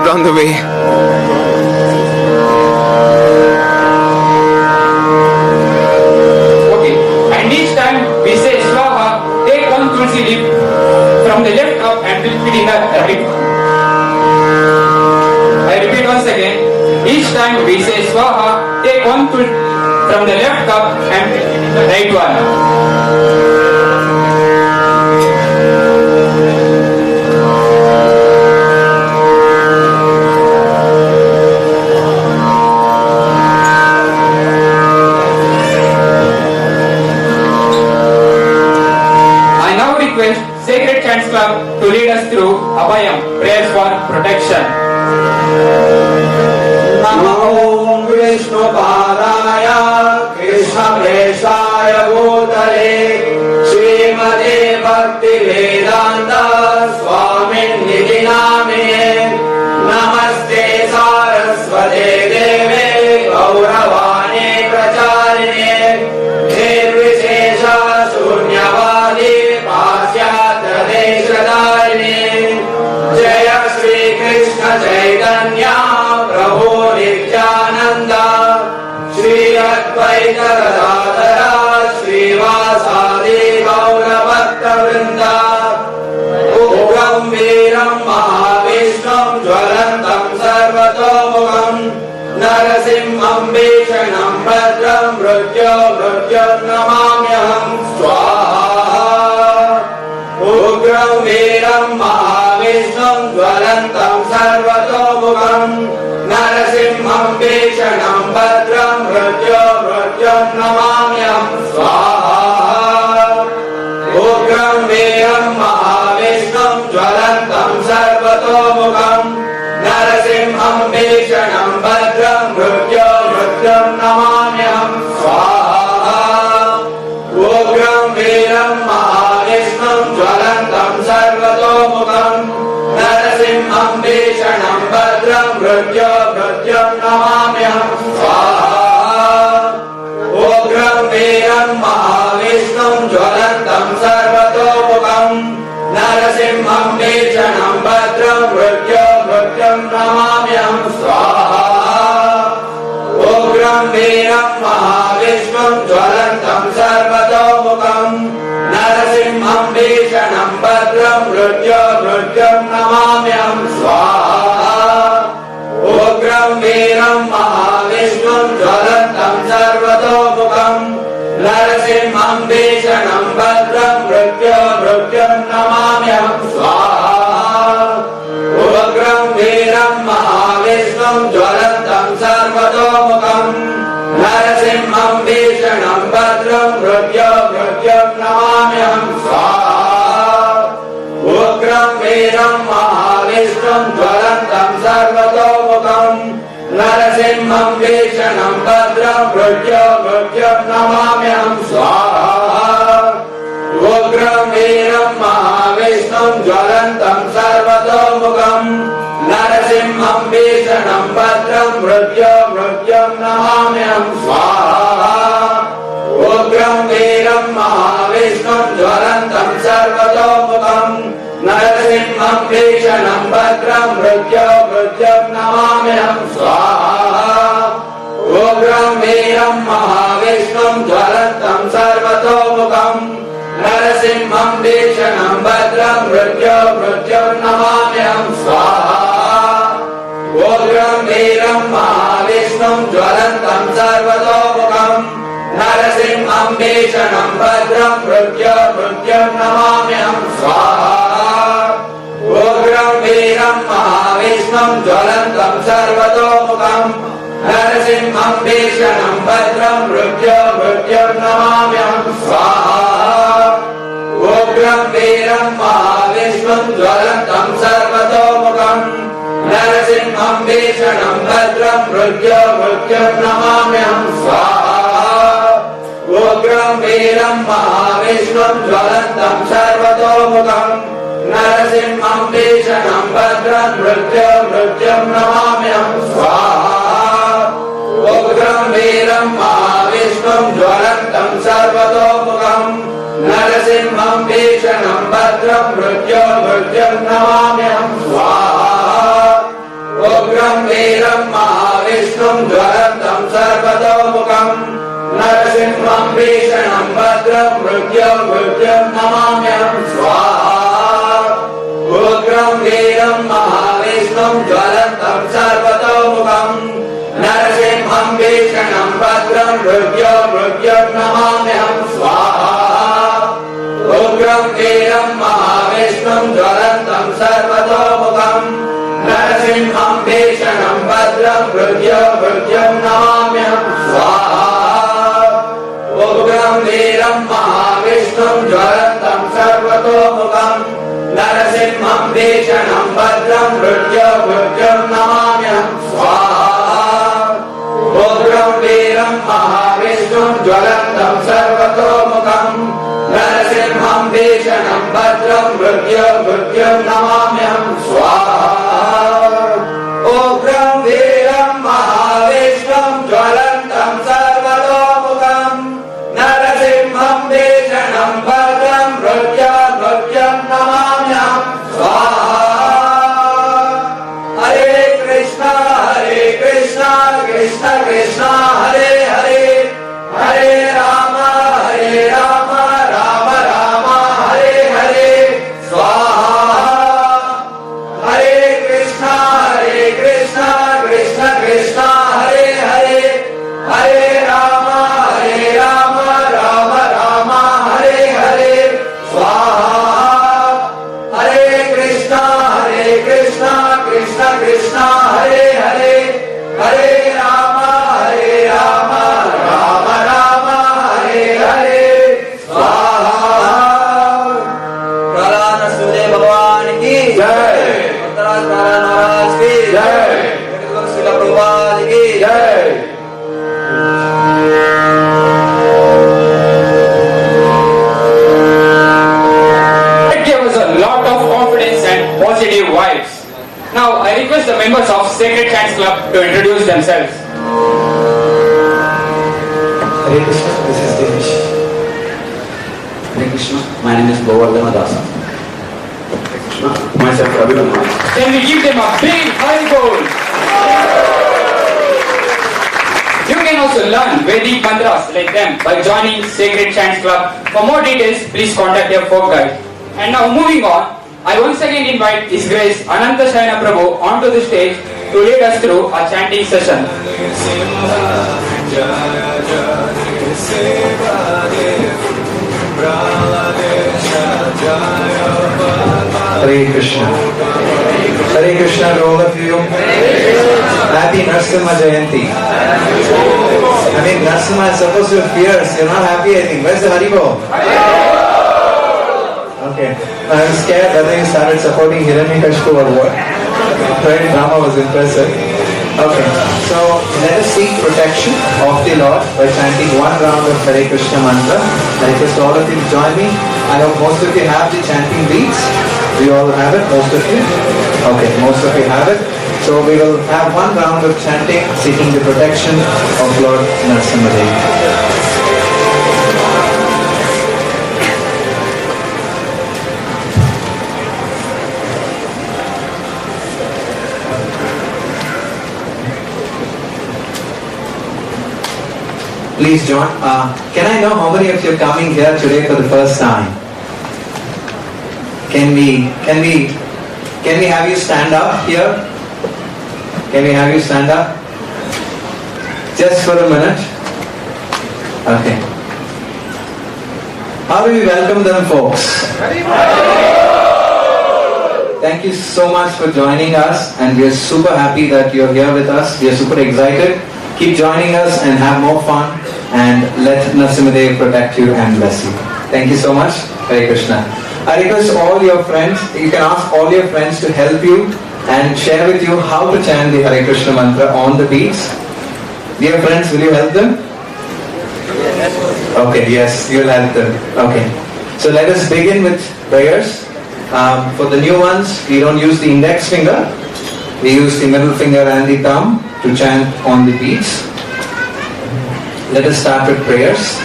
On the way. Okay, and each time we say Swaha, take one tulsi leaf from the left cup and dip it in the right one. I repeat once again. Each time we say Swaha, take one tulsi from the left cup and dip it in the right one. Sacred Chants Club to lead us through Abhayam, prayers for protection. Namo Vishnu Padaya Krishna Preshaya Bhutale Srimate Bhakti Vedanta Swamin Nidhi Namine Namaste Saraswate Deve Gauravane Pracharine Nirvishesha Sunyavadi Jaya Shri Krishna Chaitanya Prabhu Nityananda Shri Advaita Gadadhara Shri Vasadi Gaura Bhakta Vrinda Ugram Veeram Mahavishnam Jwalantam Sarvatomukam Narasimham Bhishanam Bhadram Mrutyom Namamyaham Swaha Ugram Veeram Mahavishnam Jwalantam Sarvatomukam Narasimham Bhishanam Bhadram Mrutyom Namamyam Swaha Ugram Veeram Mahavishnam Jwalantam Sarvatomukam Narasimham महाविष्णुं ज्वलन्तं सर्वतोमुखम् नरसिंहं भीषणं भद्रं मृत्युं नमाम्यहं स्वाहा उग्रं वीरं महाविष्णुं ज्वलन्तं सर्वतोमुखम् नरसिंहं भीषणं भद्रं मृत्युं नमाम्यहं स्वाहा उग्रं वीरं महाविष्णुं ज्वलन्तं सर्वतोमुखम् नरसिंहं भीषणं भद्रं मृत्युं नमाम्यहं स्वाहा उग्रं वीरं महाविष्णुं ज्वलन्तं सर्वतोमुखम् नरसिंहं भीषणं भद्रं मृत्युं नमाम्यहं स्वाहा उग्रं वीरं महाविष्णुं ज्वलन्तं सर्वतोमुखम् नरसिंहं भीषणं भद्रं मृत्युं नमाम्यहं स्वाहा उग्रं वीरं महाविष्णुं ज्वलन्तं सर्वतोमुखम् नरसिंहं भीषणं भद्रं मृत्युं नमाम्यहं स्वाहा उग्रं वीरं महाविष्णुं ज्वलन्तं सर्वतोमुखम् नरसिंहं भीषणं भद्रं मृत्युं नमाम्यहं स्वाहा उग्रं वीरं महाविष्णुं ज्वलन्तं सर्वतोमुखम् नरसिंहं भीषणं भद्रं मृत्युं नमाम्यहं स्वाहा उग्रं वीरं महाविष्णुं ज्वलन्तं सर्वतोमुखम् नरसिंहं भीषणं भद्रं मृत्युं नमाम्यहं स्वाहा उग्रं वीरं महाविष्णुं ज्वलन्तं सर्वतोमुखम् नरसिंहं भीषणं भद्रं मृत्युं नमाम्यहं स्वाहा उग्रं वीरं महाविष्णुं ज्वलन्तं सर्वतोमुखम् नरसिंहं भीषणं भद्रं मृत्युं नमाम्यहं स्वाहा उग्रं वीरं महाविष्णुं ज्वलन्तं सर्वतोमुखम् नरसिंहं भीषणं भद्रं मृत्युं नमाम्यहं स्वाहा उग्रं वीरं महाविष्णुं ज्वलन्तं सर्वतोमुखम् नरसिंहं भीषणं भद्रं मृत्युं नमाम्यहं स्वाहा उग्रं वीरं महाविष्णुं ज्वलन्तं सर्वतोमुखम् नरसिंहं भीषणं भद्रं मृत्युं नमाम्यहं स्वाहा उग्रं वीरं महाविष्णुं ज्वलन्तं सर्वतोमुखम् नरसिंहं भीषणं भद्रं मृत्युं नमाम्यहं स्वाहा उग्रं वीरं महाविष्णुं ज्वलन्तं सर्वतोमुखम् नरसिंहं भीषणं भद्रं मृत्युं नमाम्यहं स्वाहा उग्रं वीरं महाविष्णुं ज्वलन्तं सर्वतोमुखम् नरसिंहं भीषणं भद्रं मृत्युं नमाम्यहं स्वाहा उग्रं वीरं महाविष्णुं ज्वलन्तं सर्वतोमुखम् नरसिंहं भीषणं भद्रं मृत्युं नमाम्यहं स्वाहा हरे कृष्ण कृष्ण कृष्ण हरे हरे हरे राम राम राम हरे हरे स्वाहा हरे कृष्ण कृष्ण कृष्ण हरे हरे हरे राम राम राम हरे हरे स्वाहा हरे कृष्ण कृष्ण कृष्ण हरे हरे हरे राम राम राम हरे हरे स्वाहा प्रहलाद नरसिंह भगवान की जय उत्तराज महाराज की जय श्रील प्रभुपाद की जय It gave us a lot of confidence and positive vibes. Now I request the members of Sacred Chants Club to introduce themselves. Hare Krishna, this is Dinesh. Hare Krishna, my name is Govardhana Dasa. Hare Krishna, myself Abhikam. Can we give them a big Haribol? You can can also learn Vedic mantras like them by joining Sacred Chants Club. For more details, please contact your folk guide. And now moving on, I once again invite His Grace Ananta Shayana Prabhu onto the stage to lead us through our chanting session. Hare Krishna. Hare Krishna to all of you. Happy Narasimha Jayanti. I mean, Narasimha is supposed to be fierce. You're not happy, I think. Where's the Haribo? Okay. I was scared whether you started supporting Hiranyakashipu or what. Right? Drama was impressive. Okay. So, let us seek protection of the Lord by chanting one round of Hare Krishna mantra. I request all of you to join me. I hope most of you have the chanting beads. Do you all have it? Most of you? Okay, most of you have it. So we will have one round of chanting, seeking the protection of Lord Narasimhadev. Please join. Can I know how many of you are coming here today for the first time? Can we have you stand up here? Can we have you stand up? Just for a minute. Okay. How do we welcome them, folks? Thank you so much for joining us, and we are super happy that you're here with us. We are super excited. Keep joining us and have more fun, and let Narasimhadev protect you and bless you. Thank you so much. Hare Krishna. I request all your friends, you can ask all your friends to help you and share with you how to chant the Hare Krishna mantra on the beats. Dear friends, will you help them? Okay, yes, you'll help them. Okay. So let us begin with prayers. For the new ones, we don't use the index finger. We use the middle finger and the thumb to chant on the beats. Let us start with prayers.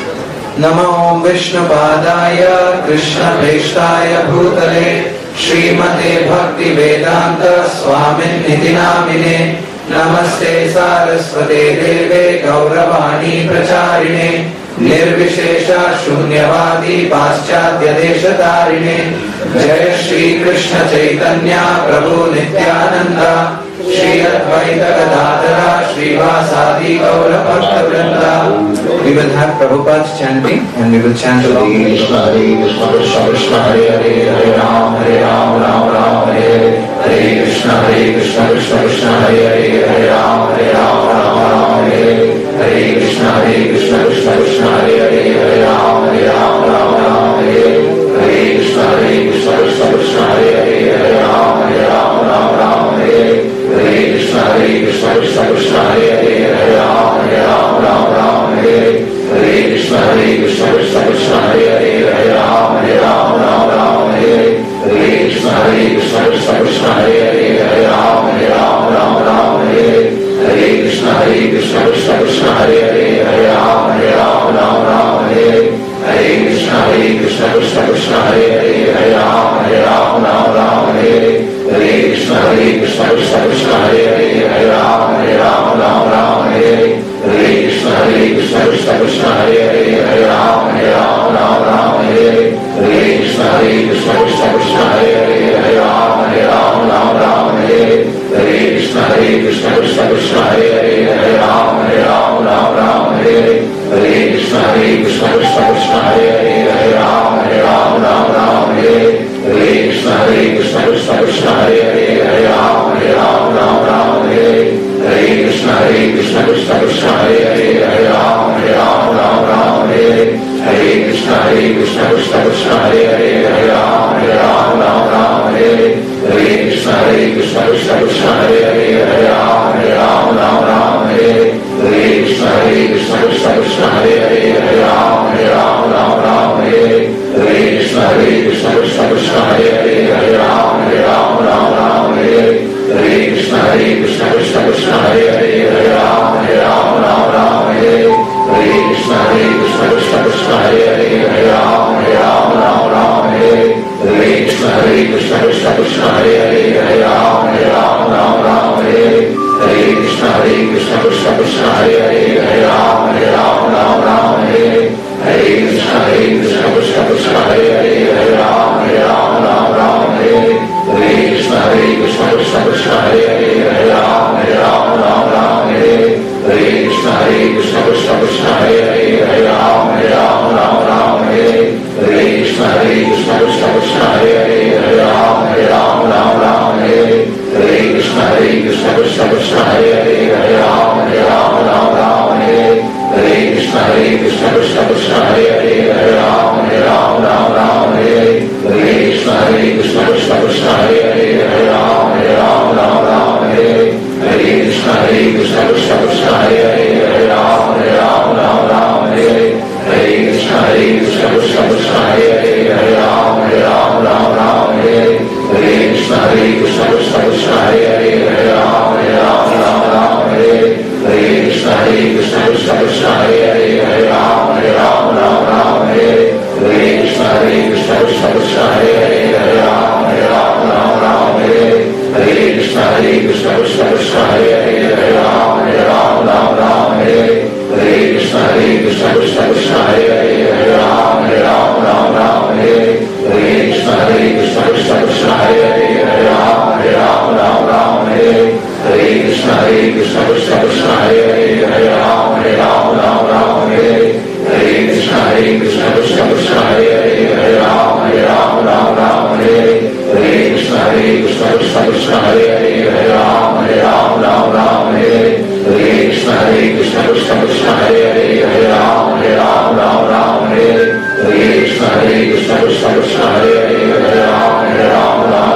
Namo Vishnupadaya Krishna Preshtaya Bhutale Srimate Bhakti Vedanta Swamin Niti Namine Namaste Saraswate Deve Gauravani Pracharine Nirvishesha Shunyavadi Paschatya Deshatarine Jai Shri Krishna Chaitanya Prabhu Nityananda Shri Advaita Gadadhara Srivasadi Gaura Bhakta Vrinda. We will have Prabhupada's chanting and we will chant along. Hare Krishna Krishna Krishna Hare Hare Hare Ram Ram Ram Hare Hare Krishna Krishna Krishna Hare Hare Hare Ram Ram Hare Hare Krishna Krishna Krishna Hare Hare Hare Ram Ram Hare Hare Krishna Krishna Krishna Hare Hare Hare Ram Hare Hare Krishna Krishna Krishna Hare Hare Ram Hare Hare Krishna Krishna Krishna Hare Hare Ram Hare Hare Krishna Krishna Krishna Hare Hare Ram Hare Hare Krishna Krishna Krishna Hare Hare Ram Hare Hare Krishna Krishna Krishna Hare Hare Ram Hare Hare Krishna Krishna Krishna Hare Hare Ram Hare Hare Krishna Krishna Krishna Hare Hare Ram Hare Hare Krishna Krishna Krishna Hare Hare Ram Hare Hare Krishna Krishna Krishna Hare Hare Ram Hare Hare Krishna Krishna Krishna Hare Hare Ram Hare Hare Krishna Krishna Krishna Hare Hare Ram Hare Hare Krishna Krishna Krishna Hare Hare Ram Hare Hare Krishna Krishna Krishna Hare Hare Ram Hare Hare Krishna Krishna Krishna Hare Hare Ram Hare Hare Krishna Krishna Krishna Hare Ram Hare Hare Krishna Krishna Krishna Hare Ram Hare Hare Krishna Krishna Krishna Hare Ram Hare Hare Krishna Krishna Krishna Hare Ram Hare Hare Krishna Krishna Krishna Hare Ram Hare Hare Krishna Krishna Krishna Hare Krishna Krishna Hare Hare Hare Ram Ram Ram Hare Krishna Krishna Krishna Hare Hare Hare Ram Ram Hare Krishna Krishna Krishna Hare Hare Hare Ram Ram Hare Krishna Krishna Krishna Hare Hare Hare Ram Ram Hare Krishna Krishna Krishna Hare Hare Hare Ram Ram Hare Krishna Krishna Krishna Hare Hare Hare Ram Ram Hare Krishna Krishna Krishna Hare Hare Hare Ram Ram Hare Krishna Krishna Krishna Hare Hare Hare Ram Ram Hare Krishna Krishna Krishna Hare Hare Hare Ram Ram Hare Krishna Krishna Krishna Hare Hare Hare Ram Ram Hare Krishna Krishna Krishna Hare Hare Hare Ram Ram Hare Krishna Krishna Krishna Hare Hare Hare Ram Ram Hare Krishna Krishna Krishna Hare Hare Hare Ram Ram Hare Krishna Krishna Krishna Hare Hare Hare Ram Ram Hare Krishna Krishna Krishna Hare Hare Hare Ram Ram Hare Krishna Krishna Krishna Hare Hare Hare Ram Ram Hare Krishna Krishna Krishna Hare Hare Hare Ram Ram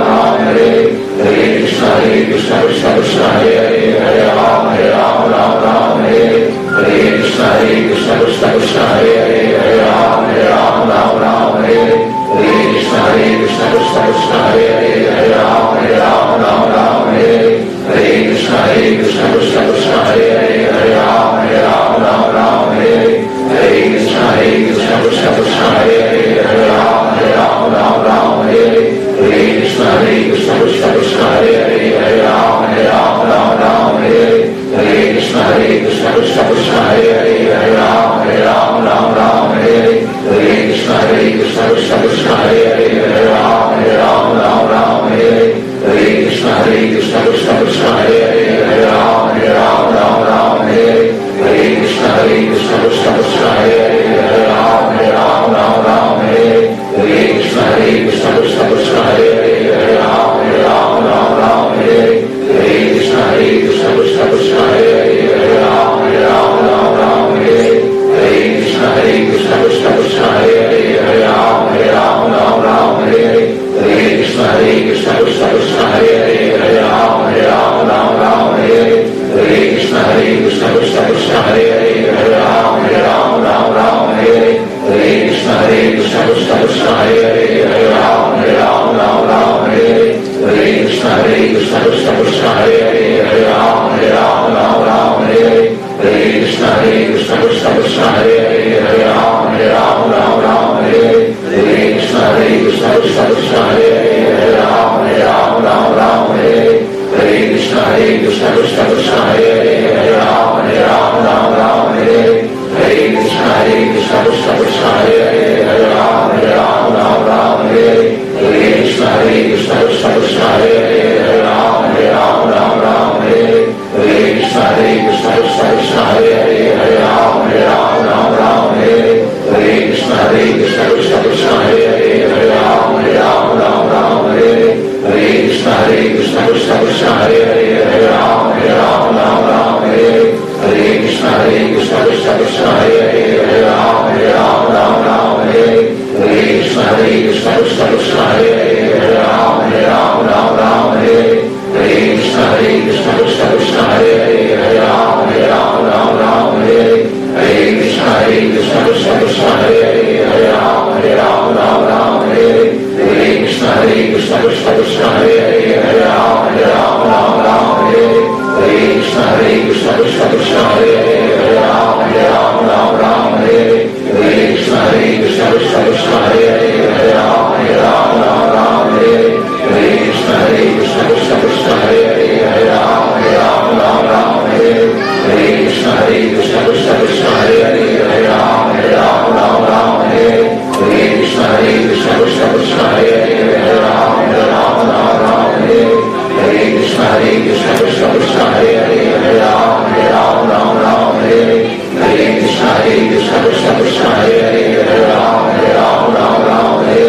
Hare Krishna Krishna Krishna Hare Hare Hare Ram Ram Hare Krishna Krishna Krishna Hare Hare Hare Ram Ram Hare Krishna Krishna Krishna Hare Hare Hare Ram Ram Hare Krishna Krishna Krishna Hare Hare Hare Ram Ram Hare Krishna Krishna Krishna Hare Hare Hare Ram Ram Hare Krishna Krishna Krishna Hare Hare Hare Ram Ram Hare Krishna Krishna Krishna Hare Hare Hare Ram Ram Hare Krishna Krishna Krishna Hare Hare Hare Ram Ram Hare Krishna Krishna Krishna Hare Hare Hare Ram Ram Hare Krishna Krishna Krishna Hare Hare Hare Ram Ram Hare Krishna Krishna Krishna Hare Hare Hare Ram Ram Hare Krishna Krishna Krishna Hare Hare Hare Ram Ram Hare Krishna Krishna Krishna Hare Hare Hare Ram Ram Hare Krishna Krishna Krishna Hare Hare Hare Ram Ram Hare Krishna Krishna Krishna Hare Hare Hare Ram Ram Hare Krishna Krishna Krishna Hare Hare Hare Ram Ram Hare Krishna Krishna Krishna Hare Hare Hare Ram Ram Hare Krishna Krishna Krishna Hare Hare Hare Ram Ram Hare Krishna Krishna Krishna Hare Hare Hare Ram Ram Hare Krishna Krishna Krishna Hare Hare Hare Ram Ram Hare Krishna Krishna Krishna Hare Hare Hare Ram Ram Hare Krishna Krishna Krishna Hare Hare Hare Ram Ram Hare Krishna Krishna Krishna Hare Hare Hare Ram Ram Hare Krishna Krishna Krishna Hare Hare Hare Ram Ram Hare Krishna Krishna Krishna Hare Hare Hare Ram Ram Hare Krishna Krishna Krishna Hare Hare Hare Ram Ram Hare Krishna Krishna Krishna Hare Hare Hare Ram Ram Hare Krishna Krishna Krishna Hare Hare Hare Ram Ram Hare Krishna Krishna Krishna Hare Hare Hare Ram Ram Hare Krishna Krishna Krishna Hare Hare Hare Ram Ram Hare Krishna Krishna Krishna Hare Hare Hare Ram Ram Hare Krishna Krishna Krishna Hare Hare Hare Ram Ram Hare Krishna Krishna Krishna Hare Hare Hare Ram Ram Hare Krishna Krishna Krishna Hare Hare Hare Ram Ram Hare Krishna Krishna Krishna Hare Hare Hare Ram Ram Hare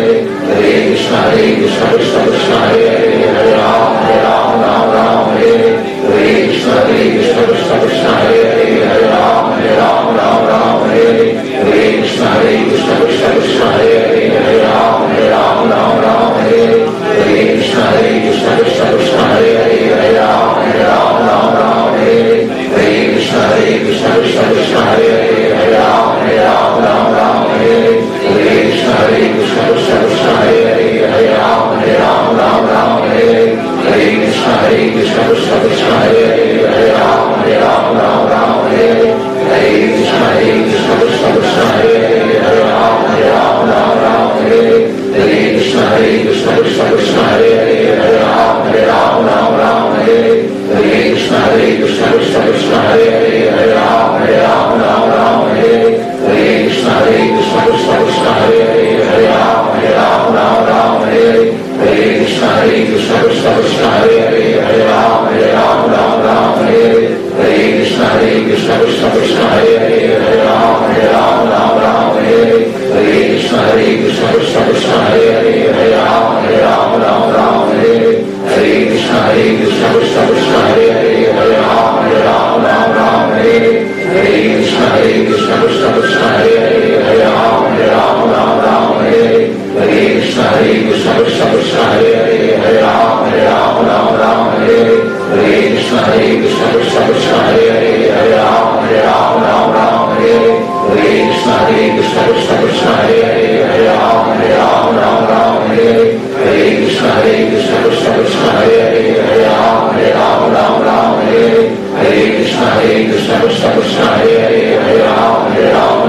Krishna Hare Hare Hare Ram Ram Ram Hare Hare Hare Krishna Krishna Krishna Hare Hare Hare Ram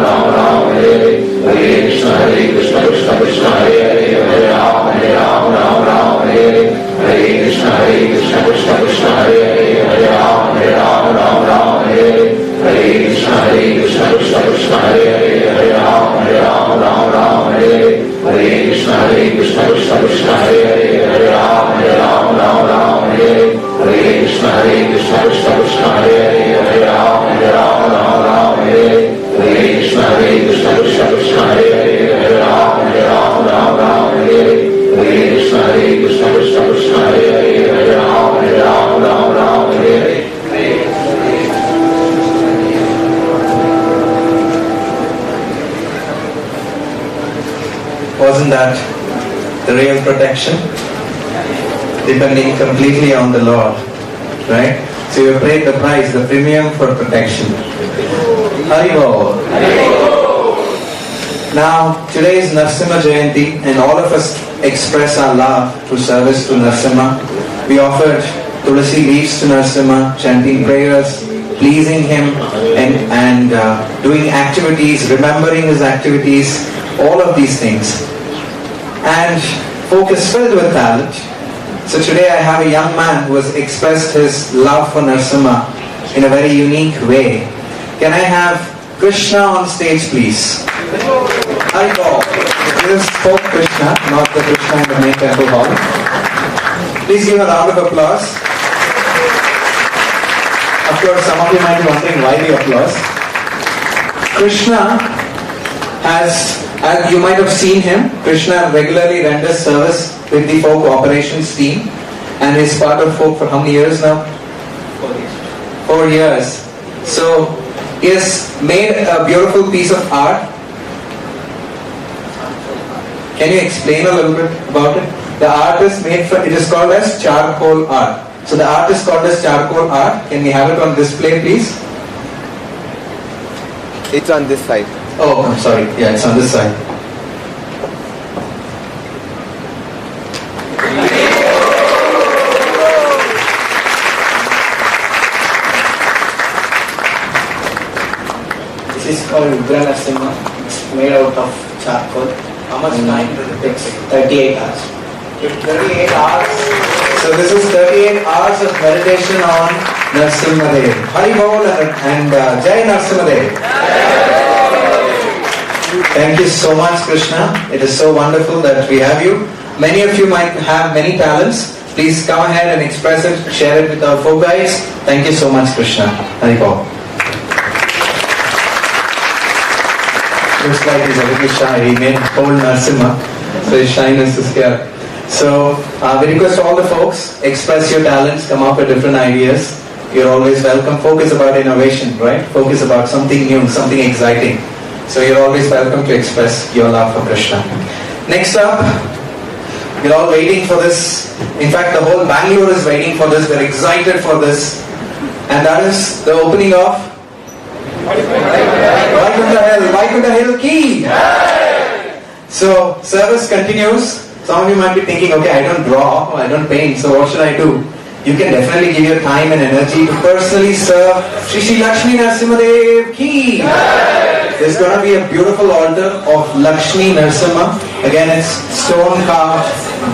Ram Ram Hare Hare Hare Krishna Krishna Krishna Hare Hare Hare Ram Ram Hare Hare Hare Krishna Krishna Krishna Hare Hare Hare Ram Ram Hare Hare Hare Krishna Krishna Krishna Hare Hare Hare Ram Ram Hare Hare Hare Krishna Krishna Krishna Hare Hare Hare Ram Ram Hare Hare Hare Krishna Krishna Krishna Hare Hare Hare Ram Ram Hare Hare Hare Krishna Krishna Krishna Hare Hare Hare Ram Ram Hare Hare Hare Krishna Krishna Krishna Hare Hare Hare Ram Ram Hare Hare. Wasn't that the real protection? Depending completely on the Lord, right? So you paid the price, the premium for protection. Haribol. Now, today is Narasimha Jayanti and all of us express our love through service to Narasimha. We offered Tulasi leaves to Narasimha, chanting prayers, pleasing him and doing activities, remembering his activities, all of these things. And folk is filled with talent. So today I have a young man who has expressed his love for Narasimha in a very unique way. Can I have Krishna on stage, please? Haribol. This is folk Krishna, not the Krishna in the main temple hall. Please give a round of applause. Of course, some of you might be wondering why the applause. Krishna has, as you might have seen him, Krishna regularly renders service with the folk operations team and is part of folk for how many years now? 4 years. So he has made a beautiful piece of art. Can you explain a little bit about it? The art is made from, it is called as charcoal art. So the art is called as charcoal art. Can we have it on display, please? It's on this side. Oh, I'm sorry. Yeah, it's on this side. This is called Narasimha. It's made out of charcoal. How much time does it take? 38 hours. 38 hours. So this is 38 hours of meditation on Narasimhadev. Haribol and Jai Narasimhadev. Thank you so much, Krishna. It is so wonderful that we have you. Many of you might have many talents. Please come ahead and express it, share it with our folk guides. Thank you so much, Krishna. Haribol. Looks like he's a little shy. He made old Narasimha, so his shyness is here. So we request all the folks, express your talents, come up with different ideas. You're always welcome. Folk is about innovation, right? Folk is about something new, something exciting. So you're always welcome to express your love for Krishna. Next up, we're all waiting for this. In fact, the whole Bangalore is waiting for this. We're excited for this. And that is the opening of Vaikunta Hill Key. So service continues. Some of you might be thinking, okay, I don't draw, I don't paint, so what should I do? You can definitely give your time and energy to personally serve Shri Lakshmi Narasimhadev Ki. There's going to be a beautiful altar of Lakshmi Narasimha. Again, it's stone carved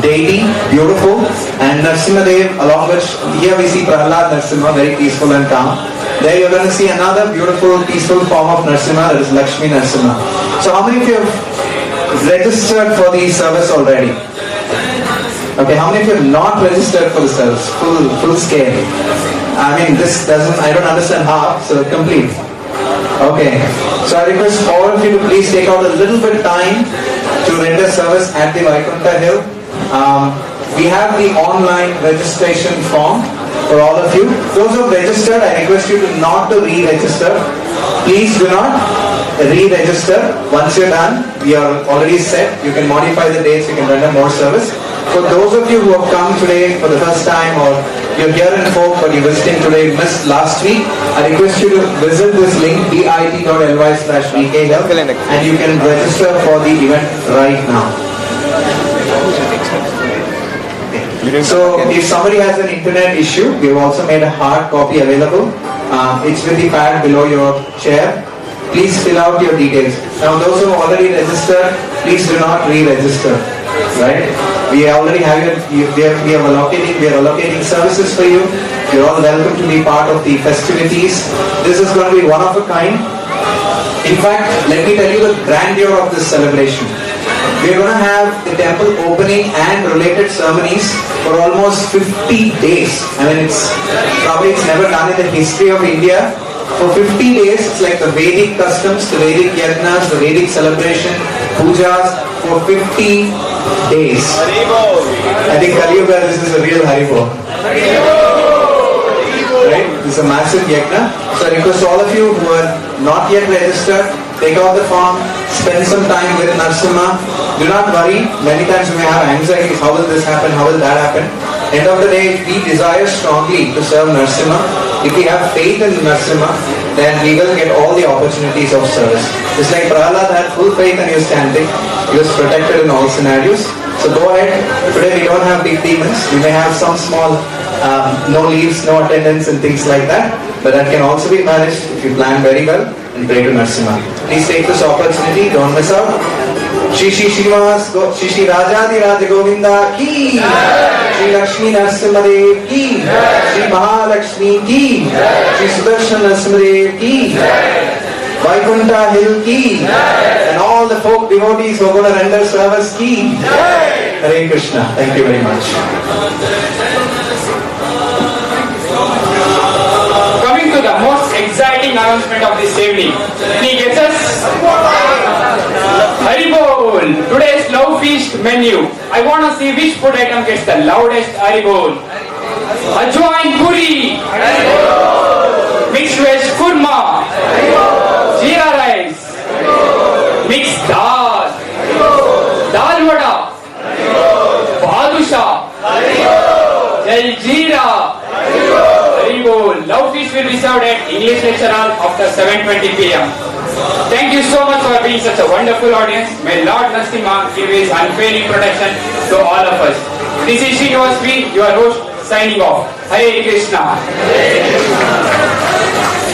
deity, beautiful. And Narasimhadev, along with, here we see Prahlad Narasimha, very peaceful and calm. There you're going to see another beautiful, peaceful form of Narasimha, that is Lakshmi Narasimha. So how many of you have registered for the service already? Okay, how many of you have not registered for the service? Full scale. I mean, this doesn't, I don't understand half, so complete. Okay, so I request all of you to please take out a little bit time to render service at the Vaikunta Hill. We have the online registration form for all of you. Those who have registered, I request you to not to re-register. Please do not re-register. Once you're done, we are already set. You can modify the dates, you can render more service. For those of you who have come today for the first time, or you're here in folk but you're visiting today, missed last week, I request you to visit this link, bit.ly/vkhelp, and you can register for the event right now. So if somebody has an internet issue, we have also made a hard copy available. It's with the pad below your chair. Please fill out your details. Now those who have already registered, please do not re-register. Right? We already have we are allocating services for you. You're all welcome to be part of the festivities. This is going to be one of a kind. In fact, let me tell you the grandeur of this celebration. We're going to have the temple opening and related ceremonies for almost 50 days. I mean, it's never done in the history of India. For 50 days, it's like the Vedic customs, the Vedic yajnas, the Vedic celebration, pujas, for 50 days. I think Kali Yuga, this is a real Haribo. Right? This is a massive yajna. So I request all of you who are not yet registered, take out the form, spend some time with Narasimha. Do not worry. Many times we may have anxieties. How will this happen? How will that happen? End of the day, we desire strongly to serve Narasimha. If we have faith in Narasimha, then we will get all the opportunities of service. Just like Prahlad had full faith in his chanting, he was protected in all scenarios. So go ahead. Today we don't have big demons. We may have some small no leaves, no attendance and things like that. But that can also be managed if you plan very well and pray to Narasimha. Please take this opportunity. Don't miss out. Shri Shri Rajadi Raja Govinda ki, Shri Lakshmi Narasimhadev ki, Shri Mahalakshmi ki, Shri Sudarshan Narasimhadev ki, Vaikunta Hill ki, and all the folk devotees who are going to render service ki. Hare Krishna. Thank you very much. Coming to the most exciting announcement of this evening. Any guesses? Haribol! Today's love feast menu. I want to see which food item gets the loudest Haribol. Ajwain puri, mixed veg kurma, jeera rice, mixed dal, dal vada, badusha, jaljeera. Haribol. Love feast will be served at English lecture hall after 7:20 p.m. Thank you so much for being such a wonderful audience. May Lord Narasimha give his unfailing protection to all of us. This is Srinivas V, your host, signing off. Hare Krishna.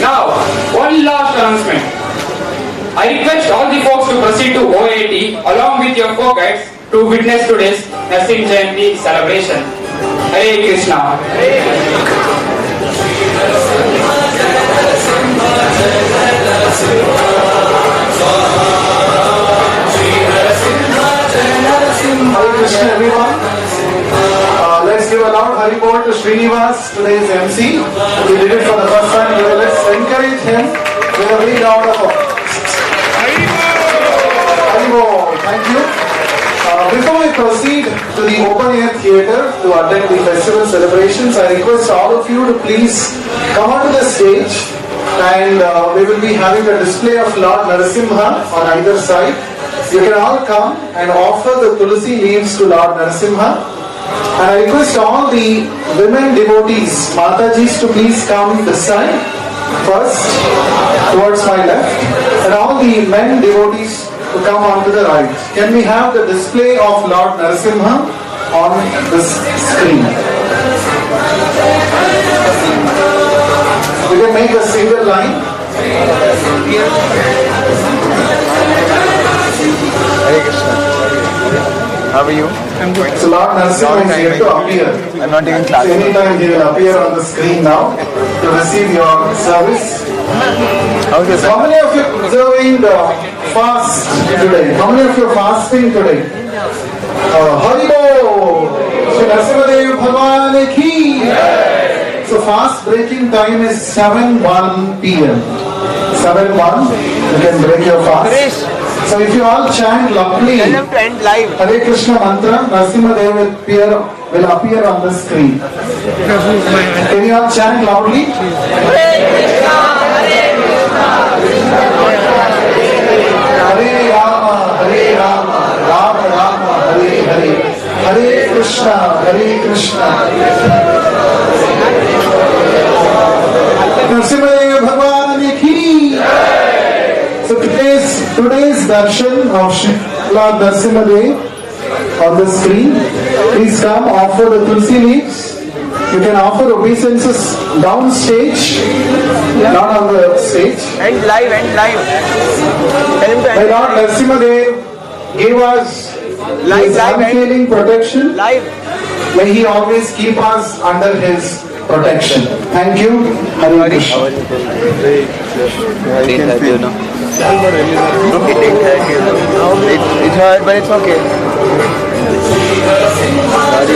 Now, one last announcement. I request all the folks to proceed to OAT along with your folk guides to witness today's Narasimha Jayanti celebration. Hare Krishna. Hare Krishna everyone. Let's give a loud Haribol to Srinivas, today's MC. He did it for the first time. Let's encourage him with a big round of applause. Haribol. Thank you. Before we proceed to the open air theatre to attend the festival celebrations, I request all of you to please come onto the stage, and we will be having a display of Lord Narasimha on either side. You can all come and offer the tulsi leaves to Lord Narasimha. And I request all the women devotees, Matajis, to please come this side first, towards my left, and all the men devotees to come on to the right. Can we have the display of Lord Narasimha on this screen? We can make a single line. Hare Krishna. How are you? I'm good. So Lord Narasimha is here to appear. I'm not even So classing. anytime he will appear on the screen now to receive your service. How many of you are observing the fast today? How many of you are fasting today? Haribol! Shri Narasimhadev Bhagwan ki! So fast breaking time is 7:01 p.m. 7:01, you can break your fast. So if you all chant loudly Hare Krishna mantra, Narasimhadev will appear on the screen. Can you all chant loudly? Hare Krishna, Hare Krishna, Hare Rama, Hare Rama, Rama Rama, Hare Hare, Hare Krishna, Hare Krishna. Narasimha Bhagwan ki. So today's darshan of Lord Narasimhadev on the screen. Please come, offer the tulsi leaves. You can offer obeisances downstage, not on the stage. And live. Tell him to May end. Lord Narasimhadev give us Live, his live, unfailing protection. Live. May he always keep us under his protection. Thank you. Hare Krishna. It's hard, but it's okay.